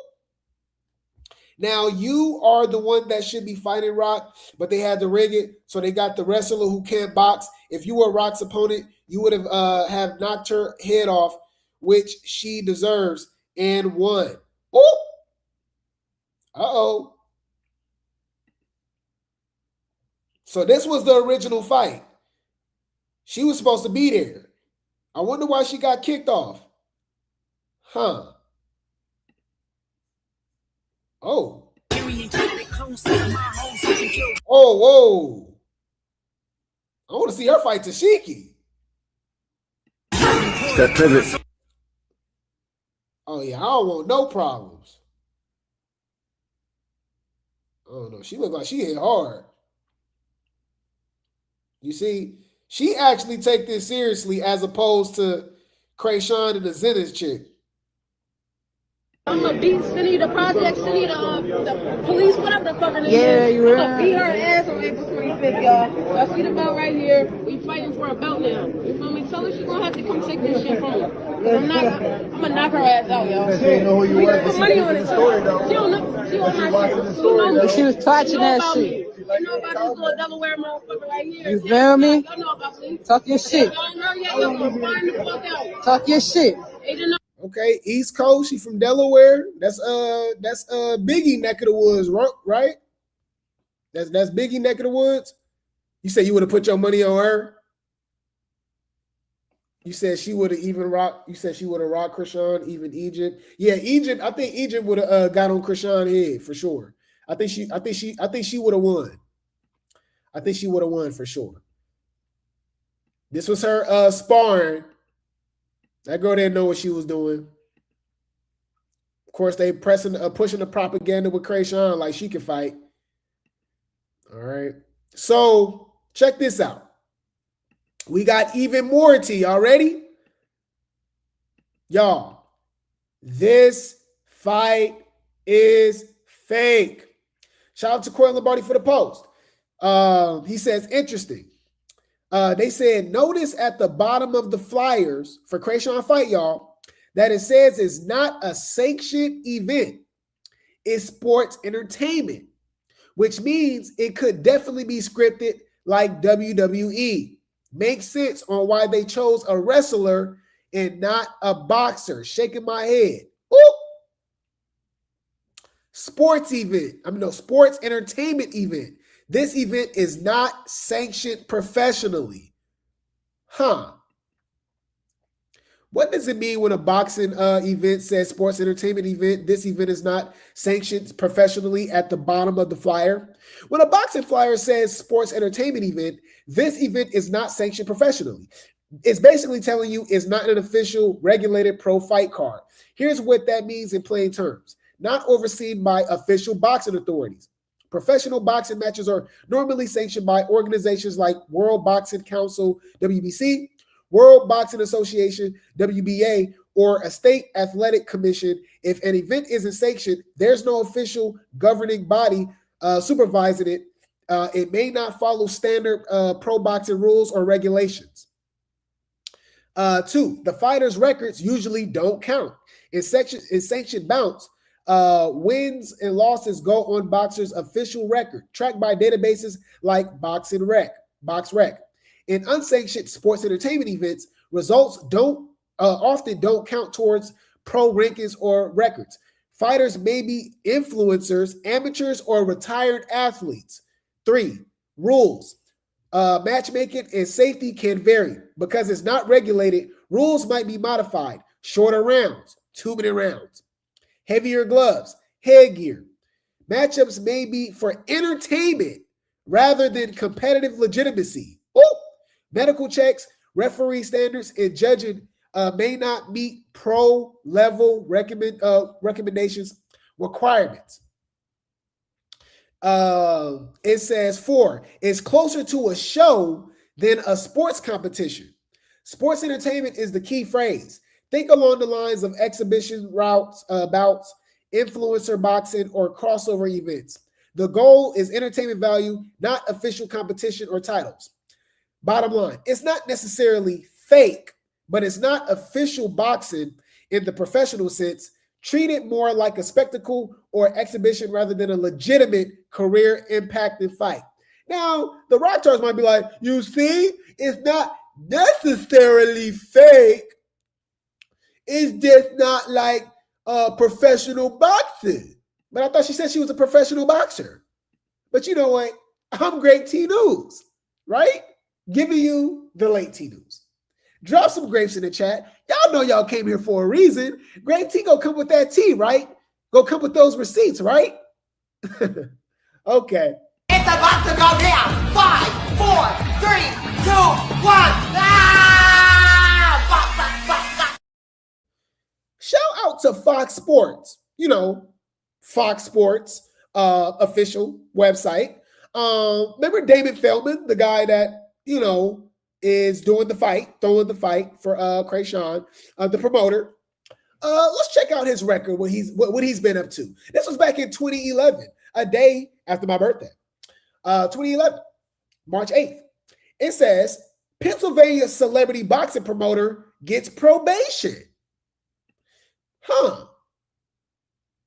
C: Now you are the one that should be fighting Rock, but they had to rig it, so they got the wrestler who can't box. If you were Rock's opponent, you would have knocked her head off, which she deserves, and won. Ooh. Uh-oh. So this was the original fight. She was supposed to be there. I wonder why she got kicked off. Huh. Oh. Oh, whoa. I want to see her fight Tashiki.
L: That pivot.
C: Oh, yeah. I don't want no problems. I don't know. She looked like she hit hard. You see, she actually take this seriously as opposed to Chrisean and the Zenith chick.
F: I'm gonna beat City, the project City, the police, whatever the fuck it is.
M: Yeah, you
F: I'm
M: right.
F: gonna beat her ass on April 25th, y'all. Y'all see the belt right here? We fighting for a belt now. You feel me? Tell her she's gonna have to come take this shit from her. I'm gonna knock her ass out, y'all.
R: She ain't know who you
F: We
R: were.
F: gonna put money on it. She don't know. She on my shit. She knows.
M: She was touching that shit.
F: You know about this little Delaware motherfucker right here.
M: You feel me?
F: Y'all know about me.
M: Talk your shit.
F: Y'all know yet? Y'all gonna find the fuck out.
M: Talk your shit.
C: Okay, East Coast. She from Delaware. That's Biggie neck of the woods, right? That's Biggie neck of the woods. You said you would have put your money on her. You said she would have even rocked. You said she would have rocked Chrisean, even Egypt. Yeah, Egypt. I think Egypt would have got on Chrisean's head for sure. I think she would have won. I think she would have won for sure. This was her sparring. That girl didn't know what she was doing. Of course, they pushing the propaganda with Chrisean like she can fight. All right. So check this out. We got even more tea. Y'all ready? Y'all, this fight is fake. Shout out to Corey Lombardi for the post. He says, interesting. They said, notice at the bottom of the flyers for Chrisean fight, y'all, that it says it's not a sanctioned event. It's sports entertainment, which means it could definitely be scripted like WWE. Makes sense on why they chose a wrestler and not a boxer. Shaking my head. Ooh. Sports entertainment event. This event is not sanctioned professionally. Huh. What does it mean when a boxing event says sports entertainment event? This event is not sanctioned professionally at the bottom of the flyer. When a boxing flyer says sports entertainment event, this event is not sanctioned professionally. It's basically telling you it's not an official regulated pro fight card. Here's what that means in plain terms. Not overseen by official boxing authorities. Professional boxing matches are normally sanctioned by organizations like World Boxing Council, WBC, World Boxing Association, WBA, or a state athletic commission. If an event isn't sanctioned, there's no official governing body supervising it. It may not follow standard pro boxing rules or regulations. 2, the fighter's records usually don't count. In sanctioned bouts, wins and losses go on boxers' official record, tracked by databases like BoxRec. In unsanctioned sports entertainment events, results often don't count towards pro rankings or records. Fighters may be influencers, amateurs, or retired athletes. 3, rules. Matchmaking and safety can vary. Because it's not regulated, rules might be modified. Shorter rounds, 2-minute rounds. Heavier gloves, headgear. Matchups may be for entertainment rather than competitive legitimacy. Ooh. Medical checks, referee standards and judging may not meet pro level recommendations requirements. It says 4, it's closer to a show than a sports competition. Sports entertainment is the key phrase. Think along the lines of exhibition bouts, influencer boxing, or crossover events. The goal is entertainment value, not official competition or titles. Bottom line, it's not necessarily fake, but it's not official boxing in the professional sense. Treat it more like a spectacle or exhibition rather than a legitimate career impacting fight. Now, the Rock Stars might be like, you see, it's not necessarily fake. It's just not like professional boxing. But I thought she said she was a professional boxer. But you know what? I'm Grape Tea News, right? Giving you the late tea news. Drop some grapes in the chat. Y'all know y'all came here for a reason. Grape Tea go come with that tea, right? Go come with those receipts, right? Okay.
R: It's about to go down. 5, 4, 3, 2, 1.
C: Shout out to Fox Sports. You know, Fox Sports official website. Remember Damon Feldman, the guy that, you know, is throwing the fight for Chrisean, the promoter. Let's check out his record, what he's been up to. This was back in 2011, a day after my birthday. 2011, March 8th. It says, Pennsylvania celebrity boxing promoter gets probation. Huh.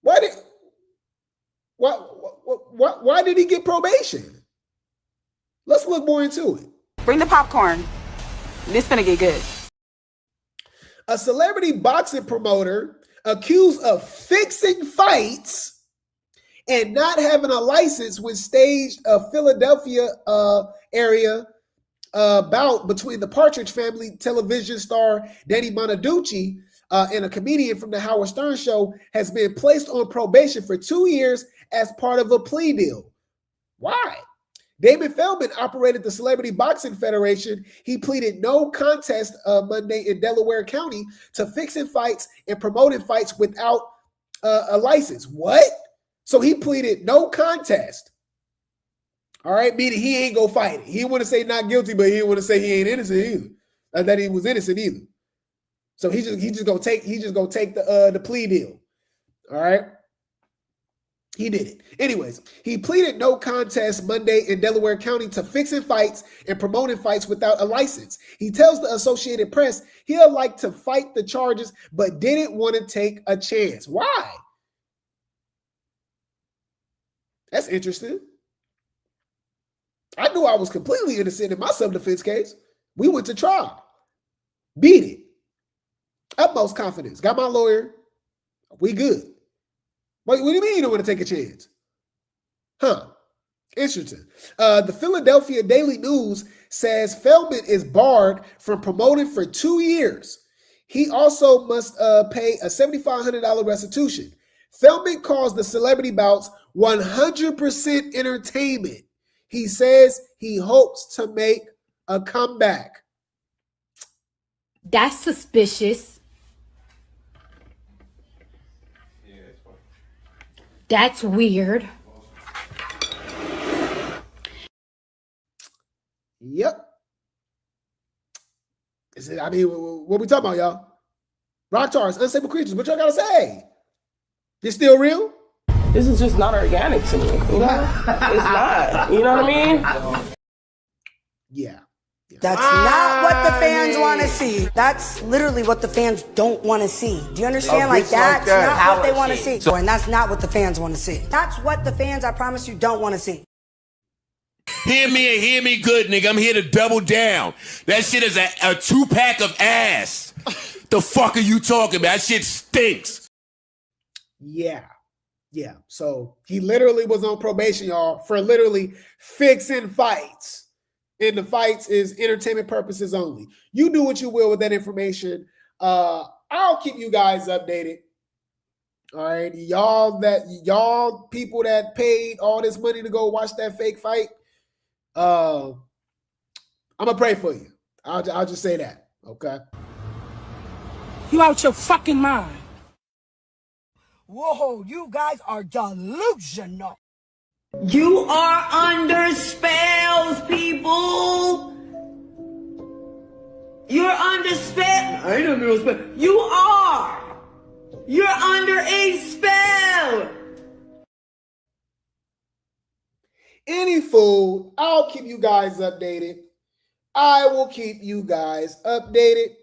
C: Why did he get probation? Let's look more into it.
E: Bring the popcorn. This gonna get good.
C: A celebrity boxing promoter accused of fixing fights and not having a license when staged a Philadelphia area bout between the Partridge Family television star Danny Bonaducci and a comedian from the Howard Stern Show has been placed on probation for 2 years as part of a plea deal. Why? Damon Feldman operated the Celebrity Boxing Federation. He pleaded no contest Monday in Delaware County to fixing fights and promoting fights without a license. What? So he pleaded no contest. All right, meaning he ain't go fight it. He didn't want to say not guilty, but he didn't want to say he ain't innocent either. That he was innocent either. So he just gonna take the plea deal. All right. He did it. Anyways, he pleaded no contest Monday in Delaware County to fixing fights and promoting fights without a license. He tells the Associated Press he'll like to fight the charges, but didn't want to take a chance. Why? That's interesting. I knew I was completely innocent in my self-defense case. We went to trial. Beat it. Utmost confidence. Got my lawyer. We good. What do you mean you don't want to take a chance? Huh. Interesting. The Philadelphia Daily News says Feldman is barred from promoting for 2 years. He also must pay a $7,500 restitution. Feldman calls the celebrity bouts 100% entertainment. He says he hopes to make a comeback.
J: That's suspicious. That's weird.
C: Yep. I mean, what we talking about, y'all? Rock stars, unstable creatures. What y'all gotta say? You still real?
O: This is just not organic to me. You know? It's not. You know what I mean?
C: Yeah.
G: That's not what the fans want to see. That's literally what the fans don't want to see. Do you understand? Like that's not what they want to see. And that's not what the fans want to see. That's what the fans, I promise you, don't want to see.
Q: Hear me and hear me good, nigga. I'm here to double down. That shit is a 2-pack of ass. The fuck are you talking about? That shit stinks.
C: Yeah. Yeah. So he literally was on probation, y'all, for literally fixing fights. And the fights is entertainment purposes only. You do what you will with that information. I'll keep you guys updated. All right. Y'all people that paid all this money to go watch that fake fight. I'm gonna pray for you. I'll just say that. Okay.
K: You out your fucking mind.
G: Whoa, you guys are delusional.
T: You are under spells, people. You're under spell. I ain't under no spell. You are. You're under a spell.
C: Any fool, I'll keep you guys updated. I will keep you guys updated.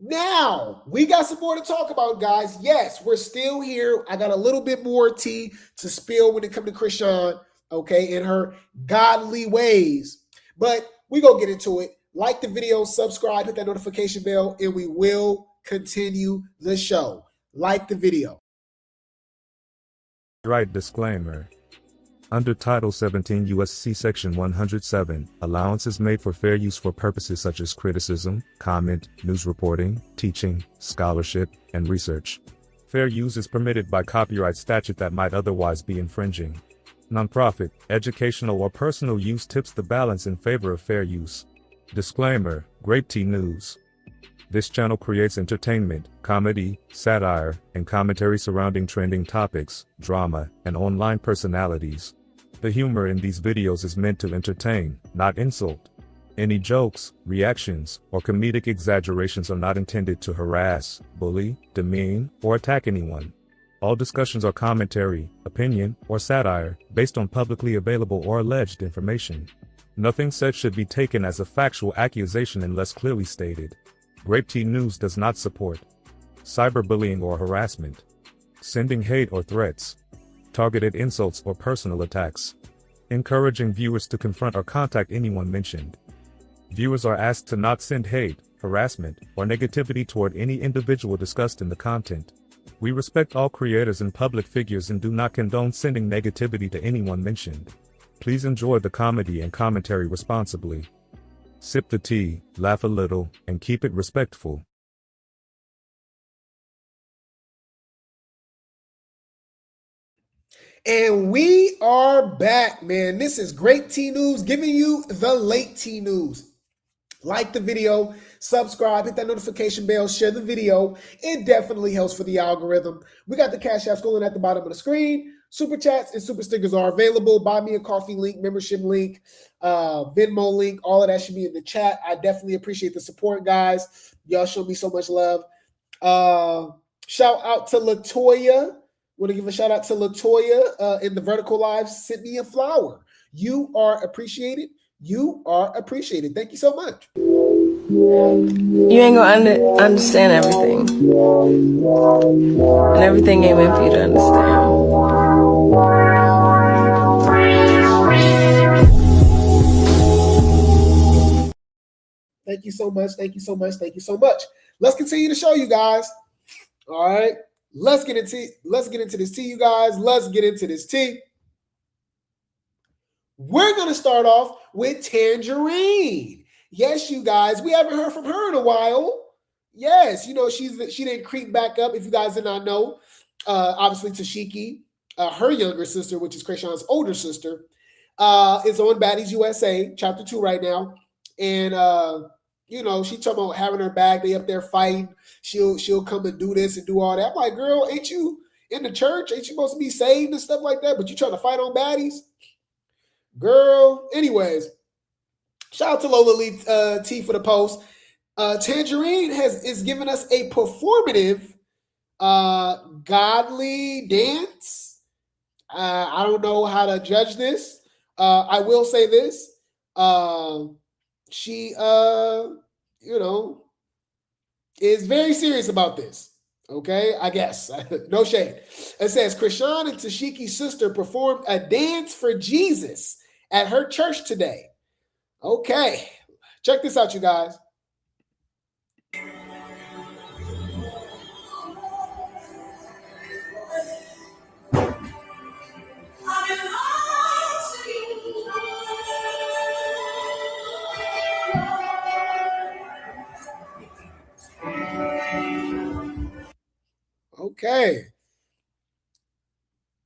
C: Now, we got some more to talk about, guys. Yes, we're still here. I got a little bit more tea to spill when it comes to Chrisean, okay, in her godly ways. But we gonna get into it. Like the video, subscribe, hit that notification bell, and we will continue the show. Like the video.
B: Right disclaimer. Under Title 17 U.S.C. Section 107, allowance is made for fair use for purposes such as criticism, comment, news reporting, teaching, scholarship, and research. Fair use is permitted by copyright statute that might otherwise be infringing. Nonprofit, educational, or personal use tips the balance in favor of fair use. Disclaimer, Grape Tea News. This channel creates entertainment, comedy, satire, and commentary surrounding trending topics, drama, and online personalities. The humor in these videos is meant to entertain, not insult. Any jokes, reactions, or comedic exaggerations are not intended to harass, bully, demean, or attack anyone. All discussions are commentary, opinion, or satire, based on publicly available or alleged information. Nothing said should be taken as a factual accusation unless clearly stated. Grape Tea News does not support cyberbullying or harassment, sending hate or threats, targeted insults or personal attacks, encouraging viewers to confront or contact anyone mentioned. Viewers are asked to not send hate, harassment, or negativity toward any individual discussed in the content. We respect all creators and public figures and do not condone sending negativity to anyone mentioned. Please enjoy the comedy and commentary responsibly. Sip the tea, laugh a little, and keep it respectful.
C: And we are back, man. This is Grape Tea News, giving you the late tea news. Like the video, subscribe, hit that notification bell, share the video. It definitely helps for the algorithm. We got the Cash App scrolling at the bottom of the screen. Super chats and super stickers are available. Buy me a coffee link, membership link, Venmo link. All of that should be in the chat. I definitely appreciate the support, guys. Y'all show me so much love. Shout out to Latoya. Want to give a shout out to Latoya in the Vertical Live. Sent me a flower. You are appreciated. You are appreciated. Thank you so much.
O: You ain't gonna understand everything. And everything ain't meant for you to understand.
C: Thank you so much. Thank you so much. Thank you so much. Let's continue to show you guys. All right. Let's get into this tea, you guys. Let's get into this tea. We're going to start off with Tangerine. Yes, you guys, we haven't heard from her in a while. Yes, you know, she didn't creep back up. If you guys did not know, obviously Tashiki, her younger sister, which is Chrisean's older sister, is on Baddies USA, chapter 2 right now. And, you know, she talking about having her bag. They up there fighting. She'll come and do this and do all that. I'm like, girl, ain't you in the church? Ain't you supposed to be saved and stuff like that? But you trying to fight on Baddies? Girl, anyways, shout out to Lola Lee T for the post. Tangerine is giving us a performative godly dance. I don't know how to judge this. I will say this. She, you know, is very serious about this. Okay, I guess. No shade. It says, Chrisean and Tashiki's sister performed a dance for Jesus at her church today. Okay, check this out, you guys. Okay.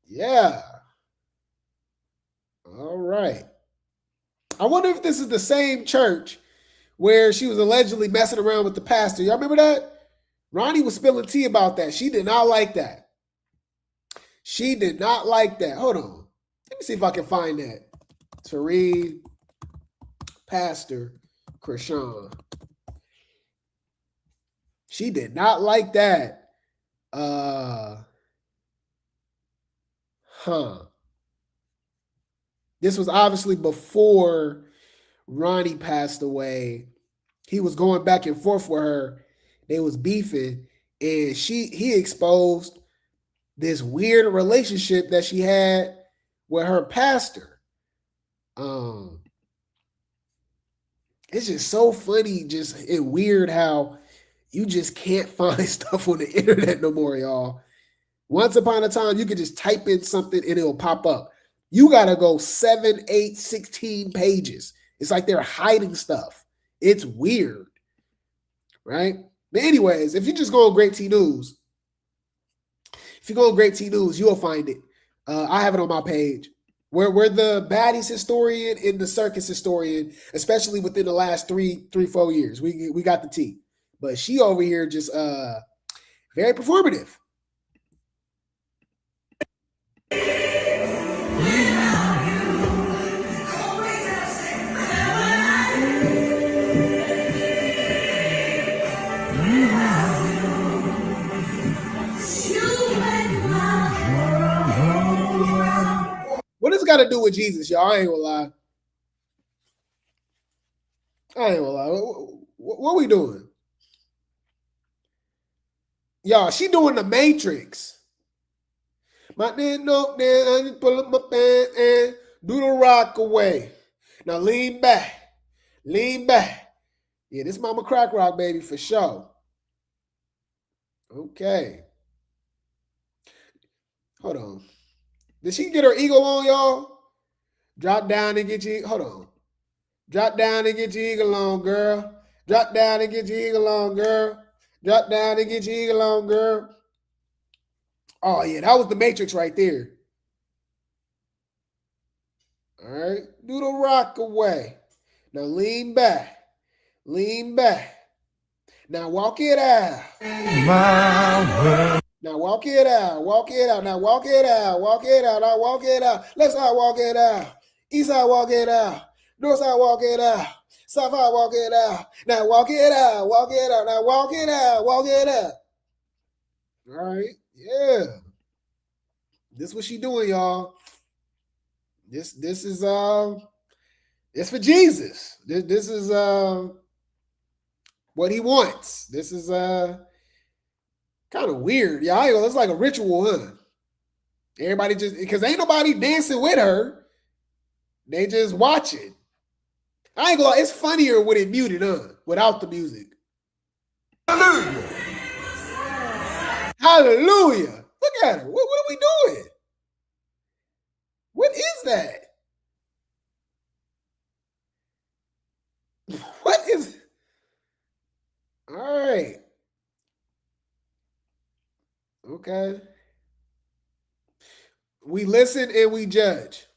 C: Yeah. All right. I wonder if this is the same church where she was allegedly messing around with the pastor. Y'all remember that? Ronnie was spilling tea about that. She did not like that. She did not like that. Hold on. Let me see if I can find that. To read Pastor Chrisean. She did not like that. This was obviously before Ronnie passed away. He was going back and forth with her. They was beefing, and he exposed this weird relationship that she had with her pastor. It's just so funny, just and weird how you just can't find stuff on the internet no more, y'all. Once upon a time, you could just type in something and it'll pop up. You got to go 7, 8, 16 pages. It's like they're hiding stuff. It's weird, right? But anyways, if you just go on Grape Tea News, you'll find it. I have it on my page. We're the baddies historian and the circus historian, especially within the last 4 years. We got the tea. But she over here just very performative. What does it got to do with Jesus, y'all? I ain't gonna lie. What we doing? Y'all, she doing the Matrix. My man, no, man, I just pull up my pants and do the rock away. Now lean back. Yeah, this Mama Crack Rock, baby, for sure. Okay. Hold on. Did she get her eagle on, y'all? Drop down and get your, hold on. Drop down and get your eagle on, girl. Drop down and get your eagle on, girl. Drop down and get your eagle on, girl. Oh, yeah, that was the Matrix right there. All right. Do the rock away. Now lean back. Now walk it out. Now walk it out. Now walk it out. Now walk it out. Left side, walk it out. East side, walk it out. North side, walk it out. South side, walk it out. Now walk it out. Now walk it out. All right. Yeah. This is what she doing, y'all. This is it's for Jesus. This is what he wants. This is kind of weird. Yeah, it's like a ritual, huh? Everybody just, because ain't nobody dancing with her. They just watch it. I ain't gonna lie, it's funnier with it muted, without the music. Hallelujah. Look at her. What are we doing? What is that? What is? All right. Okay. We listen and we judge.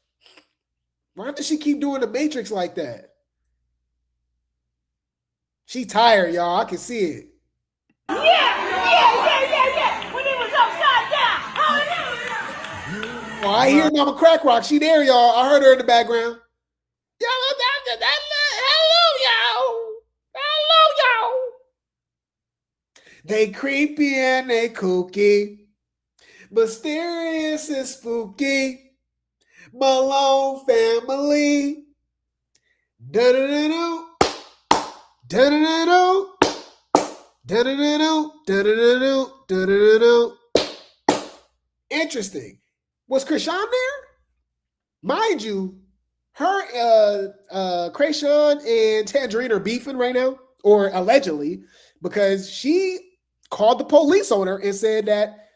C: Why does she keep doing the Matrix like that? She tired, y'all. I can see it.
R: Yeah. When he was upside down.
C: Oh, I hear Mama Crack Rock. She there, y'all. I heard her in the background. Hello, y'all. They creepy and they kooky, mysterious and spooky. Malone family. Da-da-da-do. Da-da-da-do. Da-da-da-do. Da-da-da-do. Da-da-da-do. Interesting. Was Chrisean there? Mind you, her, Chrisean and Tangerine are beefing right now, or allegedly, because she called the police on her and said that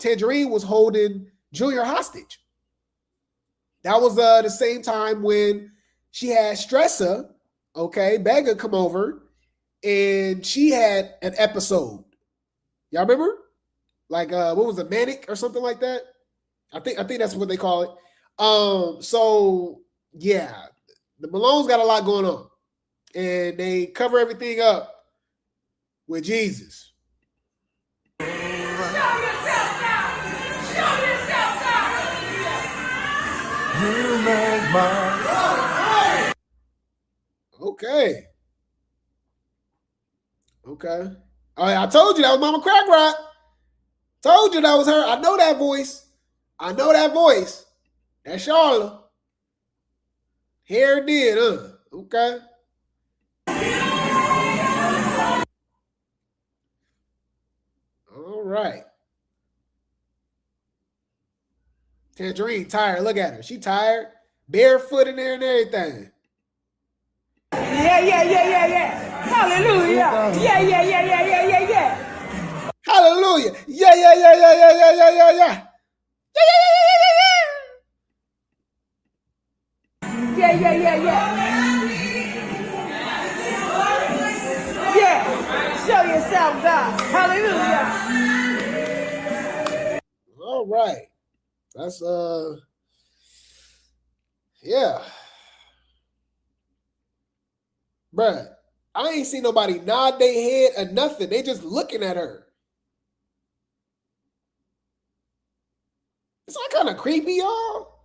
C: Tangerine was holding Junior hostage. That was the same time when she had Stressa, Begga come over, and she had an episode. Y'all remember? Like what was it, manic or something like that? I think that's what they call it. So yeah, The Malones got a lot going on. And they cover everything up with Jesus.
R: Show yourself now! Show yourself now!
C: You make my... Okay. Okay. All right, I told you that was Mama Crack Rock. Told you that was her. I know that voice. I know that voice. That's Charlotte. Here it did, huh? Okay. All right. Tangerine tired. Look at her. She tired. Barefoot in there and everything.
R: Yeah. Hallelujah. Yeah.
C: Hallelujah. Yeah.
R: Yeah. Show yourself, God. Hallelujah.
C: All right. That's yeah. Bruh, I ain't seen nobody nod their head or nothing. They just looking at her. It's not kind of creepy, y'all.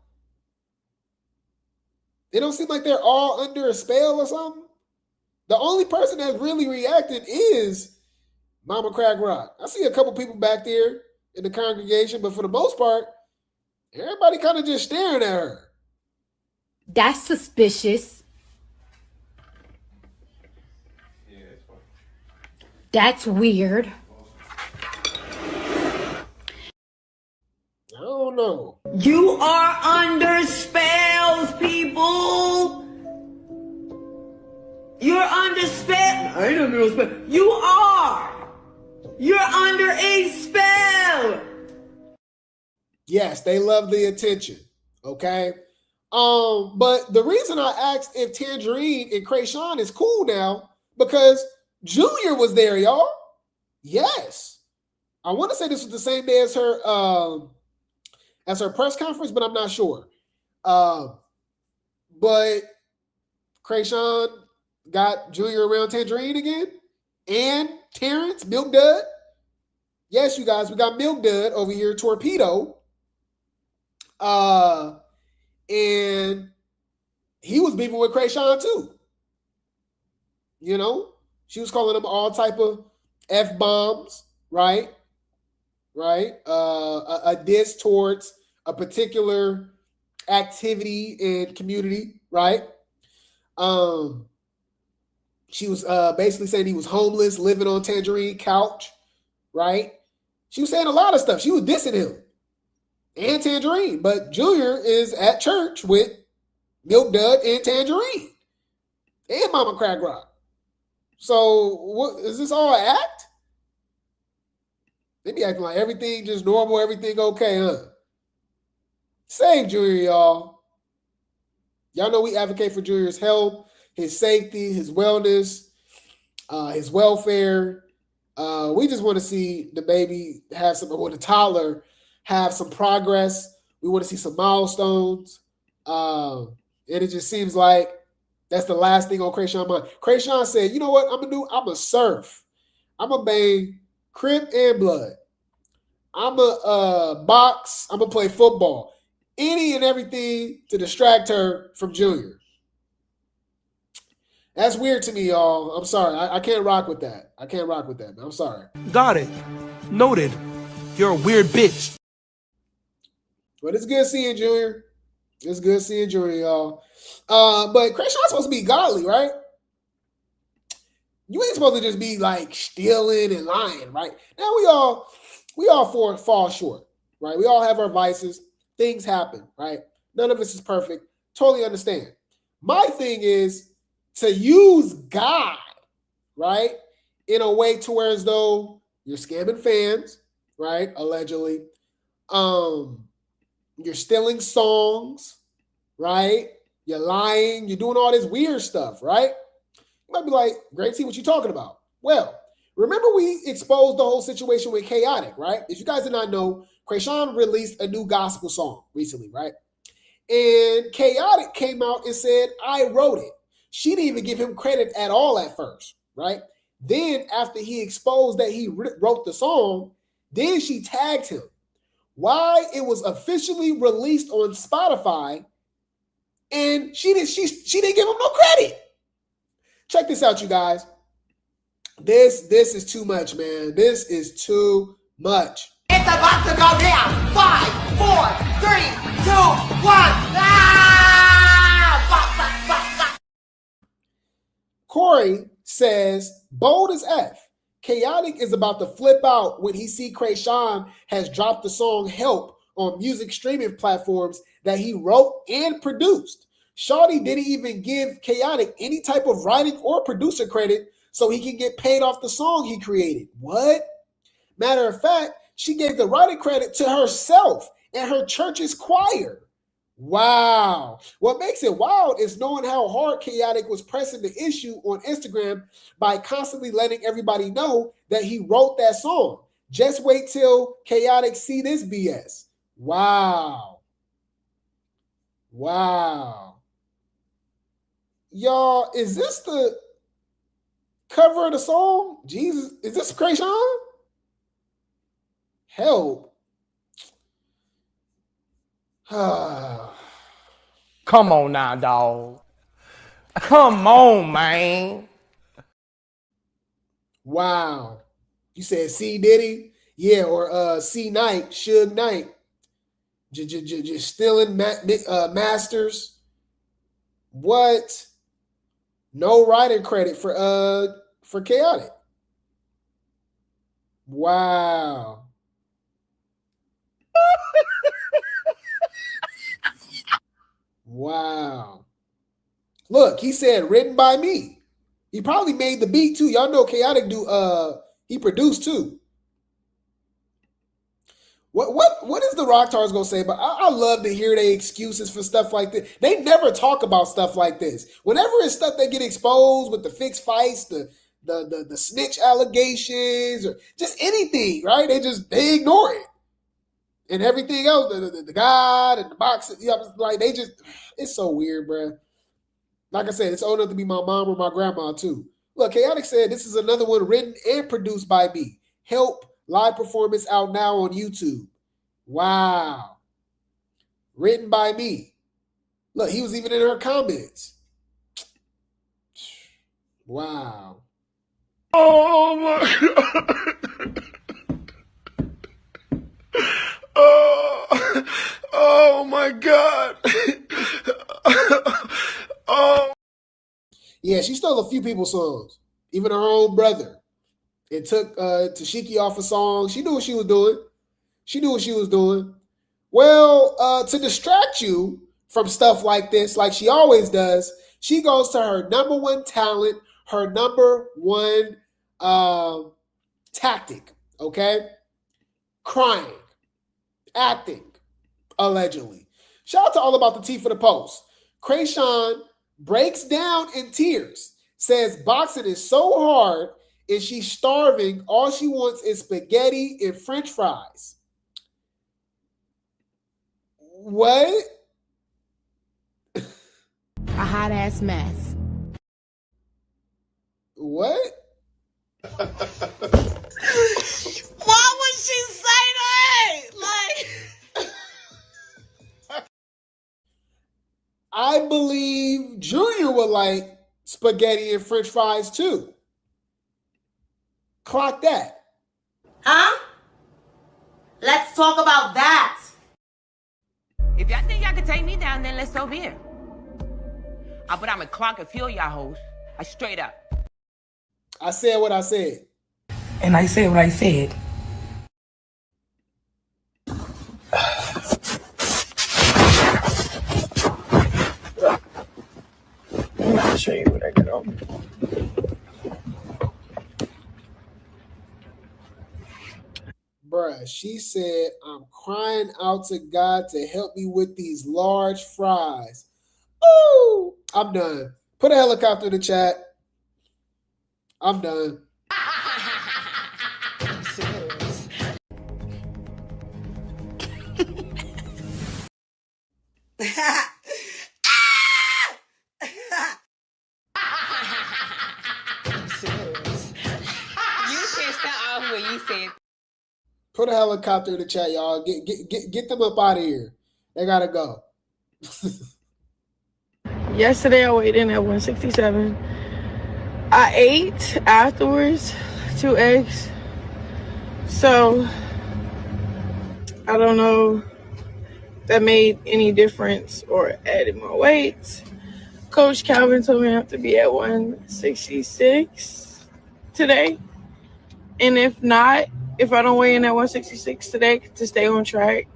C: It don't seem like they're all under a spell or something. The only person that's really reacted is Mama Crack Rock. I see a couple people back there in the congregation, but for the most part, everybody kind of just staring at her.
J: That's suspicious. That's weird.
C: I don't know.
T: You are under spells, people. You're under spell. I ain't under no spell. You are. You're under a spell.
C: Yes, they love the attention. Okay. But the reason I asked if Tangerine and Chrisean is cool now, because Junior was there, y'all. Yes. I want to say this was the same day as her press conference, but I'm not sure. But Chrisean got Junior around Tangerine again. And Terrence, Milk Dud. Yes, you guys, we got Milk Dud over here, Torpedo. And he was beefing with Chrisean too. You know? She was calling him all type of F-bombs, right? Right? A diss towards a particular activity and community, right? She was basically saying he was homeless, living on Tangerine couch, right? She was saying a lot of stuff. She was dissing him and Tangerine, but Junior is at church with Milk Dud and Tangerine and Mama Crack Rock. So what is this all an act? They be acting like everything just normal, everything okay, huh? Save Junior, y'all. Y'all know we advocate for Junior's health, his safety, his wellness, his welfare. We just want to see the baby have some, or the toddler have some progress. We want to see some milestones. And it just seems like that's the last thing on Chrisean's mind. Chrisean said, you know what I'm going to do? I'm going to surf. I'm going to bang Crip and Blood. I'm going to box. I'm going to play football. Any and everything to distract her from Junior. That's weird to me, y'all. I'm sorry. I can't rock with that. I can't rock with that, man. I'm sorry.
R: Got it. Noted. You're a weird bitch.
C: But it's good seeing Junior. It's good seeing Junior, y'all. But Chrisean's supposed to be godly, right? You ain't supposed to just be like stealing and lying, right? Now we all fall short, right? We all have our vices. Things happen, right? None of us is perfect. Totally understand. My thing is to use God, right, in a way to where as though you're scamming fans, right, allegedly. You're stealing songs, right? You're lying. You're doing all this weird stuff, right? You might be like, Grape Tea, what you talking about? Well, remember we exposed the whole situation with Chaotic, right? If you guys did not know, Chrisean released a new gospel song recently, right? And Chaotic came out and said, I wrote it. She didn't even give him credit at all at first, right? Then after he exposed that he wrote the song, then she tagged him. Why it was officially released on Spotify, and she didn't give him no credit. Check this out, you guys. This is too much, man. This is too much.
R: It's about to go down. 5, 4, 3, 2, 1.
C: Corey says, bold as F. Chaotic is about to flip out when he see Chrisean has dropped the song Help on music streaming platforms that he wrote and produced. Shawty didn't even give Chaotic any type of writing or producer credit so he can get paid off the song he created. What? Matter of fact, she gave the writing credit to herself and her church's choir. Wow. What makes it wild is knowing how hard Chaotic was pressing the issue on Instagram by constantly letting everybody know that he wrote that song. Just wait till Chaotic see this BS. Wow. Wow. Y'all, is this the cover of the song? Jesus, is this Chrisean? Help.
P: Come on now, dog. Come on, man.
C: Wow. You said C Diddy? Yeah, or C Knight, Suge Knight. Just stealing masters. What? No writing credit for Chaotic. Wow. Wow. Look, he said written by me. He probably made the beat too. Y'all know Chaotic he produced too. What is the Rocktars gonna say? But I love to hear their excuses for stuff like this. They never talk about stuff like this. Whenever it's stuff that get exposed with the fixed fights, the snitch allegations, or just anything, right? They ignore it. And everything else, the God and the boxing, like it's so weird, bro. Like I said, it's old enough to be my mom or my grandma too. Look, Chaotic said this is another one written and produced by me. Help, live performance out now on YouTube. Wow. Written by me. Look, he was even in her comments. Wow.
R: Oh my God. Oh my God. Oh.
C: Yeah, she stole a few people's songs, even her own brother. It took Tashiki off a song. She knew what she was doing. Well, to distract you from stuff like this, like she always does, she goes to her number one talent, her number one tactic, okay? Crying, acting, allegedly. Shout out to All About the Tea for the post. Chrisean breaks down in tears, says boxing is so hard and she's starving. All she wants is spaghetti and French fries. What?
E: A hot ass mess.
C: What?
K: Why would she say that? Like,
C: I believe Junior would like spaghetti and French fries too. Clock that.
D: Huh? Let's talk about that.
E: If y'all think y'all can take me down, then let's over here. But I'm a clock and feel y'all hoes. I straight up.
C: I said what I said.
K: and I said what I said.
I: I'll show you what I get on.
C: Bruh, she said, I'm crying out to God to help me with these large fries. Ooh, I'm done. Put a helicopter in the chat. I'm done.
E: You said something off when you said.
C: Put a helicopter in the chat, y'all. Get them up out of here. They gotta go.
H: Yesterday I weighed in at 167. I ate afterwards 2 eggs. So I don't know if that made any difference or added more weight. Coach Calvin told me I have to be at 166 today. And if not, if I don't weigh in at 166 today to stay on track,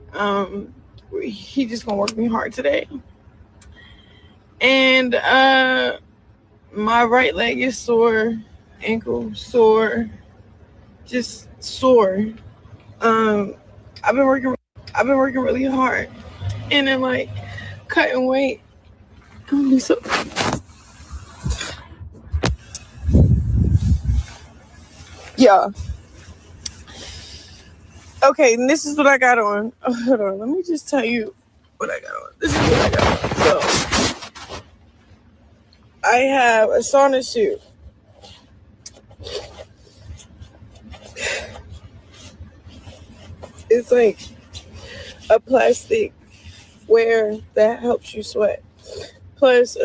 H: he just gonna work me hard today. And my right leg is sore, ankle sore, just sore. I've been working really hard, and then like cutting weight. I'm gonna be so. Yeah. Okay, and this is what I got on. Oh, hold on, let me just tell you what I got on. This is what I got on. So, I have a sauna suit. It's like a plastic wear that helps you sweat. Plus,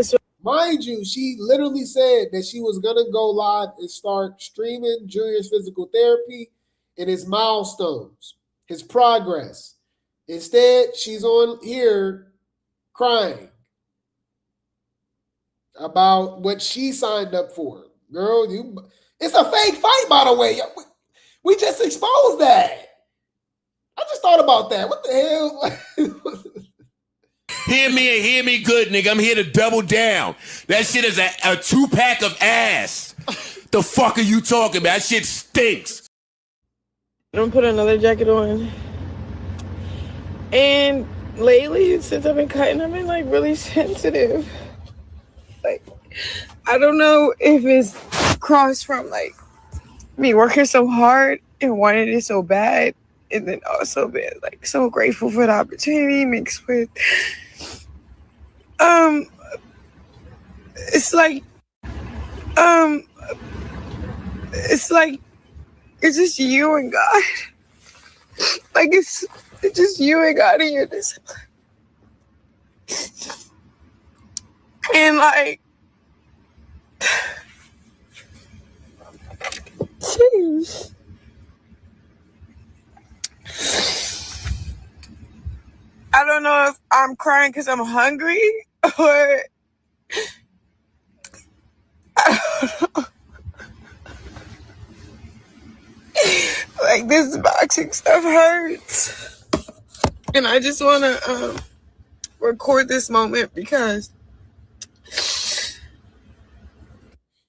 C: mind you, she literally said that she was gonna go live and start streaming Junior's physical therapy and his milestones, his progress. Instead, she's on here crying about what she signed up for. Girl, it's a fake fight, by the way. We just exposed that. I just thought about that. What the hell?
Q: Hear me and hear me good, nigga. I'm here to double down. That shit is a 2-pack of ass. The fuck are you talking about? That shit stinks.
H: I'm gonna put another jacket on. And lately, since I've been cutting, I've been like really sensitive. Like, I don't know if it's crossed from like me working so hard and wanting it so bad, and then also been like so grateful for the opportunity mixed with it's just you and God. Like it's just you and God and your discipline. And like, jeez. I don't know if I'm crying because I'm hungry or I don't know. Like this boxing stuff hurts. And I just want to record this moment because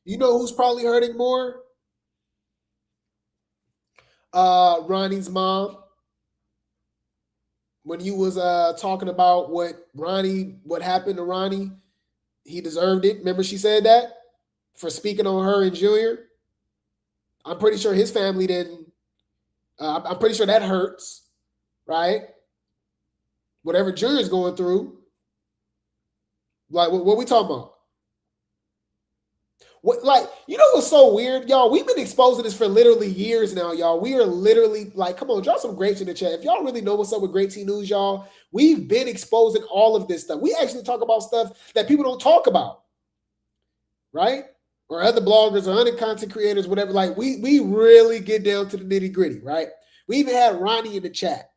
C: you know who's probably hurting more? Ronnie's mom. When you was talking about what happened to Ronnie, he deserved it. Remember she said that for speaking on her and Junior? I'm pretty sure his family didn't. I'm pretty sure that hurts, right? Whatever Junior's going through. Like, what we talking about? What, like, you know what's so weird, y'all? We've been exposing this for literally years now, y'all. We are literally like, come on, drop some grapes in the chat. If y'all really know what's up with Grape Tea News, y'all, we've been exposing all of this stuff. We actually talk about stuff that people don't talk about, right? Or other bloggers or other content creators, whatever. Like, we really get down to the nitty gritty, right? We even had Ronnie in the chat,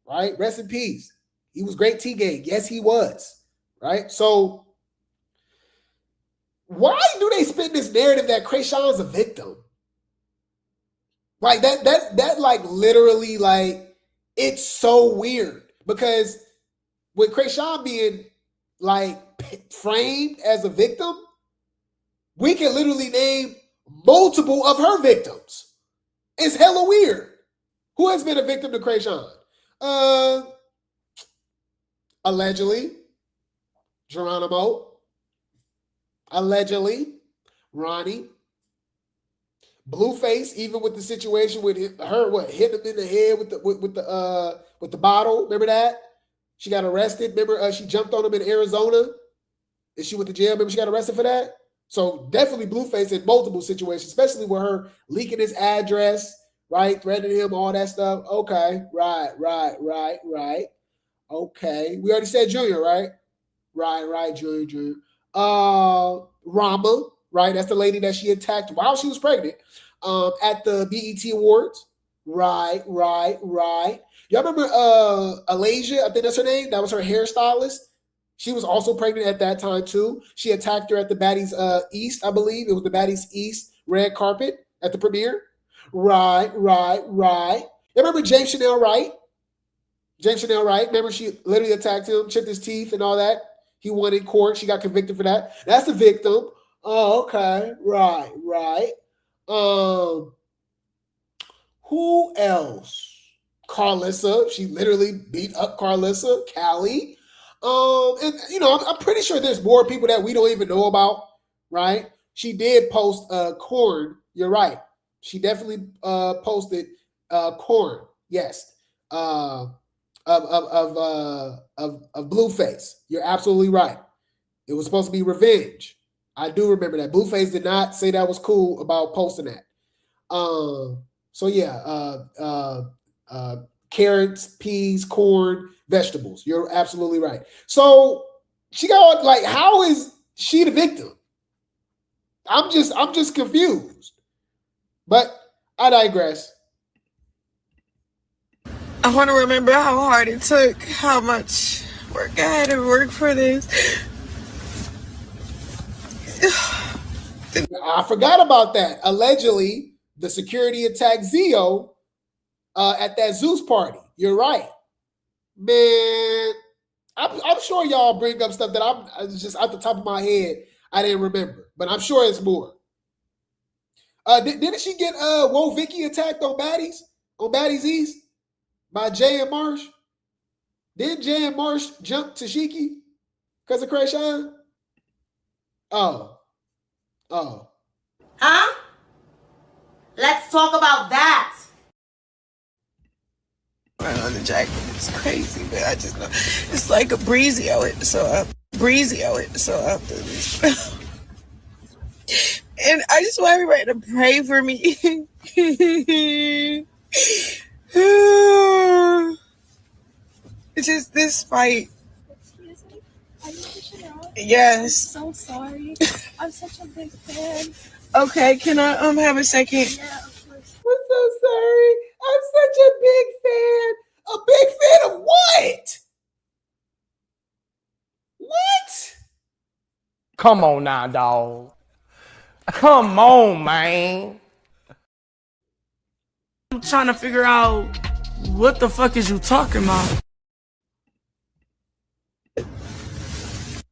C: right? Rest in peace. He was Grape Tea Gang. Yes, he was, right? So why do they spin this narrative that Chrisean's a victim? Like that like literally like it's so weird because with Chrisean being like framed as a victim, we can literally name multiple of her victims. It's hella weird. Who has been a victim to Chrisean? Allegedly, Geronimo. Allegedly, Ronnie. Blueface, even with the situation with her, hitting him in the head with the bottle. Remember that? She got arrested. Remember, she jumped on him in Arizona, and she went to jail. Remember, she got arrested for that. So definitely Blueface in multiple situations, especially with her leaking his address, right, threatening him, all that stuff. Okay, right. Okay, we already said Junior, right? Right, Junior. Rama, right? That's the lady that she attacked while she was pregnant at the BET Awards. Right. Y'all remember Alasia? I think that's her name. That was her hairstylist. She was also pregnant at that time too. She attacked her at the Baddies East, I believe. It was the Baddies East red carpet at the premiere. Right. You remember James Chanel Wright? Remember she literally attacked him, chipped his teeth and all that. He won in court. She got convicted for that. That's the victim. Oh, okay. Right. Who else? Carlissa. She literally beat up Carlissa. Callie. And I'm pretty sure there's more people that we don't even know about, right? She did post corn. You're right. She definitely posted corn. Yes. Of Blueface. You're absolutely right. It was supposed to be revenge. I do remember that. Blueface did not say that was cool about posting that. So yeah, carrots, peas, corn, vegetables. You're absolutely right. So she got like, how is she the victim? I'm just confused. But I digress.
H: I want to remember how hard it took, how much work I had to work for this.
C: I forgot about that. Allegedly, the security attacked Zio at that Zeus party. You're right. Man, I'm sure y'all bring up stuff that I'm just at the top of my head. I didn't remember, but I'm sure it's more. Didn't she get Whoa Vicky attacked on Baddies East by Jay and Marsh? Did Jay and Marsh jump Tashiki because of Chrisean? Oh.
D: Huh? Let's talk about that.
H: Right on the jacket, it's crazy, but I just know it's like a breezy out it, so after this. And I just want everybody to pray for me. It's just this fight.
N: Excuse me? Are you pushing out?
H: Yes.
N: I'm so sorry. I'm such a big fan.
H: Okay, can I have a second?
N: Yeah, of course.
C: I'm so sorry. I'm such a big fan. A big fan of what? What?
P: Come on now, dog. Come on, man.
K: I'm trying to figure out what the fuck is you talking about?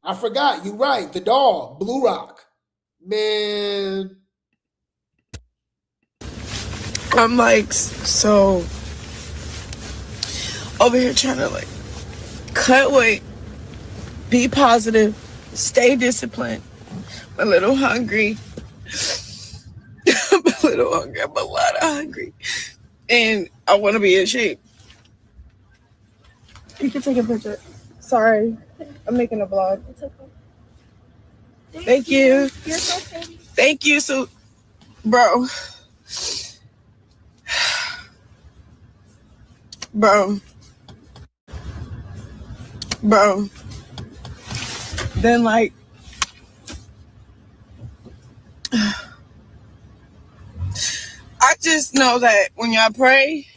C: I forgot. You're right. The dog, Blue Rock. Man.
H: I'm like, so over here trying to like cut weight, be positive, stay disciplined. I'm a little hungry. I'm a little hungry. I'm a lot of hungry. And I want to be in shape. You can take a picture. Sorry. I'm making a vlog.
N: It's okay.
H: Thank you.
N: You're so pretty.
H: Thank you. So, bro. Then like, I just know that when y'all pray,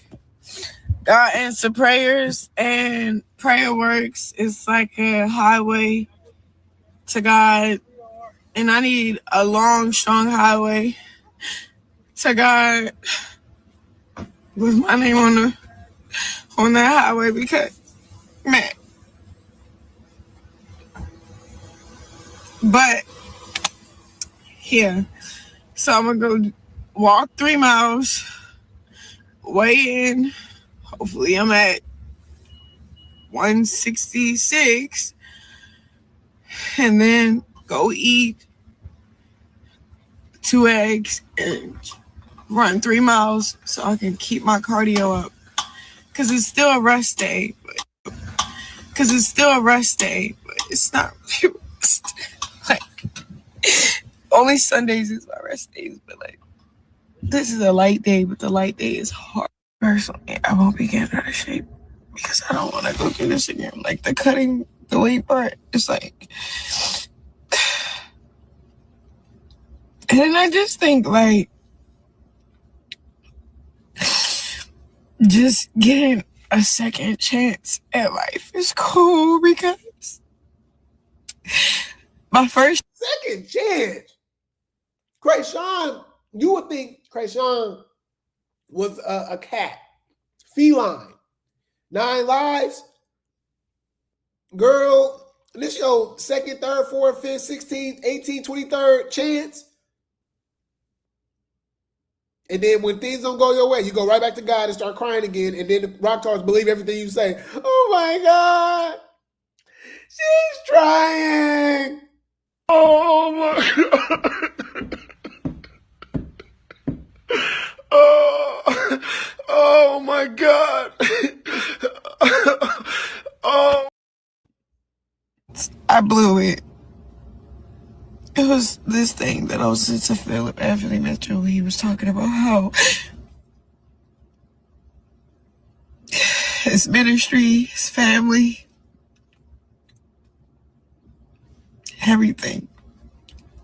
H: God answer prayers, and prayer works. It's like a highway to God, and I need a long, strong highway to God with my name on that highway, because, man. But yeah, so I'm gonna go walk 3 miles, weigh in. Hopefully I'm at 166, and then go eat 2 eggs and run 3 miles so I can keep my cardio up, because it's still a rest day. But because it's still a rest day, but it's not really rest. Like, only Sundays is my rest days, but like, this is a light day, but the light day is hard. Personally, I won't be getting out of shape because I don't want to go through this again. Like, the cutting the weight part, it's like, and I just think, like, just getting a second chance at life is cool because my first
C: second chance. Chrisean, you would think Chrisean was a cat, feline, 9 lives. Girl, this your second, third, fourth, fifth, 16th, 18th, 23rd chance. And then when things don't go your way, you go right back to God and start crying again. And then the rock stars believe everything you say. Oh my God, she's trying. Oh my God. Oh my God. Oh.
H: I blew it. It was this thing that I was to Philip Anthony Mitchell. He was talking about how his ministry, his family, everything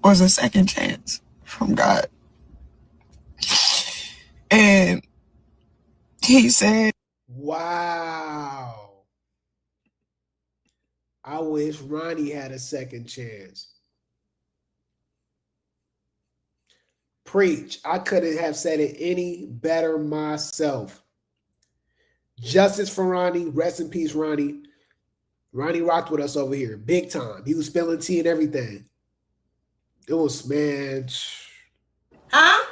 H: was a second chance from God. And he said,
C: wow. I wish Ronnie had a second chance. Preach. I couldn't have said it any better myself. Justice for Ronnie. Rest in peace, Ronnie. Ronnie rocked with us over here. Big time. He was spilling tea and everything. It was, man.
D: Huh?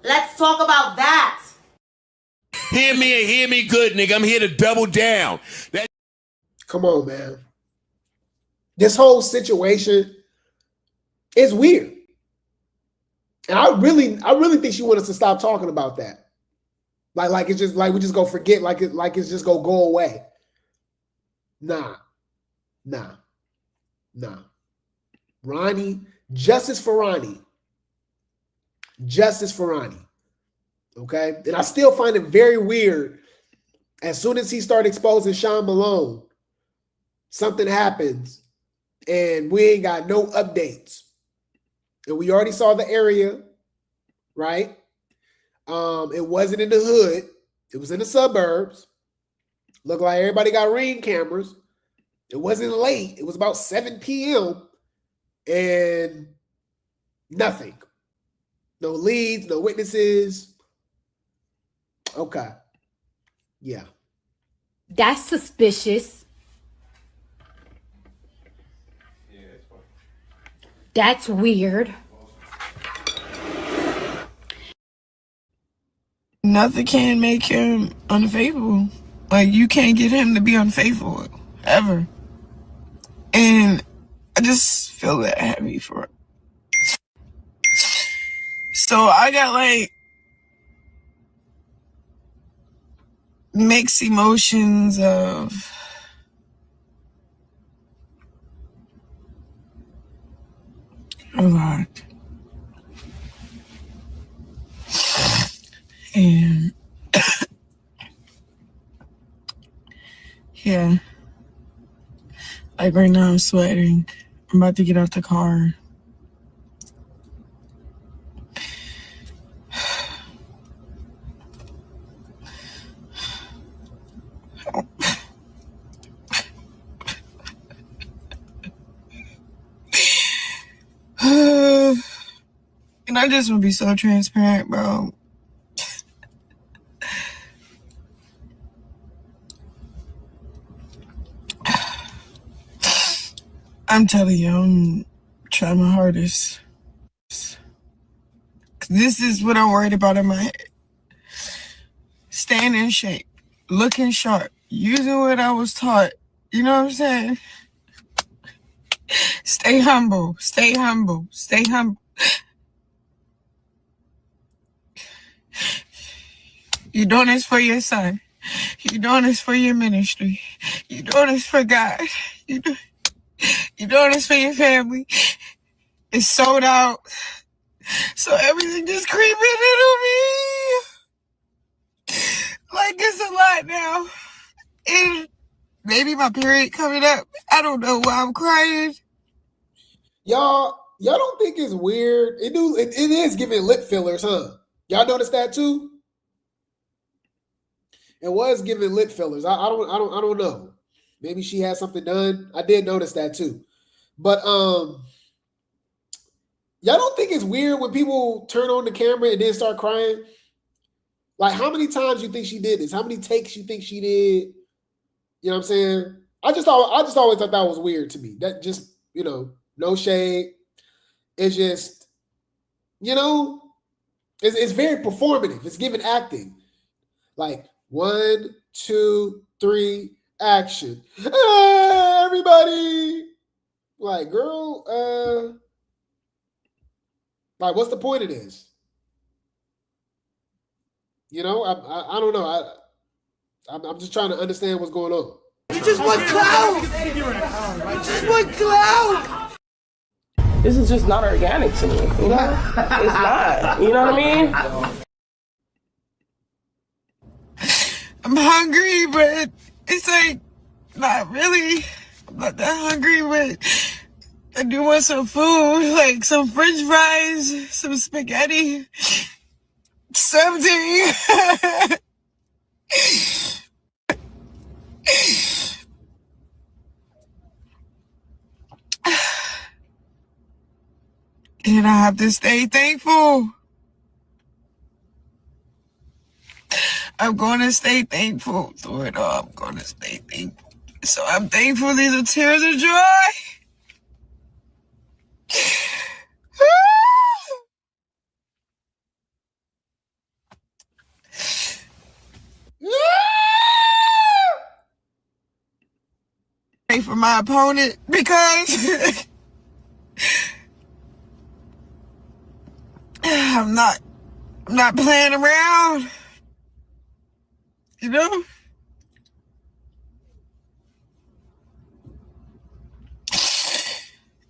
D: Let's talk about that.
Q: Hear me and hear me good, nigga. I'm here to double down.
C: Come on, man. This whole situation is weird. And I really think she wants us to stop talking about that. Like it's just like we just go forget, like it's just go away. Nah. Ronnie, justice for Ronnie. Justice for Ronnie. Okay? And I still find it very weird. As soon as he started exposing Sean Malone, something happens and we ain't got no updates. And we already saw the area, right? It wasn't in the hood. It was in the suburbs. Looked like everybody got Ring cameras. It wasn't late. It was about 7 p.m. And nothing. No leads, no witnesses. Okay. Yeah.
J: That's suspicious. That's weird.
H: Nothing can make him unfaithful. Like, you can't get him to be unfaithful ever. And I just feel that heavy for it. So I got like mixed emotions of a lot. And yeah, like right now I'm sweating. I'm about to get out the car. And I just want to be so transparent, bro. I'm telling you, I'm trying my hardest. This is what I'm worried about in my head. Staying in shape, looking sharp, using what I was taught. You know what I'm saying? Stay humble, stay humble, stay humble. You're doing this for your son.
R: You're doing this for your ministry. You're doing this for God. You're doing this for your family. It's sold out. So everything just creeping into me. Like, it's a lot now. And maybe my period coming up. I don't know why I'm crying.
C: Y'all don't think it's weird? It is giving lip fillers, huh? Y'all notice that too? It was giving lip fillers. I don't know. Maybe she had something done. I did notice that too. But y'all don't think it's weird when people turn on the camera and then start crying? Like, how many times you think she did this? How many takes you think she did? You know what I'm saying? I just always thought that was weird to me. That just, no shade. It's just, it's very performative. It's giving acting. Like, 1, 2, 3, action. Everybody. Like, girl, like, what's the point of this? I don't know. I'm just trying to understand what's going on.
R: You just want clout. You just want clout.
O: This is just not organic to me, you know? It's not, you know what I mean?
R: I'm hungry, but it's like, not really. I'm not that hungry, but I do want some food, like some French fries, some spaghetti, something. And I have to stay thankful. I'm going to stay thankful through it all. I'm going to stay thankful. So I'm thankful these are tears of joy. Pray for my opponent because I'm not playing around. You know?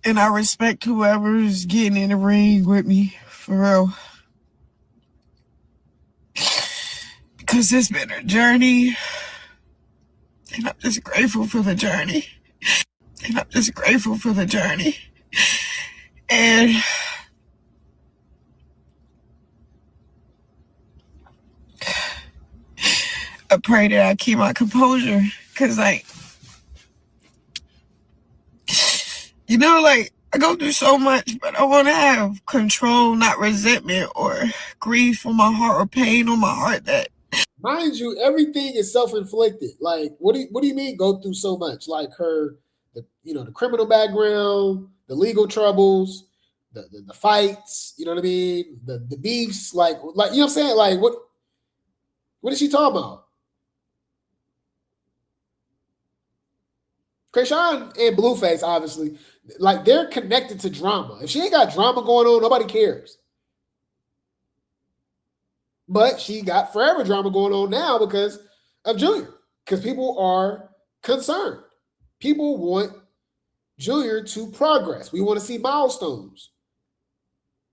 R: And I respect whoever's getting in the ring with me, for real. Because it's been a journey. And I'm just grateful for the journey. And I pray that I keep my composure. Because, like, I go through so much, but I want to have control, not resentment or grief on my heart or pain on my heart. That,
C: mind you, everything is self-inflicted. Like, what do you mean go through so much? Like the criminal background, the legal troubles, the fights, you know what I mean? The beefs, like you know what I'm saying? Like, what is she talking about? Chrisean and Blueface, obviously, like, they're connected to drama. If she ain't got drama going on, nobody cares. But she got forever drama going on now because of Junior. Because people are concerned. People want Junior to progress. We want to see milestones.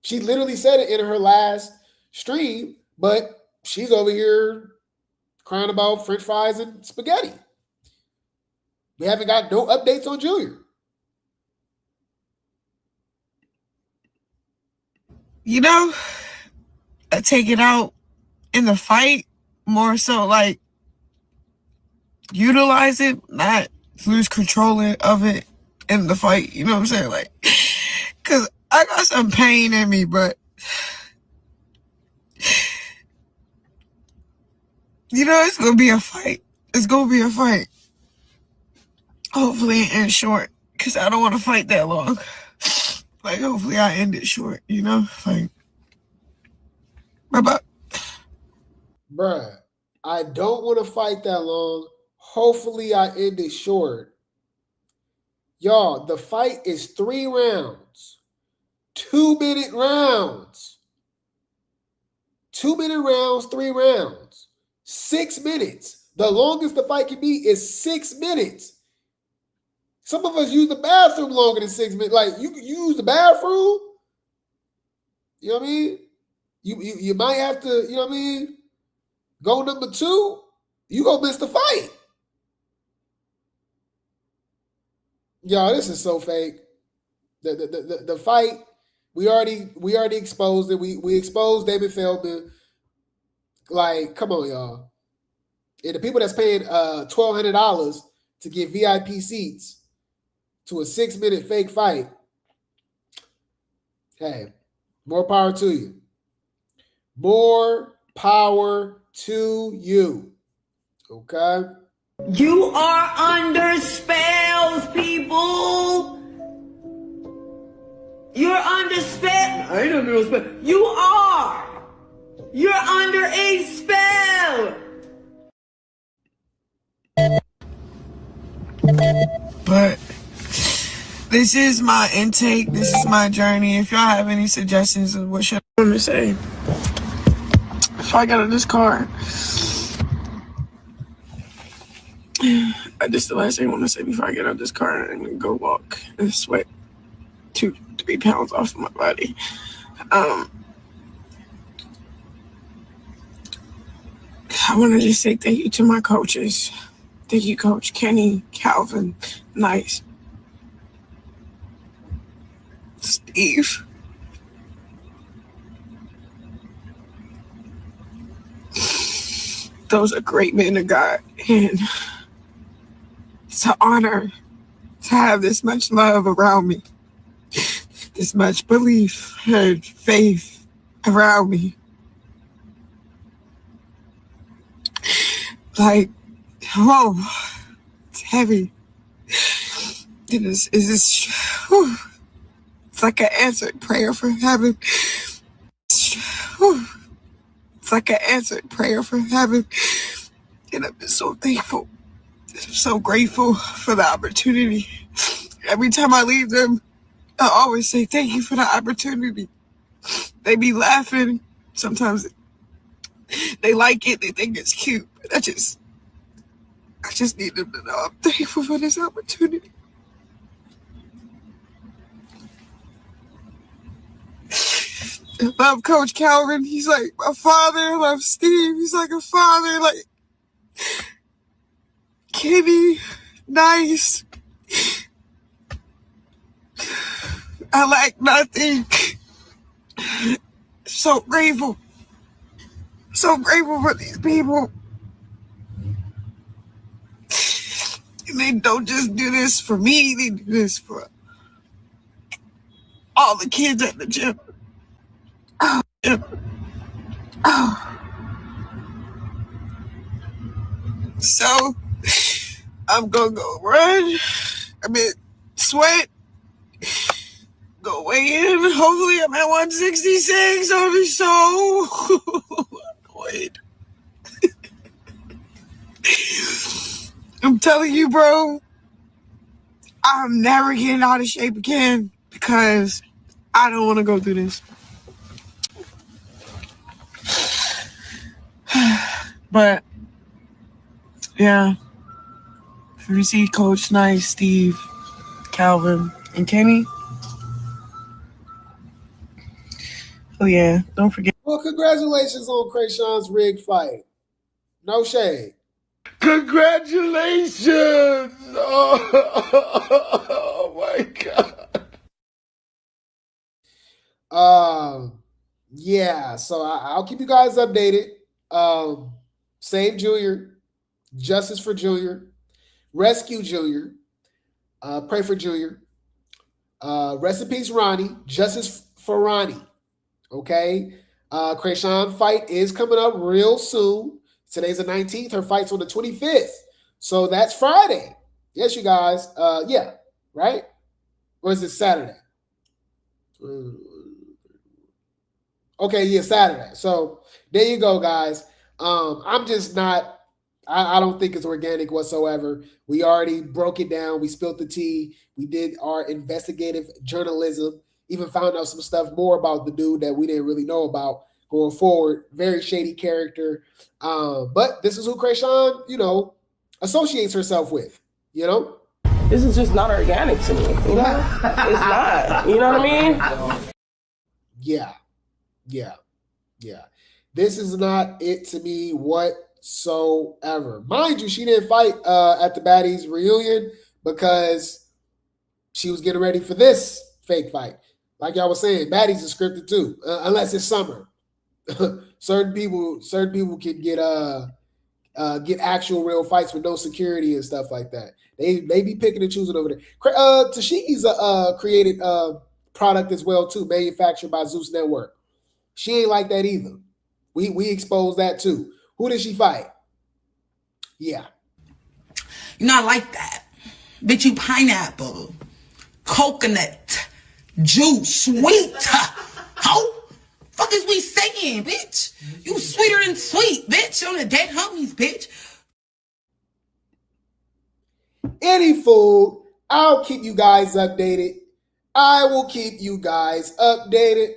C: She literally said it in her last stream, but she's over here crying about French fries and spaghetti. We haven't got no updates on Junior.
R: I take it out in the fight, more so like utilize it, not lose control of it in the fight. You know what I'm saying? Like, because I got some pain in me, but it's gonna be a fight. Hopefully it ends short, because I don't want to fight that long. Like, hopefully I end it short, Like, bye-bye.
C: Bruh, I don't want to fight that long. Hopefully I end it short. Y'all, the fight is 3 rounds. 2-minute rounds. 2-minute rounds, 3 rounds. 6 minutes. The longest the fight can be is 6 minutes. Some of us use the bathroom longer than 6 minutes. Like, you use the bathroom, you know what I mean? You might have to, you know what I mean? Go number 2, you gonna miss the fight. Y'all, this is so fake. The fight, we already exposed it. We exposed David Feldman. Like, come on, y'all. And the people that's paying $1,200 to get VIP seats to a 6-minute fake fight, hey, more power to you. More power to you. Okay?
G: You are under spells, people. You're under spell. I ain't under no spell. You are. You're under a spell.
R: But this is my intake. This is my journey. If y'all have any suggestions of what should I want to say, if I get out of this car, this is the last thing I want to say before I get out of this car and go walk and sweat 2-3 pounds off of my body. I want to just say thank you to my coaches. Thank you, Coach Kenny, Calvin, Nice, Steve. Those are great men of God, and it's an honor to have this much love around me, this much belief and faith around me. Like, whoa, it's heavy. It's like an answered prayer from heaven. It's like an answered prayer from heaven. And I'm just so thankful. I'm so grateful for the opportunity. Every time I leave them, I always say thank you for the opportunity. They be laughing. Sometimes they like it. They think it's cute. But I just need them to know I'm thankful for this opportunity. I love Coach Calvin. He's like my father. I love Steve. He's like a father. Like Kenny, Nice. I lack nothing. So grateful. So grateful for these people. And they don't just do this for me. They do this for all the kids at the gym. Oh, yeah. Oh. So, I'm gonna go run. Sweat. Go weigh in. Hopefully, I'm at 166. I'll be so annoyed. I'm telling you, bro, I'm never getting out of shape again because I don't want to go through this. But, yeah. If you see Coach Nice, Steve, Calvin, and Kenny, oh yeah, don't forget.
C: Well, congratulations on Chrisean's rigged fight. No shade.
Q: Congratulations! Oh my God.
C: Yeah, so I'll keep you guys updated. Save Junior, Justice for Junior, Rescue Junior, Pray for Junior, rest in peace Ronnie, Justice for Ronnie. Okay, Chrisean fight is coming up real soon. Today's the 19th. Her fight's on the 25th. So that's Friday. Yes, you guys. Yeah, right? Or is it Saturday? Okay, yeah, Saturday. So there you go, guys. I'm just not, I don't think it's organic whatsoever. We already broke it down. We spilled the tea. We did our investigative journalism. Even found out some stuff more about the dude that we didn't really know about going forward. Very shady character. But this is who Chrisean, associates herself with,
O: This is just not organic to me. It's not. You know what I mean?
C: Yeah. This is not it to me whatsoever. Mind you, she didn't fight at the Baddies reunion because she was getting ready for this fake fight. Like y'all was saying, Baddies is scripted too, unless it's summer. certain people can get actual real fights with no security and stuff like that. They be picking and choosing over there. Tashiki's a created product as well too, manufactured by Zeus Network. She ain't like that either. We exposed that too. Who did she fight? Yeah.
K: You're not like that. Bitch, you pineapple, coconut, juice, sweet. How? Fuck is we saying, bitch? You sweeter than sweet, bitch. On the dead homies, bitch.
C: Any food, I'll keep you guys updated. I will keep you guys updated.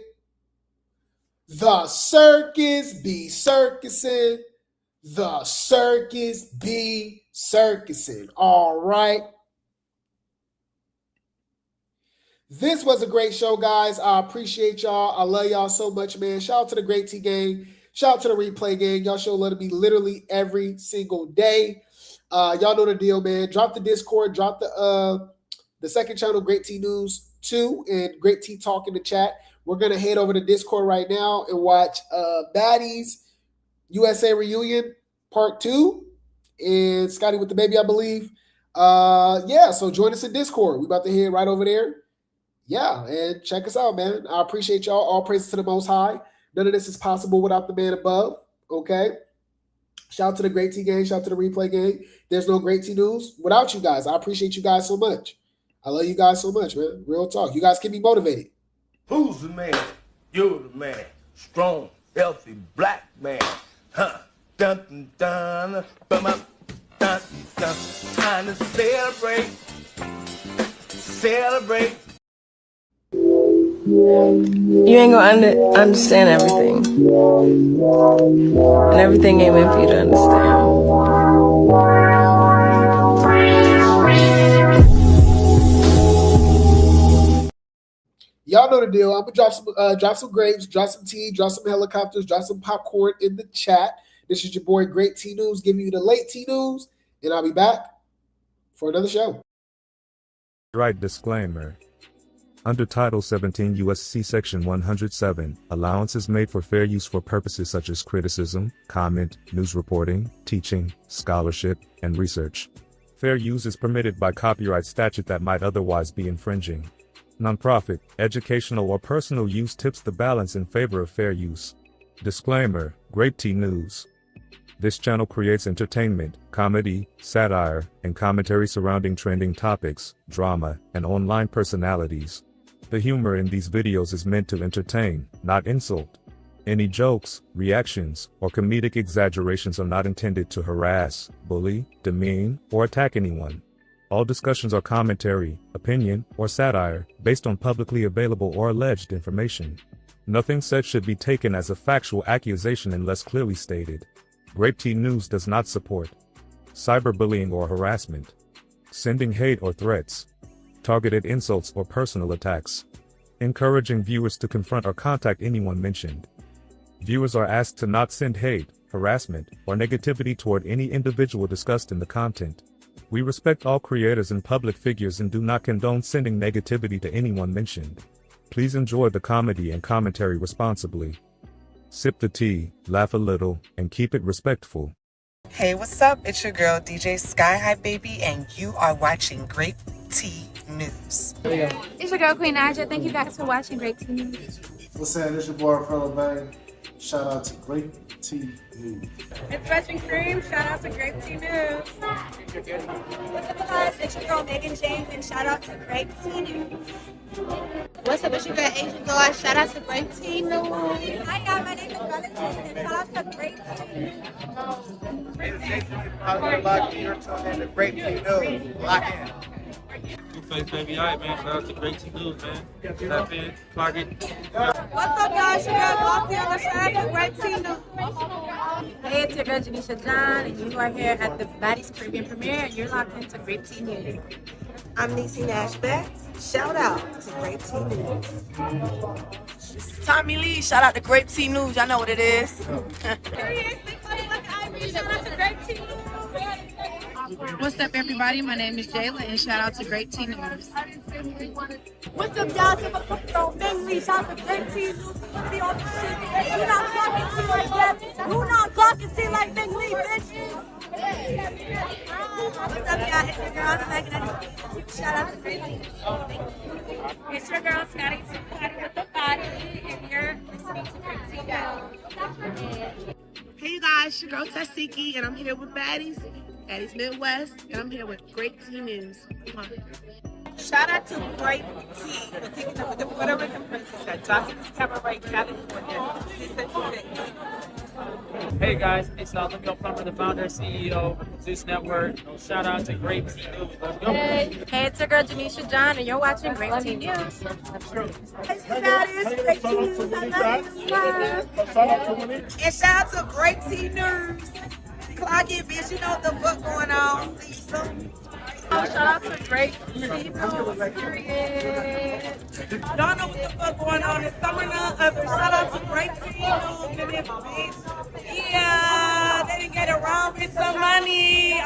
C: The circus be circusing. The circus be circusing. All right. This was a great show, guys. I appreciate y'all. I love y'all so much, man. Shout out to the Grape Tea gang. Shout out to the Replay gang. Y'all show love to me literally every single day. Y'all know the deal, man. Drop the Discord. Drop the second channel, Grape Tea News 2, and Grape Tea Talk in the chat. We're going to head over to Discord right now and watch Baddies USA Reunion Part 2 and Scotty with the Baby, I believe. So join us in Discord. We about to head right over there. Yeah, and check us out, man. I appreciate y'all. All praises to the Most High. None of this is possible without the man above, okay? Shout out to the Grape Tea gang. Shout out to the Replay gang. There's no Grape Tea News without you guys. I appreciate you guys so much. I love you guys so much, man. Real talk. You guys keep me motivated.
S: Who's the man? You're the man. Strong, healthy, black man. Huh? Dun dun dun. Bum up. Dun dun. Time to celebrate. Celebrate.
O: You ain't gonna understand everything. And everything ain't meant for you to understand.
C: Y'all know the deal. I'm gonna drop some grapes, drop some tea, drop some helicopters, drop some popcorn in the chat. This is your boy Grape Tea News, giving you the late tea news, and I'll be back for another show.
B: Right disclaimer. Under Title 17 U.S.C. Section 107, allowance is made for fair use for purposes such as criticism, comment, news reporting, teaching, scholarship, and research. Fair use is permitted by copyright statute that might otherwise be infringing. Nonprofit, educational, or personal use tips the balance in favor of fair use. Disclaimer, Grape Tea News. This channel creates entertainment, comedy, satire, and commentary surrounding trending topics, drama, and online personalities. The humor in these videos is meant to entertain, not insult. Any jokes, reactions, or comedic exaggerations are not intended to harass, bully, demean, or attack anyone. All discussions are commentary, opinion, or satire, based on publicly available or alleged information. Nothing said should be taken as a factual accusation unless clearly stated. Grape Tea News does not support cyberbullying or harassment, sending hate or threats, targeted insults or personal attacks, encouraging viewers to confront or contact anyone mentioned. Viewers are asked to not send hate, harassment, or negativity toward any individual discussed in the content. We respect all creators and public figures and do not condone sending negativity to anyone mentioned. Please enjoy the comedy and commentary responsibly. Sip the tea, laugh a little, and keep it respectful.
U: Hey, what's up? It's your girl, DJ Sky High Baby, and you are watching Grape Tea News.
V: It's your girl, Queen Aja. Thank you guys for watching Grape Tea News.
W: What's up? It's your boy, Fellow Bang. Shout out to Grape Tea News.
V: It's Russian Cream. Shout out to Grape Tea News. What's up, guys? It's your girl, Megan James, and shout out to Grape Tea News. What's up? It's your girl, Asian Girl. Shout out to Grape Tea News. Hi, y'all. My name is Alexis, and shout out to Grape Tea News.
W: You're tuned in to Grape Tea News. Lock in.
A: Blueface, baby. All right, man. Shout out to Grape Tea News, man. Tap in, clock it.
V: What's up, guys? Your girl Glossy on the shout out to Grape Tea News. Hey, it's your girl Janisha John, and you are here at the Baddies Caribbean premiere, and you're locked into Grape Tea News.
F: I'm Niecy Nash Betts. Shout out to Grape Tea News.
L: This is Tommy Lee. Shout out to Grape Tea News. Y'all know what it is.
X: What's up, everybody? My name is Jaidyn, and shout out to Grape Tea News.
V: What's up, y'all? Give a fuck on Bing Lee. Shout out to Grape Tea News. Be on the shit. You not talking to like that. You not talking to like Bing Lee, bitch. What's up, y'all? It's your girl, Megan. Shout out to Grape Tea. It's your girl, Scotty with the body, and you're listening to Grape Tea News.
Y: Hey, you guys, your girl Tashiki, and I'm here with Baddies Midwest, and I'm here with Grape Tea News. Come on.
F: Shout out to Grape Tea for kicking up with the Puerto Rican princess at Johnson Cabaret, California.
Z: Hey guys, it's Alexis Plumber, the founder and CEO of Zeus Network. Shout out to Grape Tea News. Let's go.
V: Hey, it's your girl Janisha John, and you're watching Grape Tea News.
F: And shout out to Grape Tea News. Clock it, bitch. You know what the fuck going on. See you soon.
V: Shout out to Grape Tea News.
F: Y'all know what the fuck going on. It's summer now. Shout out to Grape Tea News. And bitch. Yeah, they didn't get around with some money.